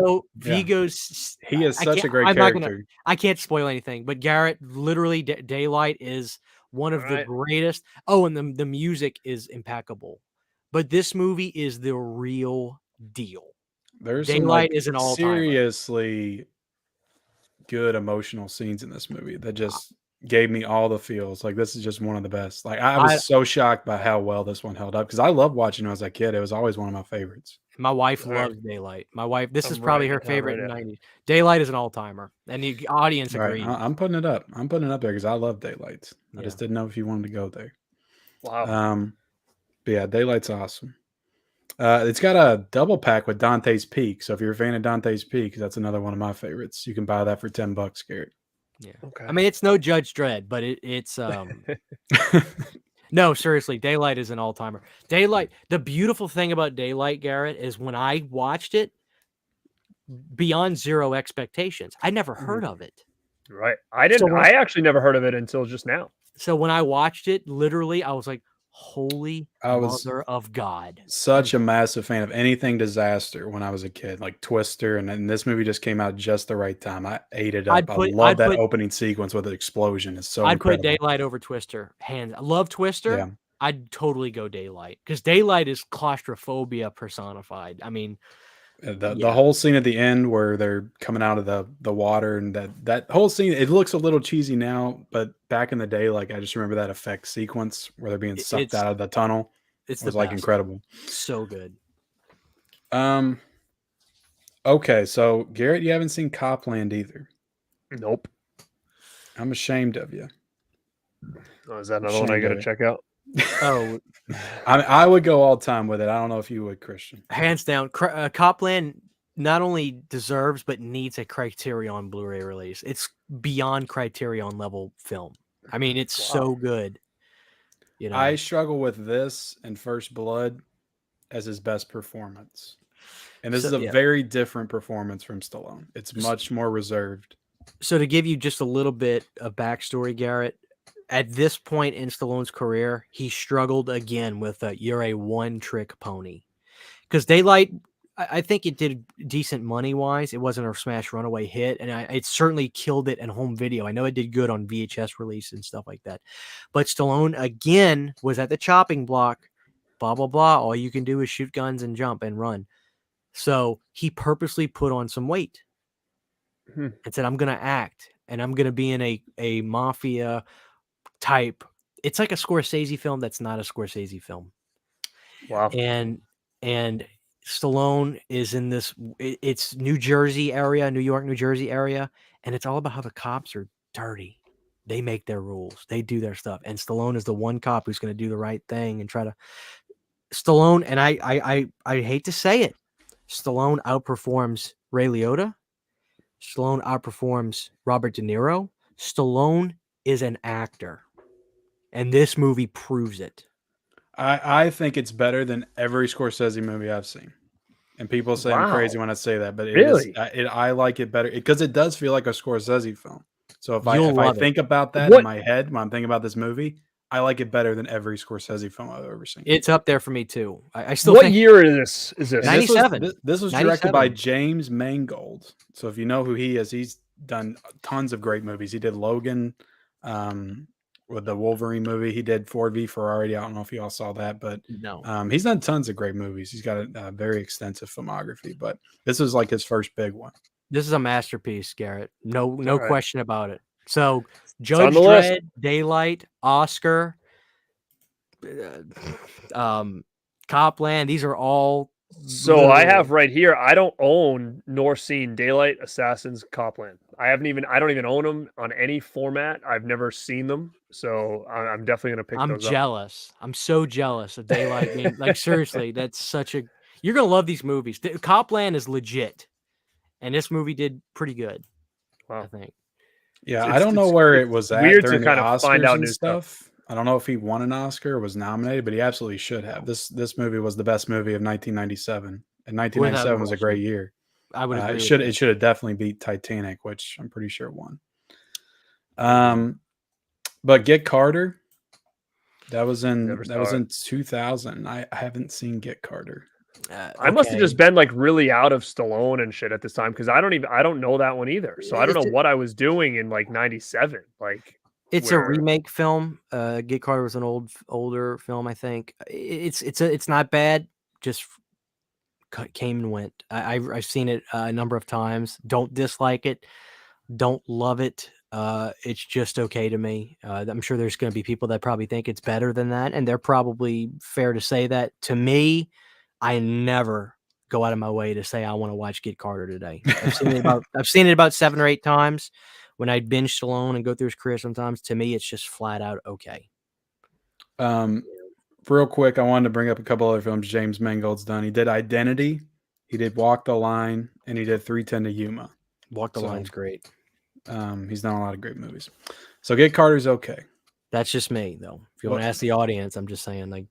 Oh, Viggo's. He is such a great character. I can't spoil anything, but Garrett, literally, Daylight is one of the greatest. Oh, and the music is impeccable. But this movie is the real deal. There's Daylight some, is an all-timer. Seriously good emotional scenes in this movie that just gave me all the feels. Like, this is just one of the best. Like, I was so shocked by how well this one held up, because I loved watching it as a kid. It was always one of my favorites. My wife loves Daylight. My wife, this is probably her favorite in the 90s. Daylight is an all-timer, and the audience agrees. I'm putting it up. I'm putting it up there because I love Daylight. I just didn't know if you wanted to go there. Wow. But yeah, Daylight's awesome. It's got a double pack with Dante's Peak. So if you're a fan of Dante's Peak, that's another one of my favorites. You can buy that for $10, Garrett. Yeah. Okay. I mean, it's no Judge Dredd, but it's no, seriously, Daylight is an all-timer. Daylight, the beautiful thing about Daylight, Garrett, is when I watched it, beyond zero expectations. I never heard of it. Right. I actually never heard of it until just now. So when I watched it, literally, I was like, holy I was mother of God. such a massive fan of anything disaster when I was a kid, like Twister, and then this movie just came out just the right time. I ate it up. I love that opening sequence with the explosion. It's so I'd put incredible. Daylight over Twister. Hands. I love Twister. Yeah. I'd totally go Daylight because Daylight is claustrophobia personified. I mean, the whole scene at the end where they're coming out of the water, and that whole scene, it looks a little cheesy now, but back in the day, like I just remember that effect sequence where they're being sucked out of the tunnel. It was like incredible. So good. Okay, so Garrett, you haven't seen Copland either. Nope. I'm ashamed of you. Oh, is that another one I got to check out? Oh, I would go all time with it. I don't know if you would, Christian. Hands down, Copland not only deserves but needs a Criterion Blu-ray release. It's beyond Criterion level film. I mean, it's so good. You know, I struggle with this and First Blood as his best performance, and this is a very different performance from Stallone. It's much more reserved. So to give you just a little bit of backstory, Garrett. At this point in Stallone's career, he struggled again with you're a one-trick pony. Because Daylight, I think it did decent money-wise. It wasn't a smash runaway hit, and it certainly killed it in home video. I know it did good on VHS release and stuff like that. But Stallone, again, was at the chopping block, blah, blah, blah. All you can do is shoot guns and jump and run. So he purposely put on some weight and said, I'm going to act, and I'm going to be in a mafia type. It's like a Scorsese film that's not a Scorsese film. Wow. And Stallone is in this, it's New Jersey area, New York, New Jersey area, and it's all about how the cops are dirty. They make their rules. They do their stuff. And Stallone is the one cop who's going to do the right thing and try to Stallone, and I hate to say it, Stallone outperforms Ray Liotta. Stallone outperforms Robert De Niro. Stallone is an actor. And this movie proves it. I think it's better than every Scorsese movie I've seen. And people say I'm crazy when I say that, but I like it better because it does feel like a Scorsese film. So if I think about that in my head when I'm thinking about this movie, I like it better than every Scorsese film I've ever seen. It's up there for me too. I still. What year is this? 97. This was directed by James Mangold. So if you know who he is, he's done tons of great movies. He did Logan, with the Wolverine movie. He did Ford v Ferrari. I don't know if you all saw that, but no. He's done tons of great movies. He's got a very extensive filmography, but this is like his first big one. This is a masterpiece, Garrett. No question about it. So Judge Dredd, Daylight, Oscar, Copland, these are all. So I have right here, I don't own nor seen Daylight, Assassins, Copland. I don't even own them on any format. I've never seen them. So I'm definitely going to pick those up. I'm jealous. I'm so jealous of Daylight being like, seriously, that's such a, you're going to love these movies. Copland is legit. And this movie did pretty good. Wow. I think. Yeah. I don't know where it was at. Weird to kind of find out new stuff. I don't know if he won an Oscar or was nominated, but he absolutely should have. This movie was the best movie of 1997, and 1997 was a great year. I would agree. It should have definitely beat Titanic, which I'm pretty sure won. But Get Carter, that was in 2000. I haven't seen Get Carter. I must have just been like really out of Stallone and shit at this time because I don't know that one either. So I don't know what I was doing in like 97. Like. It's a remake film. Get Carter was an older film, I think. It's not bad. Just came and went. I've seen it a number of times. Don't dislike it. Don't love it. It's just okay to me. I'm sure there's going to be people that probably think it's better than that, and they're probably fair to say that. To me, I never go out of my way to say I want to watch Get Carter today. I've seen it about 7 or 8 times. When I binge Stallone and go through his career sometimes, to me, it's just flat out okay. Real quick, I wanted to bring up a couple other films James Mangold's done. He did Identity, he did Walk the Line, and he did 3:10 to Yuma. Walk the Line's great. He's done a lot of great movies. So Get Carter's okay. That's just me, though. If you want to ask the audience, I'm just saying, like,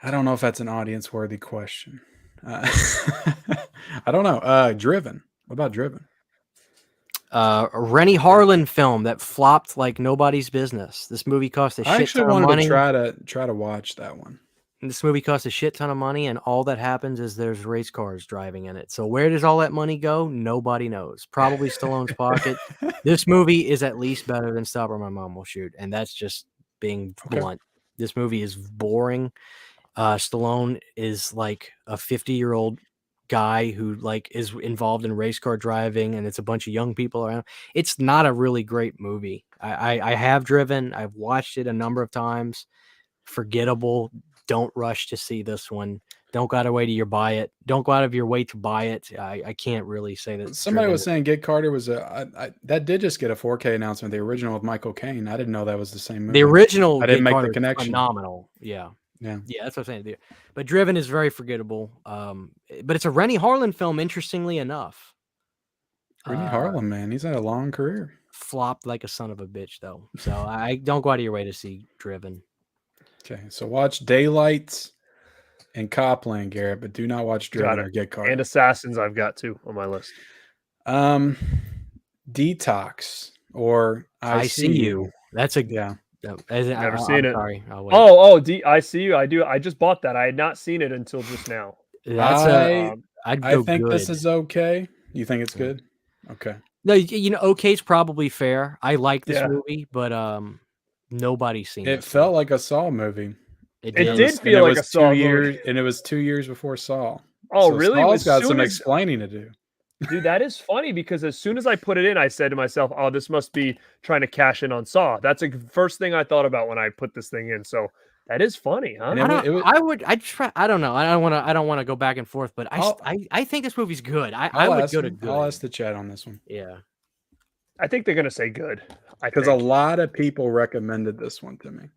I don't know if that's an audience-worthy question. I don't know. Driven. What about Driven? A Rennie Harlan film that flopped like nobody's business. This movie cost a shit ton of money. I actually wanted to try to watch that one. And this movie cost a shit ton of money, and all that happens is there's race cars driving in it. So where does all that money go? Nobody knows. Probably Stallone's pocket. This movie is at least better than Stop or My Mom Will Shoot, and that's just being blunt. This movie is boring. Stallone is like a 50-year-old guy who like is involved in race car driving, and it's a bunch of young people around. It's not a really great movie. I have Driven. I've watched it a number of times. Forgettable. Don't rush to see this one. Don't go out of your way to buy it. I can't really say that. Somebody was saying Get Carter was that did just get a 4K announcement. The original with Michael Caine. I didn't know that was the same movie. The original. I didn't make the connection. Phenomenal. Yeah. Yeah, that's what I'm saying. But Driven is very forgettable. But it's a Rennie Harlan film, interestingly enough. Rennie Harlan, man, he's had a long career. Flopped like a son of a bitch, though. So I don't go out of your way to see Driven. Okay, so watch Daylight and Copland, Garrett, but do not watch Driven or Get Carter. And Assassins I've got too on my list. Detox or I See You. That's a Never seen it. Sorry. I See You. I do. I just bought that. I had not seen it until just now. I think this is okay. You think it's good? Okay. No, okay's probably fair. I like this movie, but nobody's seen it. It felt like a Saw movie. It did feel like a Saw movie. And it was 2 years before Saw. Oh, so really? Saw's got some explaining to do. Dude, that is funny because as soon as I put it in, I said to myself, "Oh, this must be trying to cash in on Saw." That's the first thing I thought about when I put this thing in. So that is funny, huh? I don't know. I don't want to go back and forth, but I think this movie's good. I would go to good. I'll ask the chat on this one. Yeah, I think they're gonna say good. Because a lot of people recommended this one to me.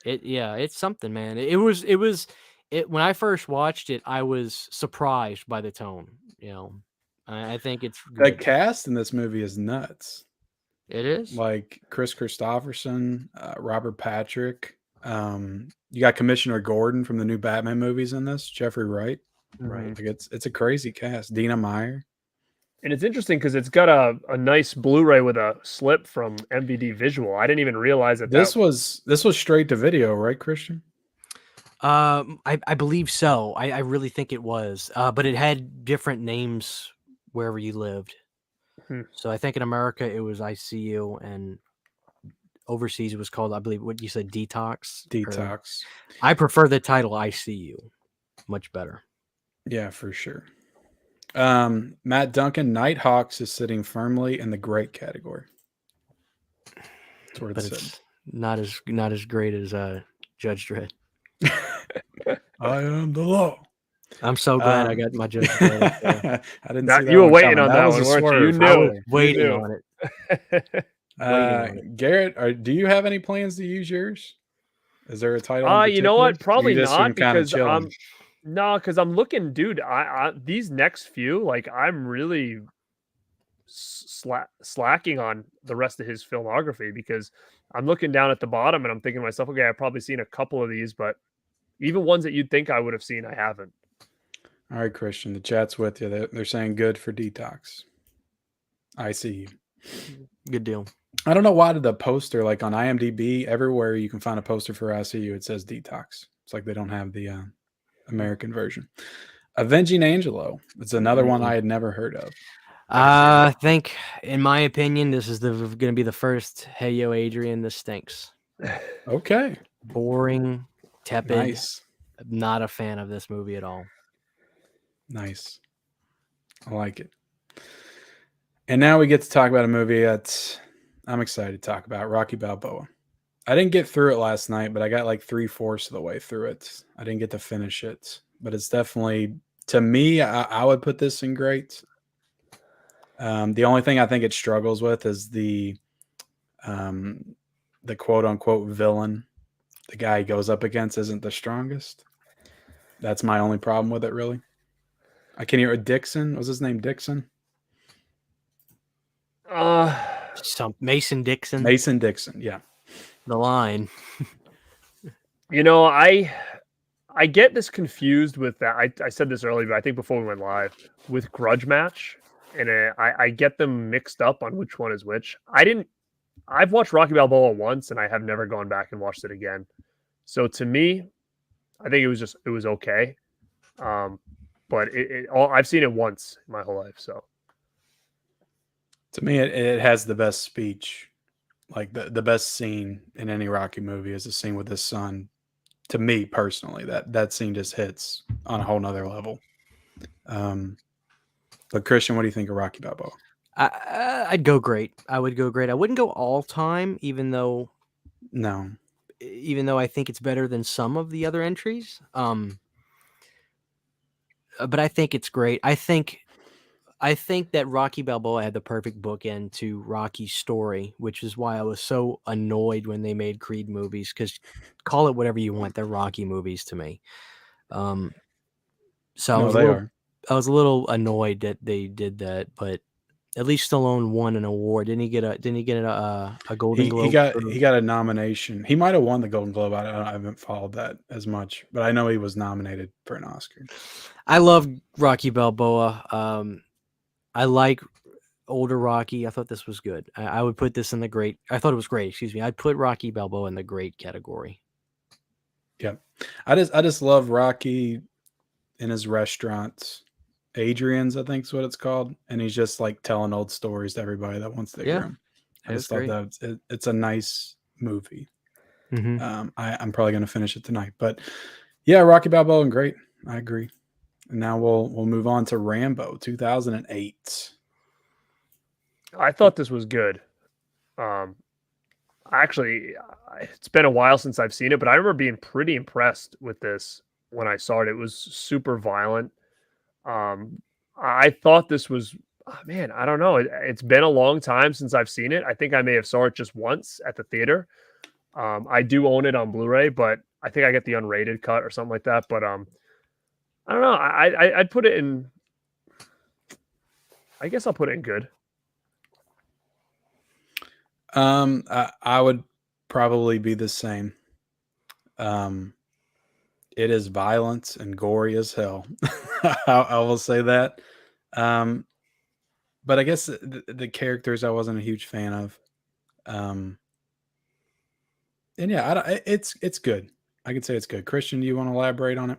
It's something, man. It was when I first watched it, I was surprised by the tone. I think it's good. The cast in this movie is nuts. It is like Chris Christopherson, Robert Patrick. You got Commissioner Gordon from the new Batman movies in this. Jeffrey Wright. Right. Like it's a crazy cast. Dina Meyer. And it's interesting because it's got a nice Blu-ray with a slip from MVD Visual. I didn't even realize that. This was straight to video, right, Christian? I believe so. I really think it was. But it had different names wherever you lived. So I think in America it was ICU, and overseas it was called, I believe, what you said, Detox. I prefer the title ICU, much better. Yeah, for sure. Matt Duncan, Nighthawks is sitting firmly in the great category. That's what it said. It's not as great as Judge Dredd. I am the law. I'm so glad I got my Judge Dredd. I didn't see that. You were waiting on that one, weren't you? You knew. I was waiting on it. Garrett, do you have any plans to use yours? Is there a title? You know what? Probably not, because because I'm looking, dude. I these next few, like, I'm really slacking on the rest of his filmography, because I'm looking down at the bottom and I'm thinking to myself, okay, I've probably seen a couple of these, but even ones that you'd think I would have seen, I haven't. All right, Christian, the chat's with you. They're saying good for Detox. I see you. Good deal. I don't know why did the poster, like on IMDb, everywhere you can find a poster for ICU, it says Detox. It's like they don't have the American version. Avenging Angelo. It's another one I had never heard of. I think, in my opinion, this is going to be the first Hey Yo Adrian, this stinks. Okay. Boring, tepid. Nice. Not a fan of this movie at all. Nice. I like it. And now we get to talk about a movie that I'm excited to talk about, Rocky Balboa. I didn't get through it last night, but I got like 3/4 of the way through it. I didn't get to finish it, but it's definitely, to me, I would put this in great. The only thing I think it struggles with is the quote unquote villain. the guy he goes up against isn't the strongest. That's my only problem with it, really. I can hear Dixon. Was his name Dixon? Some Mason Dixon. Mason Dixon, yeah. The line. You know, I get this confused with that. I said this earlier, but I think before we went live, with Grudge Match, and I get them mixed up on which one is which. I've watched Rocky Balboa once, and I have never gone back and watched it again. So to me, I think it was okay. But I've seen it once in my whole life. So to me, it has the best speech. Like the best scene in any Rocky movie is the scene with his son. To me personally, that scene just hits on a whole nother level. But Christian, what do you think of Rocky Balboa? I'd go great. I would go great. I wouldn't go all time, even though I think it's better than some of the other entries. But I think it's great. I think that Rocky Balboa had the perfect bookend to Rocky's story, which is why I was so annoyed when they made Creed movies, because call it whatever you want, they're Rocky movies to me. So I was a little annoyed that they did that, but at least Stallone won an award. Didn't he get a Golden Globe? He got a nomination. He might have won the Golden Globe. I haven't followed that as much, but I know he was nominated for an Oscar. I love Rocky Balboa. I like older Rocky. I thought this was good. I would put this in the great. I thought it was great. Excuse me. I'd put Rocky Balboa in the great category. Yeah, I just love Rocky in his restaurant. Adrian's, I think is what it's called, and he's just like telling old stories to everybody that wants to hear him. I just thought that it's a nice movie. Mm-hmm. I'm probably going to finish it tonight, but yeah, Rocky Balboa and great. I agree. And now we'll move on to Rambo 2008. I thought this was good. Actually, it's been a while since I've seen it, but I remember being pretty impressed with this when I saw it. It was super violent. I thought this was, man, I don't know. It's been a long time since I've seen it. I think I may have saw it just once at the theater. I do own it on Blu-ray, but I think I get the unrated cut or something like that. But I don't know. I'd put it in. I guess I'll put it in good. I would probably be the same. It is violent and gory as hell. I will say that. But I guess the characters I wasn't a huge fan of. And yeah, it's good. I could say it's good. Christian, do you want to elaborate on it?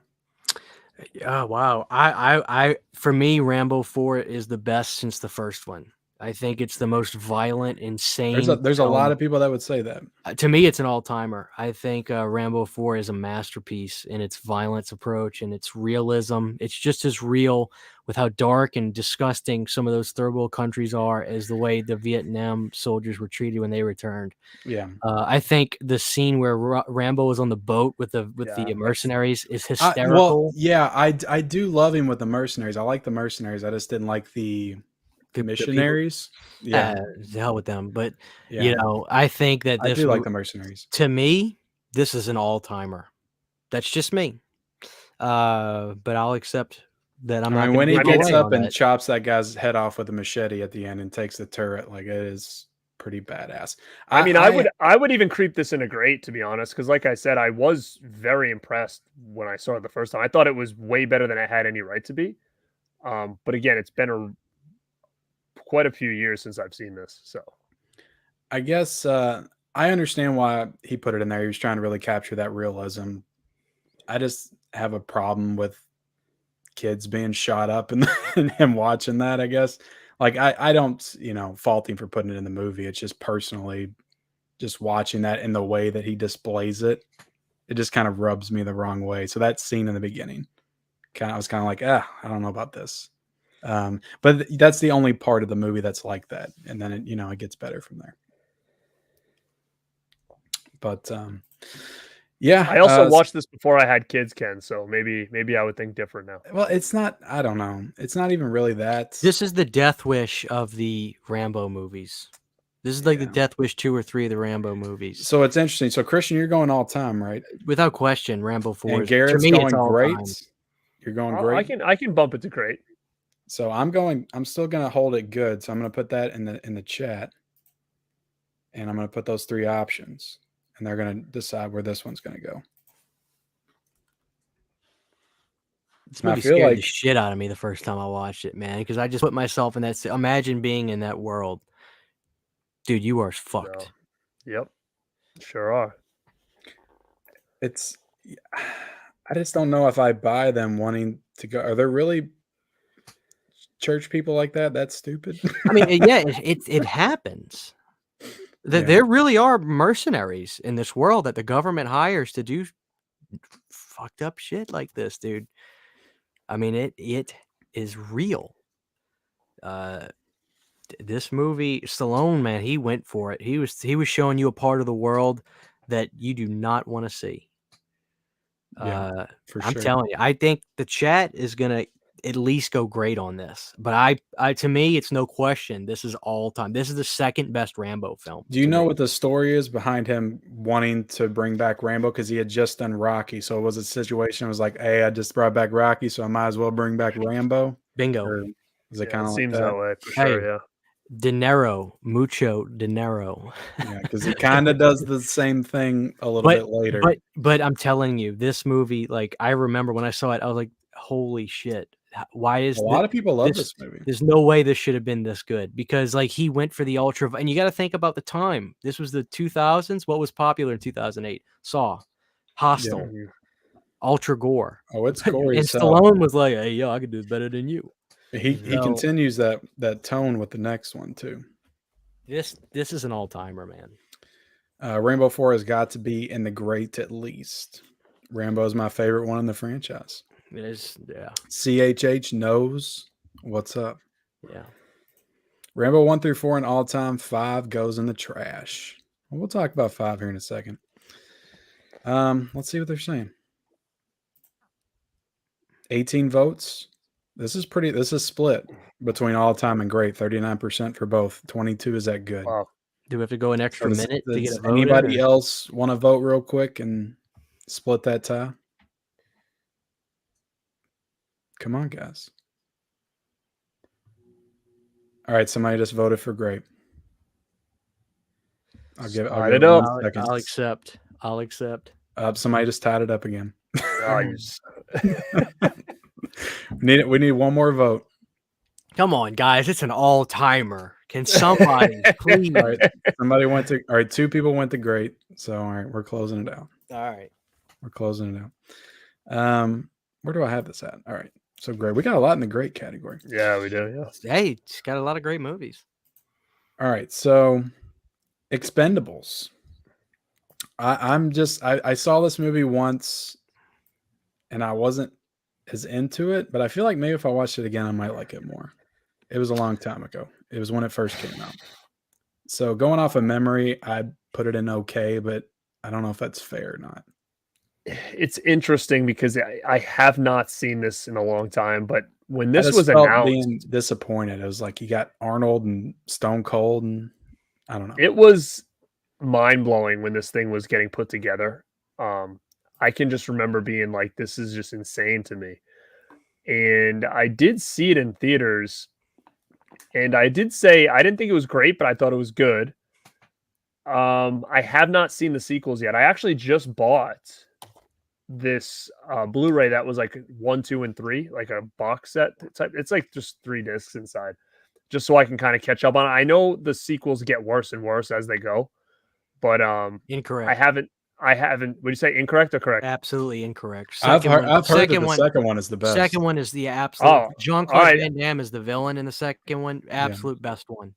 Oh, wow. I for me, Rambo 4 is the best since the first one. I think it's the most violent, insane. There's a lot of people that would say that. To me, it's an all-timer. I think Rambo 4 is a masterpiece in its violence approach and its realism. It's just as real with how dark and disgusting some of those third world countries are as the way the Vietnam soldiers were treated when they returned. Yeah. I think the scene where Rambo is on the boat with the mercenaries is hysterical. I do love him with the mercenaries. I like the mercenaries. I just didn't like the missionaries. The hell with them. But you know, I think that I do like the mercenaries. To me, this is an all-timer. That's just me. But I'll accept that. When he gets up and chops that guy's head off with a machete at the end and takes the turret, like, it is pretty badass. I would even creep this in a great, to be honest, because like I said, I was very impressed when I saw it the first time. I thought it was way better than it had any right to be. But again, it's been quite a few years since I've seen this, so I guess I understand why he put it in there. He was trying to really capture that realism. I just have a problem with kids being shot up and him watching that, I guess. Like, I don't, fault him for putting it in the movie. It's just personally just watching that in the way that he displays it. It just kind of rubs me the wrong way. So that scene in the beginning, I was kind of like, I don't know about this. But that's the only part of the movie that's like that. And then it gets better from there. But yeah. I also watched this before I had kids, Ken, so maybe I would think different now. Well, it's not, I don't know. It's not even really that. This is the death wish of the Rambo movies. This is like the Yeah. Death Wish 2 or 3 of the Rambo movies. So it's interesting. So Christian, you're going all time, right? Without question, Rambo 4 And is, Garrett's to me, going it's all great. time. You're going great. I can bump it to great. So I'm still gonna hold it good. So I'm gonna put that in the chat. And I'm gonna put those 3 options. And they're gonna decide where this one's gonna go. This And I movie feel scared the like shit out of me the first time I watched it, man, because I just put myself in that. Imagine being in that world. Dude, you are fucked. No. Yep. Sure are. it's I just don't know if I buy them wanting to go. Are there really church people like that? That's stupid. I mean, yeah, it happens. Yeah. There really are mercenaries in this world that the government hires to do fucked up shit like this, dude. I mean, it is real. This movie, Stallone, man, he went for it. He was showing you a part of the world that you do not want to see. Yeah, for I'm sure. telling you, I think the chat is gonna at least go great on this. But I to me, it's no question. This is all time. This is the second best Rambo film. Do you to know me. what the story is behind him wanting to bring back Rambo? Because he had just done Rocky. So it was a situation. It was like, hey, I just brought back Rocky, so I might as well bring back Rambo. Bingo. Or is it Yeah, kind it of like seems that? that way for Hey. sure. Yeah. Dinero, mucho dinero. Yeah, because he kind of does the same thing a little bit later. But I'm telling you, this movie, like, I remember when I saw it, I was like, holy shit. Why is a lot of people love this movie. There's no way this should have been this good, because like he went for the ultra, and you got to think about the time. This was the 2000s. What was popular in 2008? Saw, Hostile, Ultra Gore. Oh, it's gory And as hell. Stallone was like, hey, yo, I could do it better than you. He So- continues that tone with the next one too. This is an all-timer, man. Rainbow 4 has got to be in the great at least. Rambo is my favorite one in the franchise. It is, yeah. CHH knows what's up. Yeah. Rambo 1 through 4 in all time. 5 goes in the trash. Well, we'll talk about 5 here in a second. Let's see what they're saying. 18 votes. This is split between all time and great. 39% for both. 22 is that good. Wow. Do we have to go an extra minute to get a vote? Anybody else want to vote real quick and split that tie? Come on, guys. All right, somebody just voted for great. I'll give it it up. 1 second. I'll accept. Somebody just tied it up again. Oh, you s- We need one more vote. Come on, guys. It's an all-timer. Can somebody please? All right, somebody went to. All right, 2 people went to great. So all right, we're closing it out. All right. We're closing it out. Where do I have this at? All right, so great. We got a lot in the great category. Yeah, we do. Yeah. Hey, it's got a lot of great movies. All right, so Expendables. I saw this movie once, and I wasn't as into it, but I feel like maybe if I watched it again, I might like it more. It was a long time ago. It was when it first came out. So going off of memory, I put it in okay, but I don't know if that's fair or not. It's interesting because I have not seen this in a long time, but when I this just was felt announced, being disappointed. It was like you got Arnold and Stone Cold, and I don't know. it was mind-blowing when this thing was getting put together. I can just remember being like, this is just insane to me. And I did see it in theaters, and I did say I didn't think it was great, but I thought it was good. I have not seen the sequels yet. I actually just bought this Blu-ray that was like 1, 2, and 3, like a box set type. It's like just 3 discs inside, just so I can kind of catch up on it. I know the sequels get worse and worse as they go, but Incorrect. I haven't. Would you say incorrect or correct? Absolutely incorrect. I've heard that the second one is the best. Second one is the absolute. Oh, Jean-Claude all right. Van Damme is the villain in the second one. Absolute best one.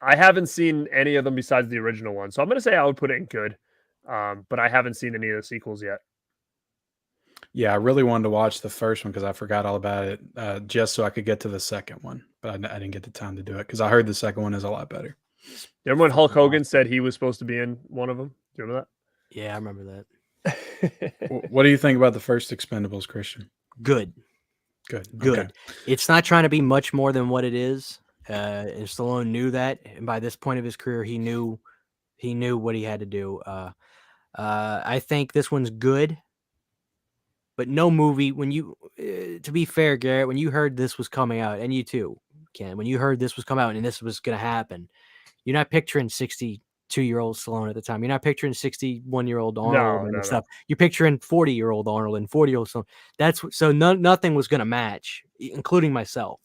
I haven't seen any of them besides the original one, so I'm going to say I would put it in good. But I haven't seen any of the sequels yet. Yeah, I really wanted to watch the first one because I forgot all about it, just so I could get to the second one. But I didn't get the time to do it because I heard the second one is a lot better. Remember when Hulk Hogan said he was supposed to be in one of them? Do you remember Yeah, I remember that. that? What do you think about the first Expendables, Christian? Good. Good. Good. Okay. It's not trying to be much more than what it is. and Stallone knew that. And by this point of his career, he knew what he had to do. I think this one's good, but no movie. When you, to be fair, Garrett, when you heard this was coming out, and you too, Ken, when you heard this was coming out and this was going to happen, you're not picturing 62-year-old Stallone at the time. You're not picturing 61-year-old Arnold and stuff. You're picturing 40-year-old Arnold and 40-year-old Stallone. That's so nothing was going to match, including myself.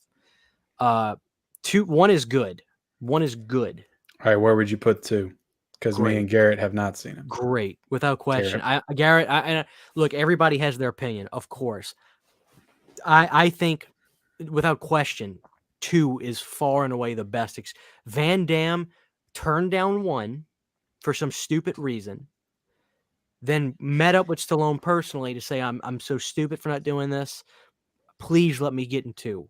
One is good. One is good. All right, where would you put 2? Because me and Garrett have not seen it. Great, without question. Garrett, look, everybody has their opinion, of course. I think, without question, 2 is far and away the best. Van Damme turned down 1 for some stupid reason, then met up with Stallone personally to say, I'm so stupid for not doing this. Please let me get in 2.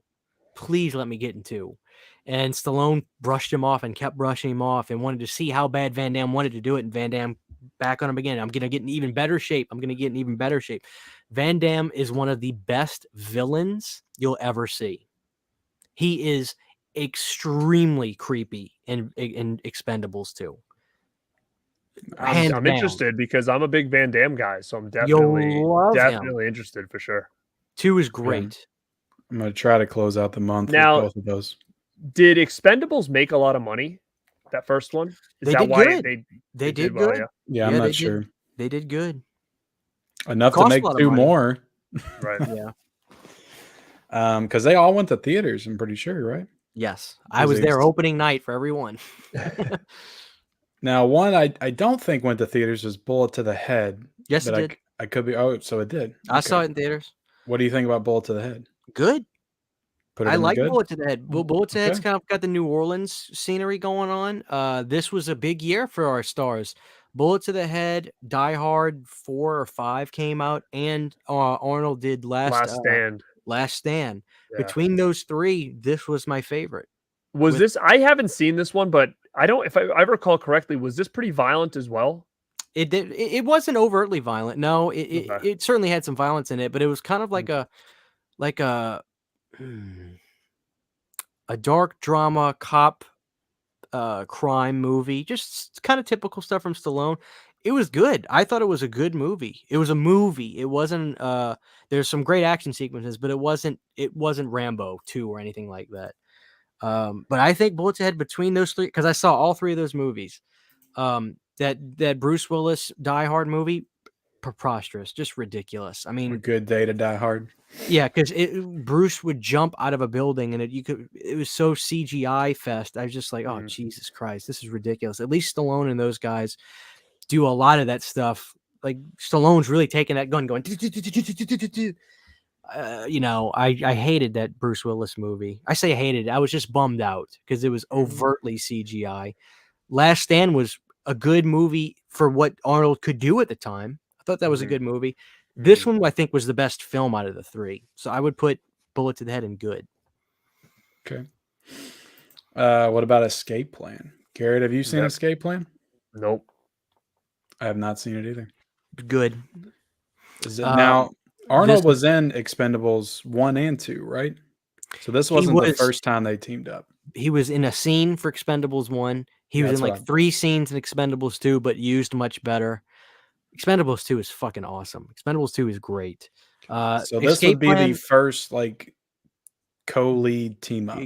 Please let me get in 2. And Stallone brushed him off and kept brushing him off and wanted to see how bad Van Damme wanted to do it. And Van Damme back on him again. I'm going to get in even better shape. Van Damme is one of the best villains you'll ever see. He is extremely creepy in Expendables 2. I'm interested because I'm a big Van Damme guy, so I'm definitely interested for sure. 2 is great. I'm going to try to close out the month now, with both of those. Did Expendables make a lot of money? That first one? They did good. They did good. Well, yeah, I'm not sure. They did good. Enough to make 2 more. Right. Yeah. Because they all went to theaters, I'm pretty sure, right? Yes. I was there opening night for everyone. Now, one I don't think went to theaters was Bullet to the Head. Yes, it did. I could be. Oh, so it did. I saw it in theaters. What do you think about Bullet to the Head? Good. I like Bullet to the Head. Bullet to the Head's kind of got the New Orleans scenery going on. This was a big year for our stars. Bullet to the Head, Die Hard 4 or 5 came out, and Arnold did Last Stand. Yeah. Between those 3, this was my favorite. I haven't seen this one, but I don't. If I recall correctly, was this pretty violent as well? It wasn't overtly violent. No, it certainly had some violence in it, but it was kind of like a dark drama cop crime movie, just kind of typical stuff from Stallone. It was good. I thought it was a good movie. It was a movie. It wasn't there's some great action sequences, but it wasn't Rambo 2 or anything like that. But I think Bullet to the Head, between those 3, because I saw all 3 of those movies. That Bruce Willis Die Hard movie, preposterous, just ridiculous. I mean, A Good Day to Die Hard. Yeah, because Bruce would jump out of a building and it was so CGI fest. I was just like, oh, Jesus Christ, this is ridiculous. At least Stallone and those guys do a lot of that stuff. Like Stallone's really taking that gun going. I hated that Bruce Willis movie. I say hated. I was just bummed out because it was overtly CGI. Last Stand was a good movie for what Arnold could do at the time. I thought that was a good movie. This one, I think, was the best film out of the 3. So I would put Bullet to the Head in good. Okay. What about Escape Plan? Garrett, have you seen Escape Plan? Nope. I have not seen it either. Good. Now, Arnold was in Expendables 1 and 2, right? So this wasn't the first time they teamed up. He was in a scene for Expendables 1. He was in like 3 scenes in Expendables 2, but used much better. Expendables 2 is fucking awesome. Expendables 2 is great. So this would be the first like co-lead team up.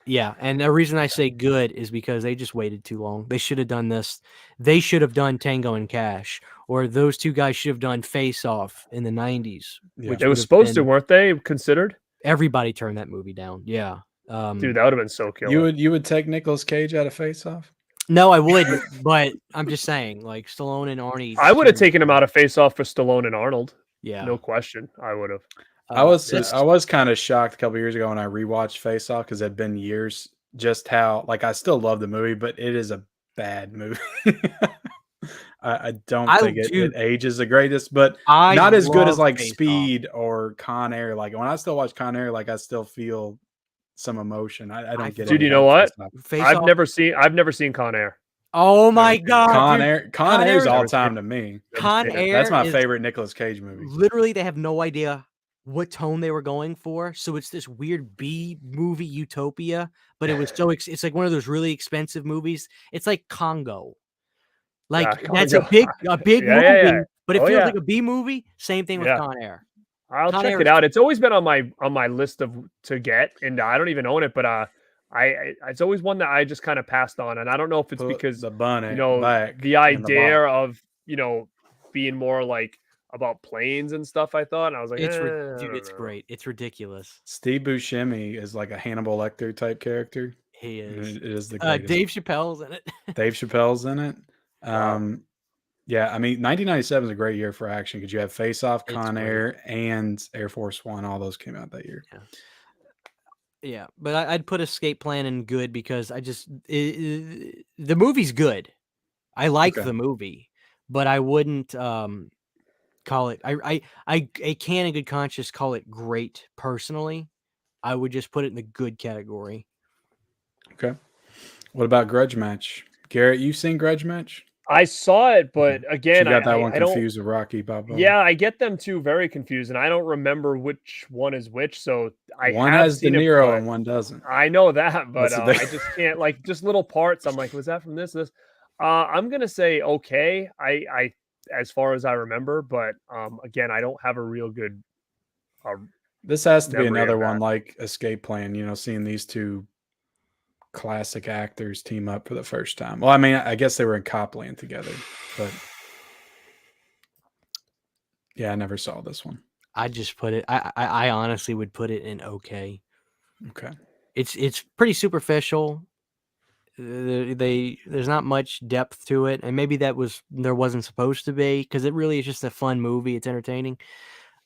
Yeah, and the reason I say good is because they just waited too long. They should have done this. They should have done Tango and Cash, or those 2 guys should have done Face Off in the 90s. Yeah. They were supposed to, weren't they? Considered? Everybody turned that movie down. Yeah. Dude, that would have been so killer. You would take Nicolas Cage out of Face Off? No, I wouldn't. But I'm just saying, like Stallone and Arnie. I would have taken him out of Face Off for Stallone and Arnold. Yeah, no question. I would have. I was kind of shocked a couple years ago when I rewatched Face Off because it had been years. Just how I still love the movie, but it is a bad movie. I don't think it ages the greatest, but not as good as like Speed or Con Air. Like when I still watch Con Air, I still feel some emotion. I don't get it. Dude, you know what? I've never seen Con Air. Oh my god, Con Air's all time to me. Con Air, that's my favorite Nicolas Cage movie. Literally, they have no idea what tone they were going for. So it's this weird B movie utopia, but it was so it's like one of those really expensive movies. It's like Congo. Like that's Congo. a big Yeah, movie, yeah, yeah. but it Oh, feels yeah. like a B movie. Same thing with Yeah. Con Air. I'll Con check Air it is- out. It's always been on my list of to get, and I don't even own it, but it's always one that I just kind of passed on, and I don't know if it's Put because the bunny you know back the in the idea box. of being more like about planes and stuff. I thought, and I was like, It's I dude, don't it's know. great. It's ridiculous. Steve Buscemi is like a Hannibal Lecter type character. He and is. It is the greatest. Dave Chappelle's in it. Dave Chappelle's in it. Wow. Yeah, I mean, 1997 is a great year for action because you have Face Off, It's Con great. Air, and Air Force One. All those came out that year. Yeah, but I'd put Escape Plan in good because the movie's good. I like Okay. the movie, but I wouldn't call it. I can in good conscience call it great personally. I would just put it in the good category. Okay. What about Grudge Match? Garrett, you seen Grudge Match? I saw it, but You again, got that one I don't. confused with Rocky Balboa. Yeah, I get them two very confused, and I don't remember which one is which. So I One have has De seen it, Niro but and one doesn't. I know that, but That's the thing. I just can't like just little parts. I'm like, was that from this? I'm gonna say okay. I as far as I remember, but again, I don't have a real good. This has to be memory of another that. one like Escape Plan. Seeing these two classic actors team up for the first time. Well, I mean, I guess they were in Copland together, but yeah, I never saw this one. I just put it. I honestly would put it in okay. Okay. It's pretty superficial. There's not much depth to it, and maybe there wasn't supposed to be because it really is just a fun movie. It's entertaining.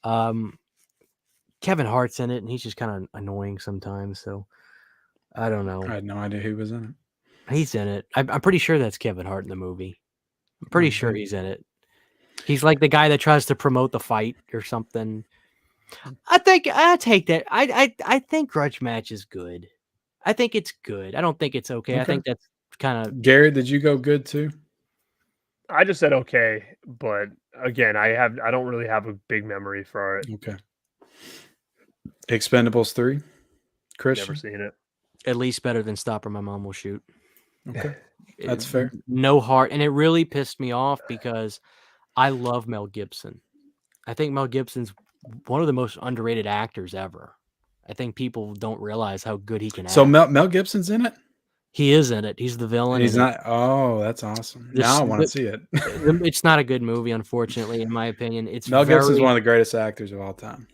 Kevin Hart's in it, and he's just kind of annoying sometimes. So I don't know. I had no idea who was in it. He's in it. I'm pretty sure that's Kevin Hart in the movie. I'm pretty sure Okay. he's in it. He's like the guy that tries to promote the fight or something. I think I take that. I think Grudge Match is good. I think it's good. I don't think it's okay. I Okay. think that's kind of. Garrett, did you go good too? I just said okay, but again, I don't really have a big memory for it. Okay. Expendables 3. Christian. Never seen it. At least better than Stop or My Mom Will Shoot. Okay. That's fair. No heart. And it really pissed me off because I love Mel Gibson. I think Mel Gibson's one of the most underrated actors ever. I think people don't realize how good he can act. So Mel Gibson's in it? He is in it. He's the villain. And he's not. Oh, that's awesome. Now I want to see it. It's not a good movie, unfortunately, in my opinion. It's Mel Gibson's one of the greatest actors of all time.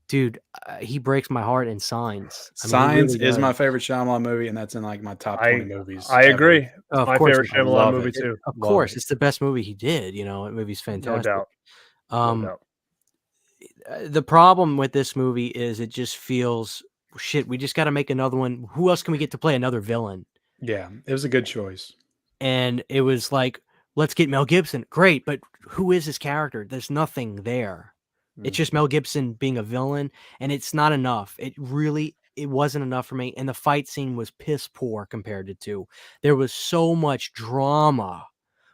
Dude, he breaks my heart in Signs. Signs is my favorite Shyamalan movie, and that's in like my top 20 movies. I agree. Of my course, favorite Shyamalan movie too. Of course, it's the best movie he did. The movie's fantastic. No doubt. No doubt. The problem with this movie is it just feels shit. We just got to make another one. Who else can we get to play another villain? Yeah, it was a good choice. And it was like, let's get Mel Gibson. Great, but who is his character? There's nothing there. It's just Mel Gibson being a villain, and it's not enough. It wasn't enough for me. And the fight scene was piss poor compared to 2. There was so much drama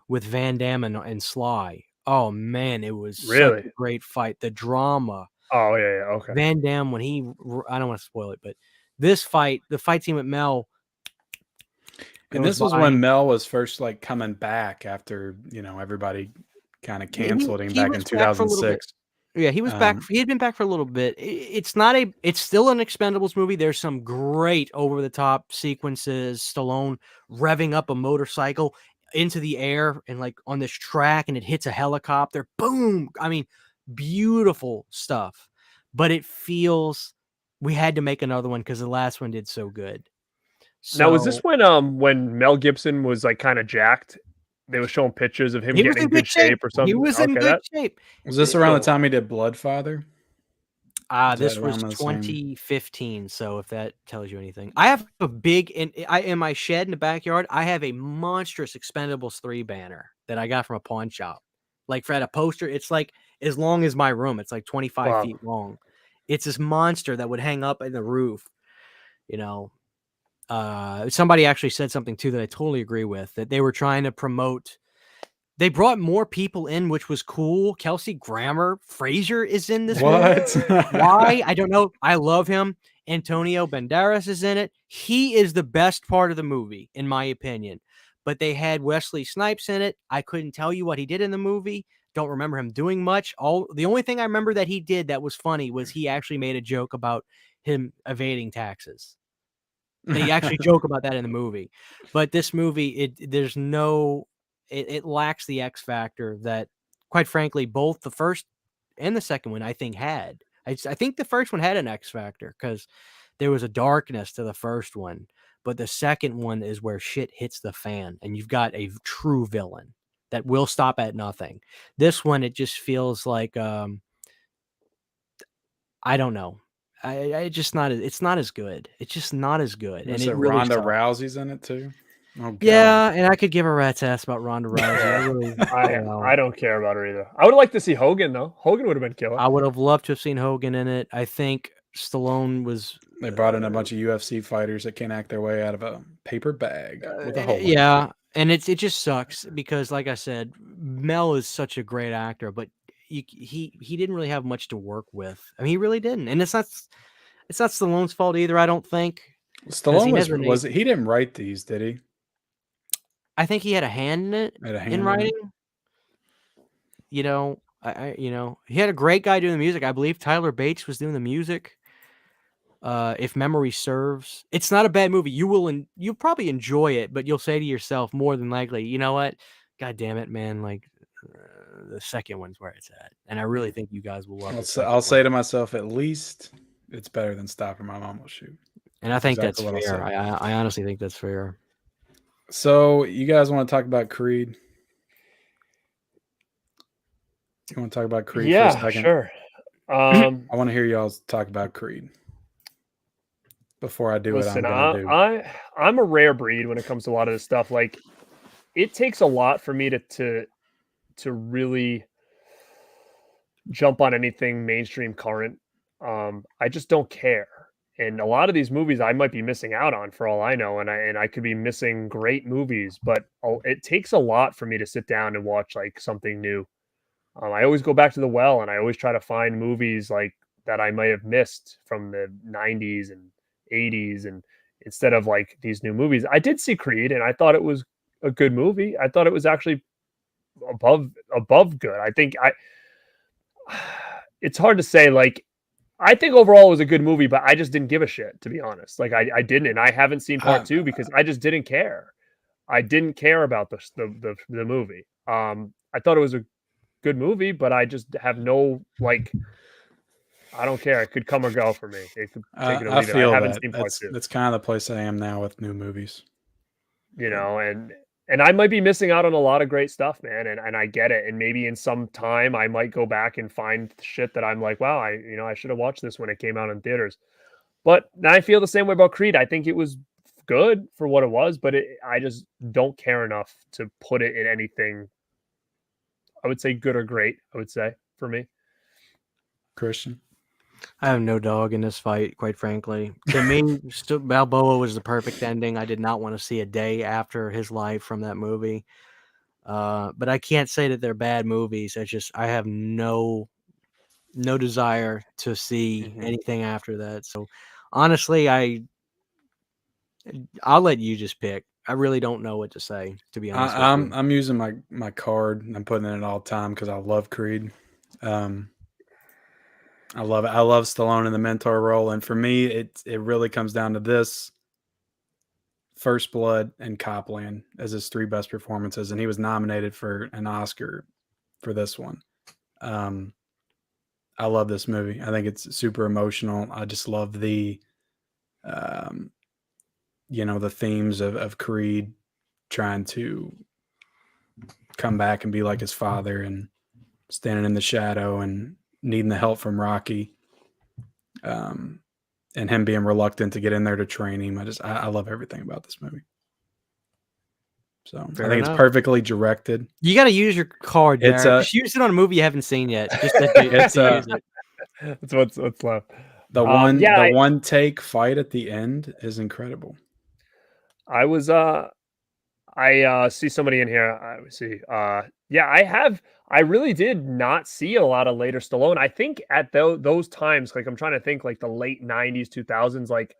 with Van Damme and Sly. Oh man, it was really such a great fight. The drama. Oh yeah, okay. Van Damme I don't want to spoil it, but this fight, the fight scene with Mel. And this was when Mel was first like coming back after everybody kind of canceled him back in 2006. Yeah, he was back. He had been back for a little bit. It's still an Expendables movie. There's some great over the top sequences. Stallone revving up a motorcycle into the air and like on this track, and it hits a helicopter. Boom! I mean, beautiful stuff. But it feels we had to make another one because the last one did so good. Now, was this when Mel Gibson was like kind of jacked? They were showing pictures of him getting in good shape or something. He was in good shape. Was this around the time he did Bloodfather? This was 2015. So if that tells you anything, I have a big in my shed in the backyard. I have a monstrous Expendables 3 banner that I got from a pawn shop. Like for a poster, it's like as long as my room. It's like 25 feet long. It's this monster that would hang up in the roof. Somebody actually said something too that I totally agree with, that they were trying to promote They brought more people in, which was cool. Kelsey Grammer Fraser is in this movie. What? Why? I don't know. I love him. Antonio Banderas is in it. He is the best part of the movie, in my opinion. But they had Wesley Snipes in it. I couldn't tell you what he did in the movie. Don't remember him doing much. The only thing I remember that he did that was funny was he actually made a joke about him evading taxes. They actually joke about that in the movie. But this movie, it lacks the X factor that, quite frankly, both the first and the second one I think had. I think the first one had an X factor because there was a darkness to the first one, but the second one is where shit hits the fan, and you've got a true villain that will stop at nothing. This one, it just feels like I don't know. It's not as good. It's just not as good. And it really Ronda sucks. Rousey's in it too. Oh, God. Yeah, and I could give a rat's ass about Ronda Rousey. I don't care about her either. I would like to see Hogan though. Hogan would have been killer. I would have loved to have seen Hogan in it. I think Stallone was. They brought in a bunch of UFC fighters that can't act their way out of a paper bag with a hole in it. Yeah, and it just sucks because, like I said, Mel is such a great actor, but he didn't really have much to work with. I mean, he really didn't, and it's not Stallone's fault either. I don't think. Stallone was he didn't write these, did he? I think he had a hand in it, in writing. You know, he had a great guy doing the music. I believe Tyler Bates was doing the music. If memory serves, it's not a bad movie. You'll probably enjoy it, but you'll say to yourself more than likely, you know what? God damn it, man! Like the second one's where it's at, and I really think you guys will love it. I'll say to myself, at least it's better than Stopping My Mom Will Shoot. And I think that's fair. I honestly think that's fair. So you guys want to talk about Creed? You want to talk about Creed for a second? Yeah, sure. I want to hear y'all talk about Creed before I do what I'm going to do. I'm a rare breed when it comes to a lot of this stuff. Like, it takes a lot for me to really jump on anything mainstream current. I just don't care. And a lot of these movies I might be missing out on for all I know. And I could be missing great movies, but it takes a lot for me to sit down and watch like something new. I always go back to the well and I always try to find movies like that I might have missed from the 90s and 80s. And instead of like these new movies, I did see Creed and I thought it was a good movie. I thought it was actually above good. I think it's hard to say, like, I think overall it was a good movie, but I just didn't give a shit, to be honest. Like I didn't, and I haven't seen part two because I just didn't care. I didn't care about the movie. I thought it was a good movie, but I just have no, like, I don't care. It could come or go for me. It could take it or leave it. I haven't seen part two. That's kind of the place I am now with new movies. You know, and I might be missing out on a lot of great stuff, man. And I get it. And maybe in some time I might go back and find shit that I'm like, wow, I should have watched this when it came out in theaters. But I feel the same way about Creed. I think it was good for what it was, but I just don't care enough to put it in anything, I would say, good or great, I would say, for me. Christian? I have no dog in this fight, quite frankly. To me, Balboa was the perfect ending. I did not want to see a day after his life from that movie. But I can't say that they're bad movies. I have no desire to see anything after that. So honestly, I'll let you just pick. I really don't know what to say, to be honest. I'm using my card. I'm putting it in all the time because I love Creed. I love it. I love Stallone in the mentor role, and for me, it really comes down to this: First Blood and Copland as his three best performances, and he was nominated for an Oscar for this one. I love this movie. I think it's super emotional. I just love the, the themes of Creed trying to come back and be like his father and standing in the shadow and needing the help from Rocky, and him being reluctant to get in there to train him. I love everything about this movie. So I think it's perfectly directed. You got to use your card. Just use it on a movie you haven't seen yet. Just use it. That's what's left. The one take fight at the end is incredible. I was I see somebody in here. Let me see. Yeah, I really did not see a lot of later Stallone. I think at those times, like I'm trying to think, like the late '90s, 2000s, like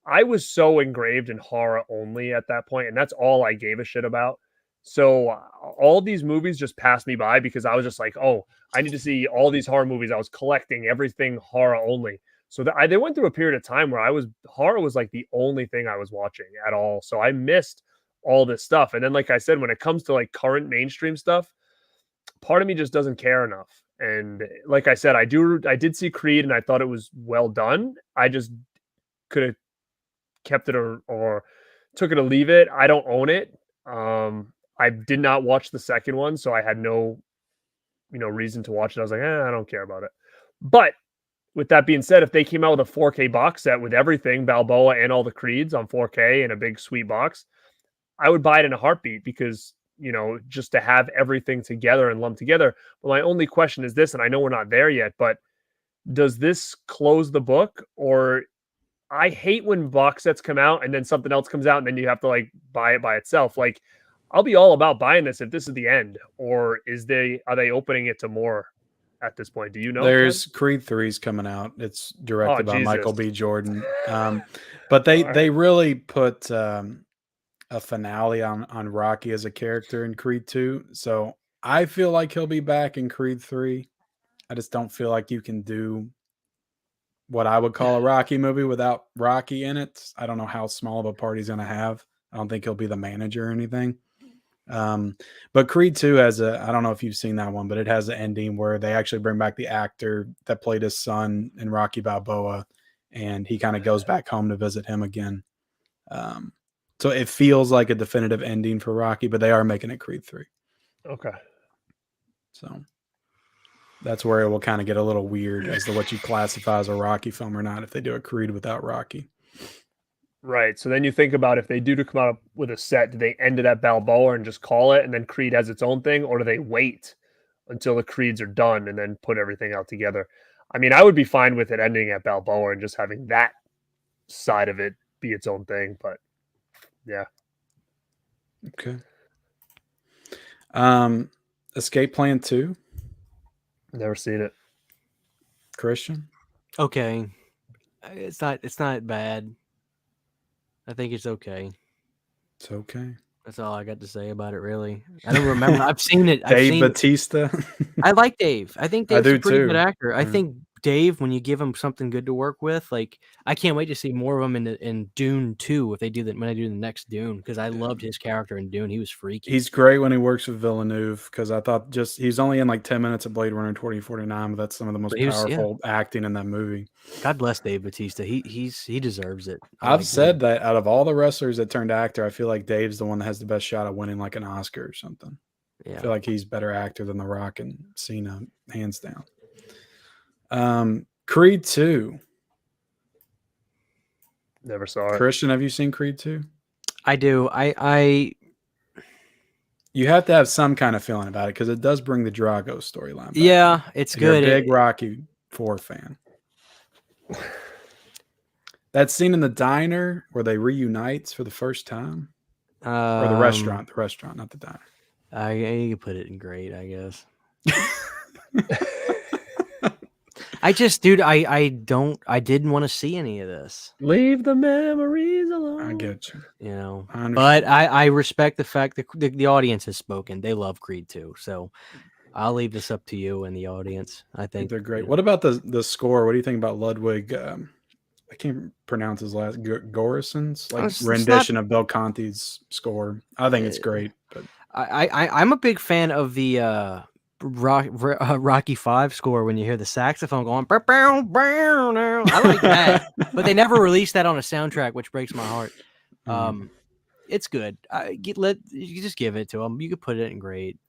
I was so engraved in horror only at that point, and that's all I gave a shit about. So all these movies just passed me by because I was just like, oh, I need to see all these horror movies. I was collecting everything horror only. So they went through a period of time where horror was like the only thing I was watching at all. So I missed all this stuff. And then, like I said, when it comes to like current mainstream stuff, part of me just doesn't care enough. And like I said, I did see Creed and I thought it was well done. I just could have kept it or took it or leave it. I don't own it. I did not watch the second one, so I had no, reason to watch it. I was like, I don't care about it. But with that being said, if they came out with a 4K box set with everything, Balboa and all the Creeds on 4K in a big sweet box, I would buy it in a heartbeat because, just to have everything together and lumped together. But my only question is this, and I know we're not there yet, but does this close the book? Or I hate when box sets come out and then something else comes out and then you have to like buy it by itself. Like I'll be all about buying this if this is the end, or are they opening it to more at this point? Do you know? There's Ken? Creed 3's coming out. It's directed by Jesus. Michael B. Jordan. But they really put a finale on Rocky as a character in Creed 2. So I feel like he'll be back in Creed 3. I just don't feel like you can do what I would call a Rocky movie without Rocky in it. I don't know how small of a part he's going to have. I don't think he'll be the manager or anything. But Creed 2 has I don't know if you've seen that one, but it has an ending where they actually bring back the actor that played his son in Rocky Balboa, and he kind of goes back home to visit him again. So it feels like a definitive ending for Rocky, but they are making it Creed 3. Okay. So that's where it will kind of get a little weird as to what you classify as a Rocky film or not if they do a Creed without Rocky. Right. So then you think about if they do to come out with a set, do they end it at Balboa and just call it and then Creed has its own thing? Or do they wait until the Creeds are done and then put everything out together? I mean, I would be fine with it ending at Balboa and just having that side of it be its own thing. But yeah. Okay. Escape Plan 2. Never seen it. Christian? Okay. It's not bad. I think it's okay. It's okay. That's all I got to say about it, really. I don't remember. I've seen it. Dave Bautista. I like Dave. I think I Dave's do a pretty too. good actor. I Yeah. think Dave, when you give him something good to work with, like I can't wait to see more of him in Dune 2 if they do that when I do the next Dune, because I loved his character in Dune. He was freaky. He's great when he works with Villeneuve, because I thought he's only in like 10 minutes of Blade Runner 2049, but that's some of the most powerful acting in that movie. God bless Dave Bautista. He deserves it. I've said that out of all the wrestlers that turned actor, I feel like Dave's the one that has the best shot at winning like an Oscar or something. Yeah. I feel like he's better actor than The Rock and Cena, hands down. Creed 2. Never saw it. Christian, have you seen Creed 2? I do. You have to have some kind of feeling about it because it does bring the Drago storyline back. Yeah, it's good. You're a big Rocky IV fan. That scene in the diner where they reunites for the first time? Or the restaurant, not the diner. You can put it in great, I guess. I didn't want to see any of this. Leave the memories alone. I get you. You know, but I respect the fact that the audience has spoken. They love Creed 2, so I'll leave this up to you and the audience. I think they're great. What about the score? What do you think about Ludwig? I can't pronounce his last Gorison's rendition of Bill Conti's score. I think it's great. But I'm a big fan of the Rocky V score when you hear the saxophone going. I like that, but they never released that on a soundtrack, which breaks my heart. It's good. You just give it to them. You could put it in great.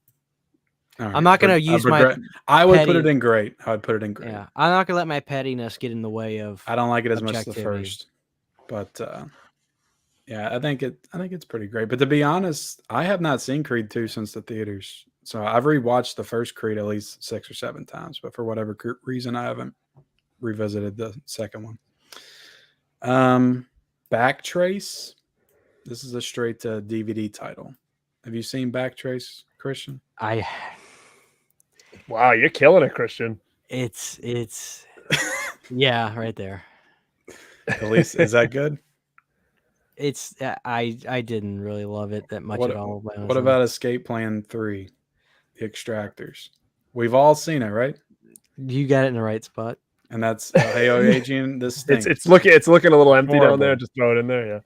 Right, I'm not gonna use my. I would put it in great. I would put it in great. Yeah, I'm not gonna let my pettiness get in the way of. I don't like it as much as the first, but yeah, I think it's pretty great. But to be honest, I have not seen Creed 2 since the theaters. So I've rewatched the first Creed at least 6 or 7 times, but for whatever reason, I haven't revisited the second one. Backtrace. This is a straight to DVD title. Have you seen Backtrace, Christian? Wow, you're killing it, Christian. It's yeah, right there. At least is that good? It's I didn't really love it that much at all. What about Escape Plan 3, The Extractors? We've all seen it, right? You got it in the right spot. And that's hey, Adrian, this stinks. It's looking a little empty Horrible. down there. Just throw it in there, yeah.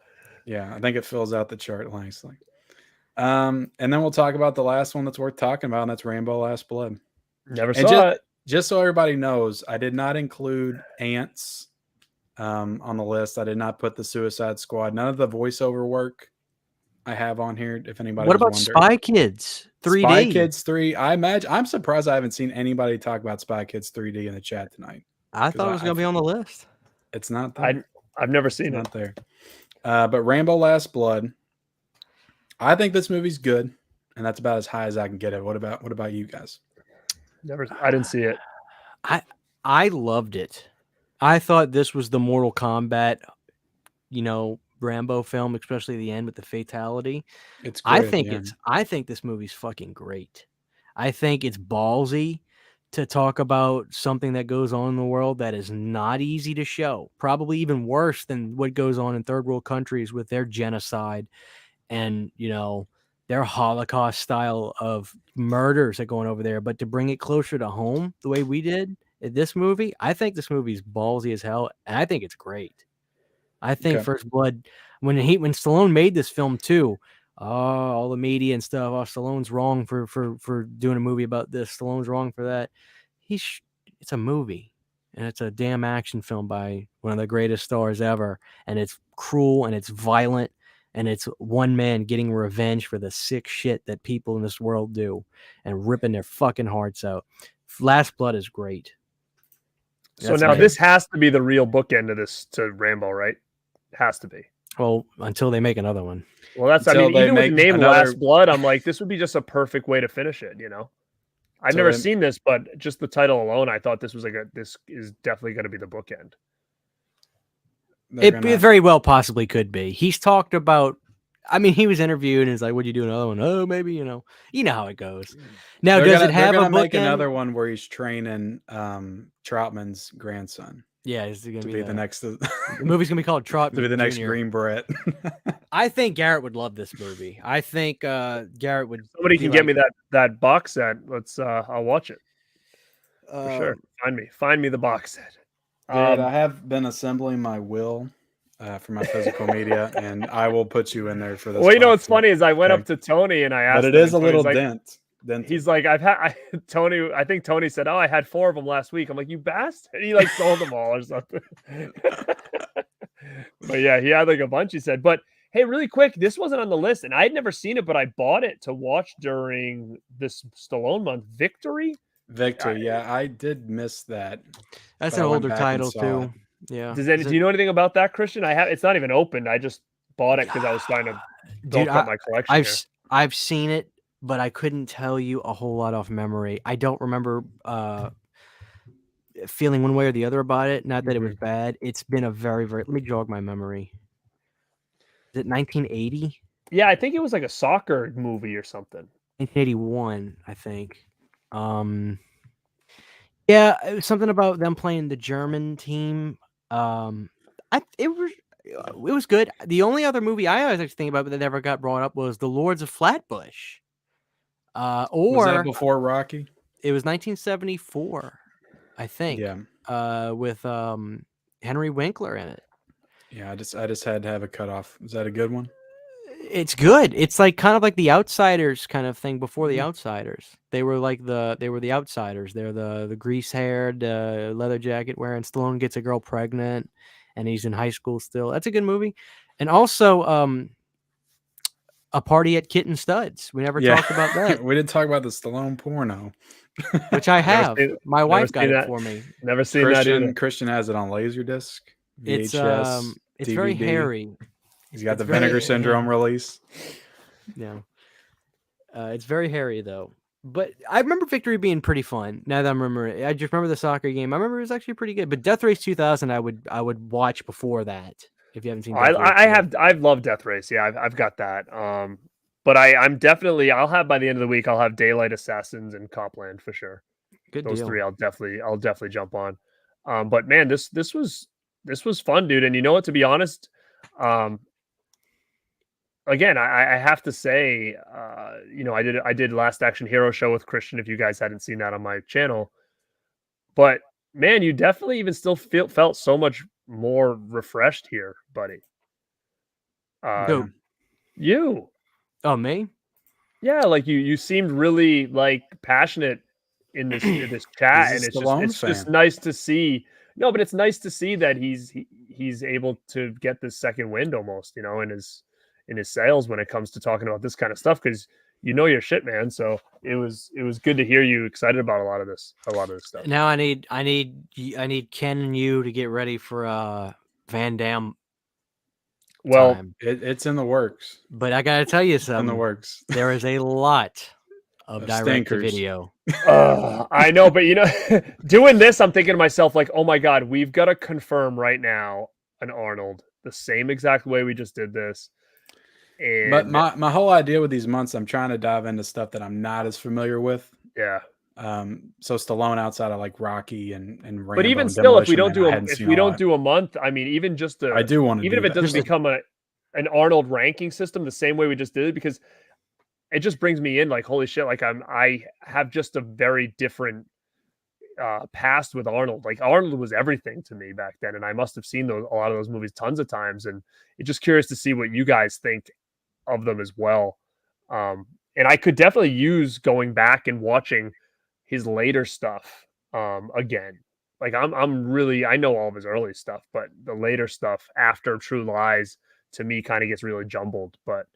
Yeah, I think it fills out the chart nicely. And then we'll talk about the last one that's worth talking about, and that's Rambo Last Blood. Never saw it. Just so everybody knows, I did not include Ants on the list. I did not put the Suicide Squad. None of the voiceover work I have on here. If anybody, what about wondering. Spy Kids 3D? Spy Kids 3. I'm surprised I haven't seen anybody talk about Spy Kids 3D in the chat tonight. I thought it was going to be on the list. It's not there. I've never seen it. Not there. But Rambo Last Blood. I think this movie's good, and that's about as high as I can get it. What about you guys? I didn't see it. I loved it. I thought this was the Mortal Kombat, Rambo film, especially the end with the fatality. It's great, I think this movie's fucking great. I think it's ballsy to talk about something that goes on in the world that is not easy to show. Probably even worse than what goes on in third world countries with their genocide and, their Holocaust style of murders that go on over there. But to bring it closer to home the way we did in this movie, I think this movie's ballsy as hell, and I think it's great. I think First Blood, when Stallone made this film too, all the media and stuff, Stallone's wrong for doing a movie about this. Stallone's wrong for that. It's a movie, and it's a damn action film by one of the greatest stars ever, and it's cruel and it's violent, and it's one man getting revenge for the sick shit that people in this world do and ripping their fucking hearts out. Last Blood is great. So now this has to be the real bookend of this to Rambo, right? Has to be. Well, until they make another one. Well, even with the name Last Blood, I'm like, this would be just a perfect way to finish it, I've never seen this, but just the title alone, I thought this was this is definitely going to be the bookend. It very well possibly could be. He's talked about, he was interviewed and he's like, "Would you do another one?" Oh, maybe, you know how it goes. Now, does it have a bookend? Make another one where he's training Troutman's grandson. Yeah, is it going to be the next? The movie's going to be called Troutman. To be the next Jr. Green Beret. I think Garrett would love this movie. I think Garrett would. Somebody can get me that box set. Let's. I'll watch it for sure. Find me the box set. Dude, I have been assembling my will for my physical media, and I will put you in there for this. Well, what's funny is I went up to Tony and I asked, but it is a little dent. He's like, Tony. I think Tony said, "Oh, I had 4 of them last week." I'm like, "You bastard!" He sold them all or something. But yeah, he had a bunch. He said, "But hey, really quick, this wasn't on the list, and I had never seen it, but I bought it to watch during this Stallone month. Victory." Yeah, I did miss that. That's an older title too. Yeah. Do you know anything about that, Christian? It's not even opened. I just bought it because I was trying to build up my collection. I've seen it, but I couldn't tell you a whole lot off memory. I don't remember feeling one way or the other about it. Not that it was bad. It's been a very, very. Let me jog my memory. Is it 1980? Yeah, I think it was like a soccer movie or something. 1981, I think. Yeah, it was something about them playing the German team. It was good. The only other movie I always like to think about but that never got brought up was The Lords of Flatbush. Was that before Rocky? It was 1974, I think. Yeah. With Henry Winkler in it. Yeah, I just had to have a cutoff. Is that a good one? It's good. It's kind of like the Outsiders kind of thing before the Outsiders. They were the Outsiders. They're the grease-haired, leather jacket wearing. Stallone gets a girl pregnant, and he's in high school still. That's a good movie. And also, A Party at Kitten Studs. We never talked about that. We didn't talk about the Stallone porno, which I have. My wife got it for me. Never seen that either. Christian has it on Laserdisc. VHS, it's DVD. very hairy. He's got the Vinegar Syndrome release. Yeah. It's very hairy, though. But I remember Victory being pretty fun. Now that I remember it. I just remember the soccer game. I remember it was actually pretty good. But Death Race 2000, I would watch before that. If you haven't seen Death Race, I've loved Death Race. Yeah, I've got that. But I'm definitely, I'll have by the end of the week, I'll have Daylight Assassins and Copland for sure. good Those deal. three I'll definitely jump on. But man, this was fun, dude. And you know what, to be honest, again, I have to say, you know, I did Last Action Hero show with Christian, if you guys hadn't seen that on my channel. But man, you definitely even still felt so much more refreshed here, buddy. Who? You. Oh, me? Yeah, like you seemed really like passionate in this chat, and it's just nice to see. No, but it's nice to see that he's able to get this second wind almost, you know, in his sales when it comes to talking about this kind of stuff, because you know your shit, man. So it was good to hear you excited about a lot of this stuff. Now I need Ken and you to get ready for Van Damme. Well, it's in the works. But I gotta tell you something. In the works. There is a lot of direct to video. I know, but you know, doing this, I'm thinking to myself, like, oh my god, we've got to confirm right now an Arnold the same exact way we just did this. And but my whole idea with these months, I'm trying to dive into stuff that I'm not as familiar with. Yeah. So Stallone outside of like Rocky and Rambo. But even still, if we don't do a month, I mean, even just I do want to, even if it doesn't become an Arnold ranking system the same way we just did it, because it just brings me in like, holy shit, like I have just a very different past with Arnold. Like Arnold was everything to me back then, and I must have seen a lot of those movies tons of times, and it's just curious to see what you guys think of them as well. And I could definitely use going back and watching his later stuff again. Like I'm really, I know all of his early stuff, but the later stuff after True Lies to me kind of gets really jumbled. But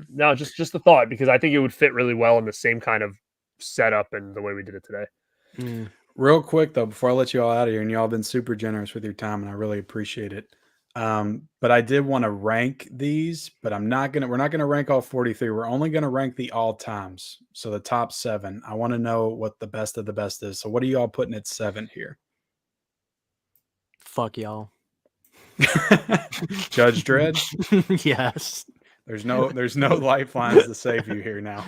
no, just the thought, because I think it would fit really well in the same kind of setup and the way we did it today. Real quick though, before I let you all out of here, and y'all been super generous with your time, and I really appreciate it. But I did want to rank these, but we're not gonna rank all 43. We're only gonna rank the all times. So the top 7. I want to know what the best of the best is. So what are y'all putting at 7 here? Fuck y'all. Judge Dredd? Yes. There's no lifelines to save you here now.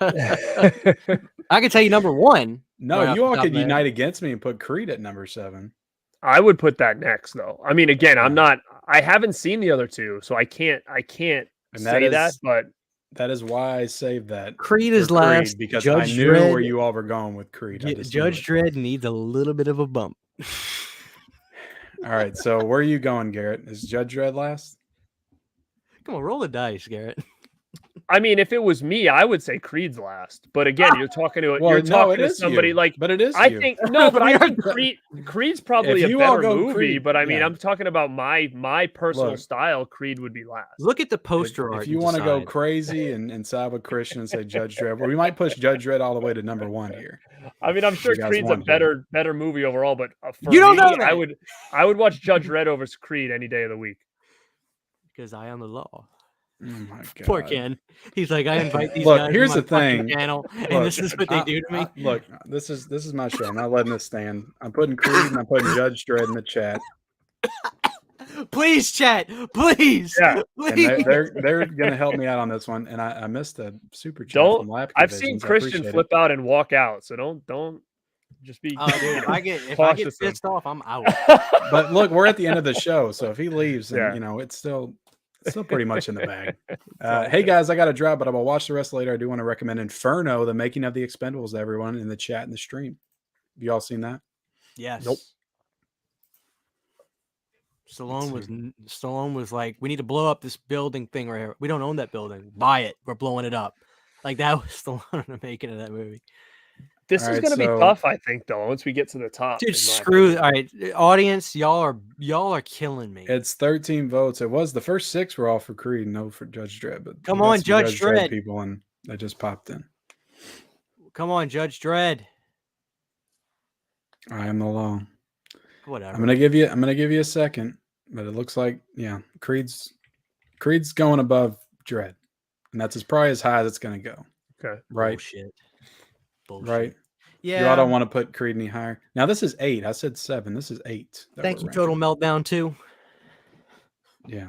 I can tell you number 1. No, you all could unite against me and put Creed at number 7. I would put that next, though. I mean, again, I haven't seen the other two, so I can't say that, but that is why I saved that. Creed is last, because I knew where you all were going with Creed. Judge Dredd needs a little bit of a bump. All right, so where are you going, Garrett? Is Judge Dredd last? Come on, roll the dice, Garrett. I mean, if it was me, I would say Creed's last. But again, you're talking to somebody like. But it is. I think Creed's probably a better movie. Creed, but I mean, I'm talking about my personal style. Creed would be last. Look at the poster art. If you want to go crazy and side with Christian and say Judge Dredd, well, we might push Judge Dredd all the way to number 1 here. I mean, I'm sure Creed's a better movie overall. But for you don't me, know that. I would watch Judge Dredd over Creed any day of the week. Because I am the law. Oh my God. Poor Ken. He's like, I invite these look, guys here's to the thing. Channel, and this is what they do to me. Look, this is my show. I'm not letting this stand. I'm putting Creed and I'm putting Judge Dredd in the chat. Please, chat. Please. Yeah. Please. And they're gonna help me out on this one. And I missed a super chat from Lap I've seen Christian flip out and walk out, so don't just be. If I get pissed off, I'm out. But look, we're at the end of the show, so if he leaves, then you know it's still pretty much in the bag. Hey guys, I got to drop, but I will watch the rest later. I do want to recommend Inferno, the making of the Expendables, to everyone in the chat and the stream. Have you all seen that? Yes. Nope. Stallone was like, we need to blow up this building thing right here. We don't own that building. Buy it. We're blowing it up. Like that was Stallone in the making of that movie. This is going to be tough, I think, though, once we get to the top. Dude, screw. All right, audience, y'all are killing me. It's 13 votes. It was the first 6 were all for Creed, no for Judge Dredd. But come on, Judge Dredd people, and they just popped in. Come on, Judge Dredd. I am the law. Whatever. I'm gonna give you a second, but it looks like Creed's going above Dredd, and that's probably as high as it's gonna go. Okay, right? Bullshit. Right. Yeah. You all don't want to put Creed any higher. Now this is 8. I said 7. This is 8. Thank you, Total Meltdown 2. Yeah.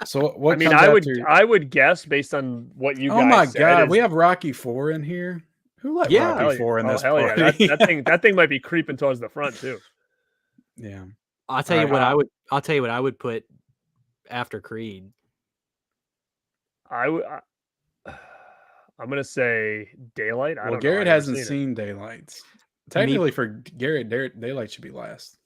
So what? I mean, comes I would guess based on what you guys. Oh my said god, is, we have Rocky IV in here. Who let Yeah. Rocky IV in this hell party? yeah! That thing might be creeping towards the front too. Yeah. I'll tell you Alright. what I would. I'll tell you what I would put after Creed. I'm gonna say Daylight. I Well, don't Garrett know. hasn't seen Daylights. Technically, for Garrett, Daylight should be last.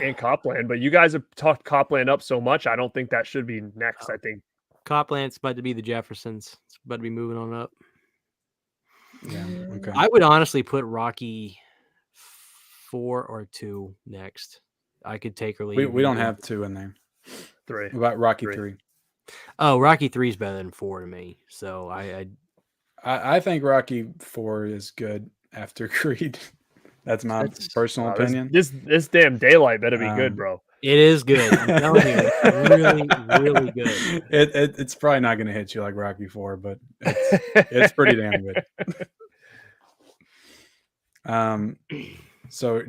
And Copland, but you guys have talked Copland up so much. I don't think that should be next. I think Copland's about to be the Jeffersons. It's about to be moving on up. Yeah. Okay. I would honestly put Rocky 4 or 2 next. I could take or leave. We don't have 2 in there. 3. What about Rocky 3? Oh, Rocky 3 is better than 4 to me. So I think Rocky 4 is good after Creed. That's my personal opinion. This damn Daylight better be good, bro. It is good. I'm telling you, it's really, really good. It's probably not going to hit you like Rocky 4, but it's pretty damn good. So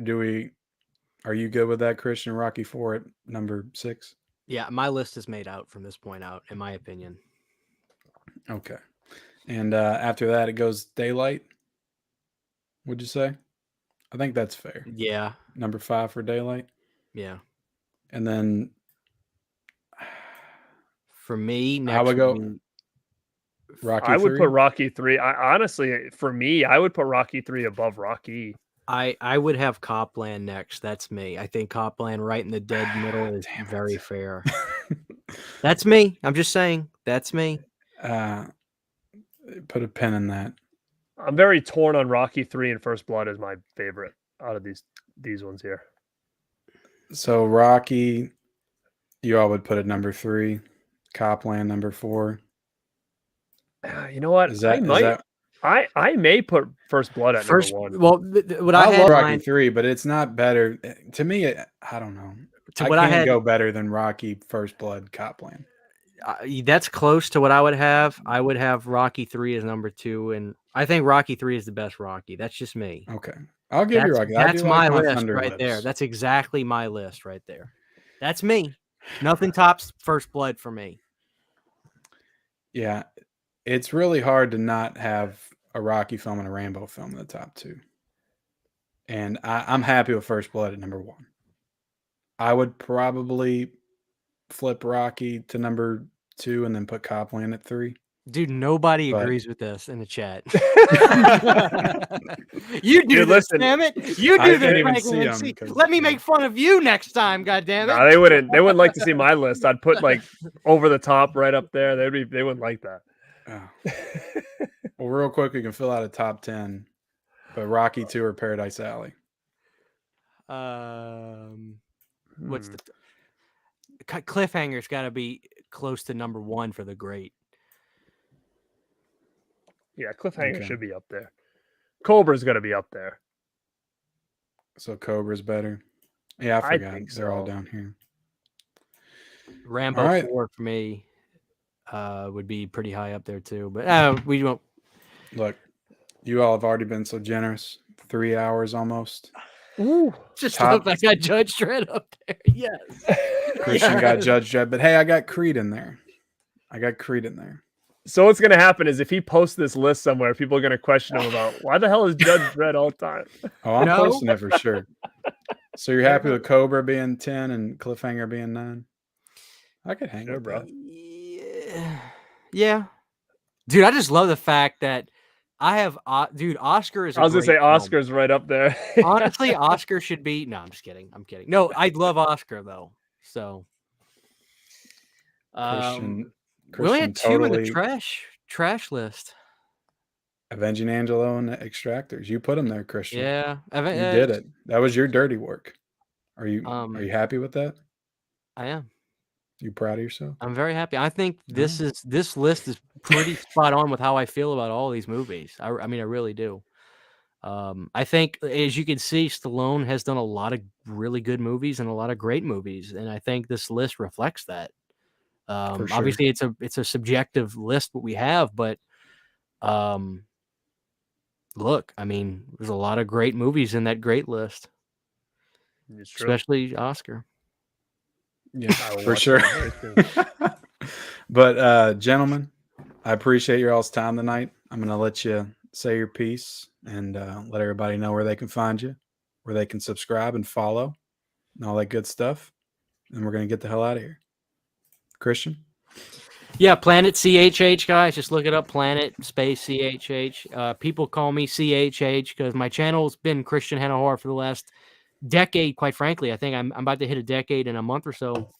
are you good with that, Christian? Rocky 4 at number 6? Yeah, my list is made out from this point out, in my opinion. Okay. And after that, it goes Daylight. Would you say? I think that's fair. Yeah. Number 5 for Daylight. Yeah. And then for me, next I would go Rocky 3. I would put Rocky 3. Honestly, for me, I would put Rocky 3 above Rocky. I would have Copland next. That's me. I think Copland right in the dead middle is very fair. That's me. I'm just saying. That's me. Put a pin in that. I'm very torn on Rocky 3 and First Blood as my favorite out of these ones here. So Rocky, you all would put it number 3. Copland number 4. You know what? I may put First Blood at number 1. Well, what I love Rocky 3, but it's not better to me. I don't know. I can't go better than Rocky, First Blood, Copland. That's close to what I would have. I would have Rocky 3 as number 2, and I think Rocky 3 is the best Rocky. That's just me. Okay, I'll give you Rocky. That's my list right there. That's exactly my list right there. That's me. Nothing tops First Blood for me. Yeah, it's really hard to not have a Rocky film and a Rambo film in the top 2. And I'm happy with First Blood at number 1. I would probably flip Rocky to number 2 and then put Copland at 3. Dude, nobody agrees with this in the chat. You do this, damn it. You do this. Let me make fun of you next time, goddammit. No, they wouldn't like to see my list. I'd put like over the top right up there. They wouldn't like that. Oh. Well, real quick, we can fill out a top 10. But Rocky 2 or Paradise Alley? What's the Cliffhanger's got to be close to number 1 for the great. Yeah, Cliffhanger should be up there. Cobra's got to be up there. So Cobra's better. Yeah, I forgot. Think They're all down here. Rambo 4 for me would be pretty high up there too. But we won't. Look, you all have already been so generous. 3 hours almost. Ooh, just hope I got Judge Dredd up there. Yes. Christian got Judge Dredd, but hey, I got Creed in there. So what's going to happen is if he posts this list somewhere, people are going to question him about why the hell is Judge Dredd all the time? Oh, I'm posting it for sure. So you're happy with Cobra being 10 and Cliffhanger being 9? I could hang with bro. Yeah. Dude, I just love the fact that I have, Oscar is. I was going to say Oscar's right up there. Honestly, Oscar should be. No, I'm just kidding. No, I love Oscar though. So, Christian we only had 2 in the trash list. Avenging Angelo and the Extractors. You put them there, Christian. Yeah, you did it. That was your dirty work. Are you happy with that? I am. You proud of yourself? I'm very happy. I think this list is pretty spot on with how I feel about all these movies. I mean, I really do. I think, as you can see, Stallone has done a lot of really good movies and a lot of great movies, and I think this list reflects that. Sure. Obviously, it's a subjective list what we have, but look, I mean, there's a lot of great movies in that great list, especially Oscar. Yeah, I will for watch sure. that very soon. But gentlemen, I appreciate your all's time tonight. I'm gonna let you say your piece and let everybody know where they can find you, where they can subscribe and follow, and all that good stuff. And we're gonna get the hell out of here. Christian. Yeah, Planet CHH, guys. Just look it up, Planet space CHH. People call me CHH because my channel's been Christian Hannah Horror for the last decade. Quite frankly, I think I'm about to hit a decade in a month or so.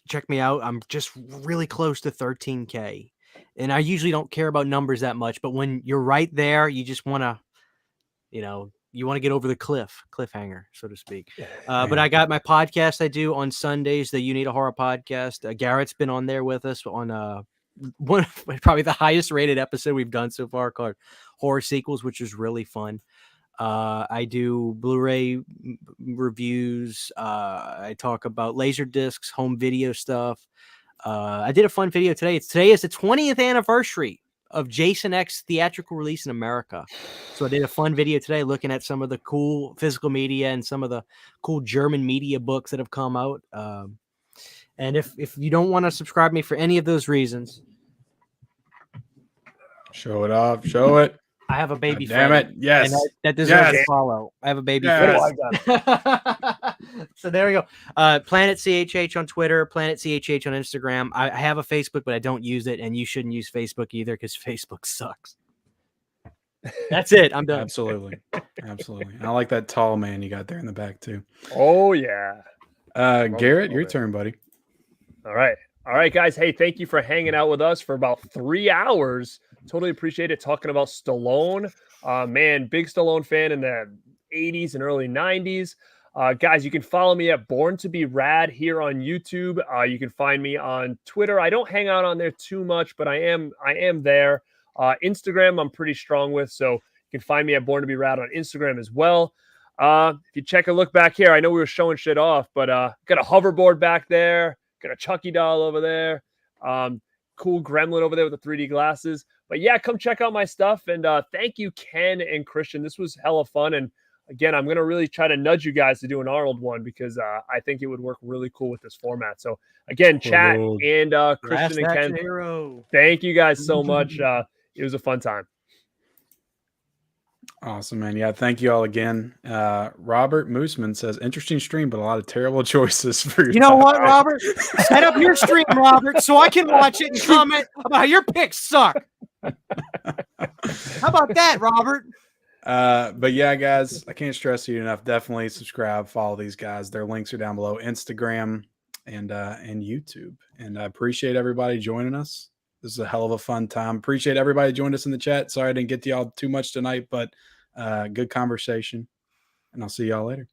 Check me out. I'm just really close to 13K, and I usually don't care about numbers that much. But when you're right there, you just want to, you want to get over the cliffhanger, so to speak. But I got my podcast I do on Sundays, the You Need a Horror podcast. Garrett's been on there with us on one probably the highest rated episode we've done so far, called Horror Sequels, which is really fun. I do Blu-ray reviews. I talk about laser discs, home video stuff. I did a fun video today. Today is the 20th anniversary of Jason X theatrical release in America. So I did a fun video today looking at some of the cool physical media and some of the cool German media books that have come out. And if you don't want to subscribe to me for any of those reasons, Show it off. Show it. I have a baby. Damn Freddy, it. Yes. and that deserves Yes. a follow. I have a baby. Yes. Freddy. So there we go. Planet CHH on Twitter, Planet CHH on Instagram. I have a Facebook, but I don't use it, and you shouldn't use Facebook either because Facebook sucks. That's it. I'm done. Absolutely. Absolutely. I like that tall man you got there in the back too. Oh yeah. Garrett, your turn, buddy. All right, guys. Hey, thank you for hanging out with us for about 3 hours. Totally appreciate it. Talking about Stallone. Man, big Stallone fan in the 80s and early 90s. Guys, you can follow me at Born2BeRad here on YouTube. You can find me on Twitter. I don't hang out on there too much, but I am there. Instagram, I'm pretty strong with, so you can find me at Born2BeRad on Instagram as well. If you check a look back here, I know we were showing shit off, but got a hoverboard back there, got a Chucky doll over there, cool gremlin over there with the 3D glasses. But yeah, come check out my stuff, and thank you, Ken and Christian. This was hella fun, and again, I'm gonna really try to nudge you guys to do an Arnold one because I think it would work really cool with this format. So again, chat and Christian and Ken, Hero. thank you guys so much. It was a fun time. Awesome, man. Yeah, thank you all again. Robert Mooseman says, interesting stream, but a lot of terrible choices for your You know what, Robert? Set up your stream, Robert, so I can watch it and comment about how your picks suck. How about that, Robert? But yeah, guys, I can't stress you enough. Definitely subscribe, follow these guys. Their links are down below, Instagram and YouTube. And I appreciate everybody joining us. This is a hell of a fun time. Appreciate everybody who joined us in the chat. Sorry I didn't get to y'all too much tonight, but good conversation. And I'll see y'all later.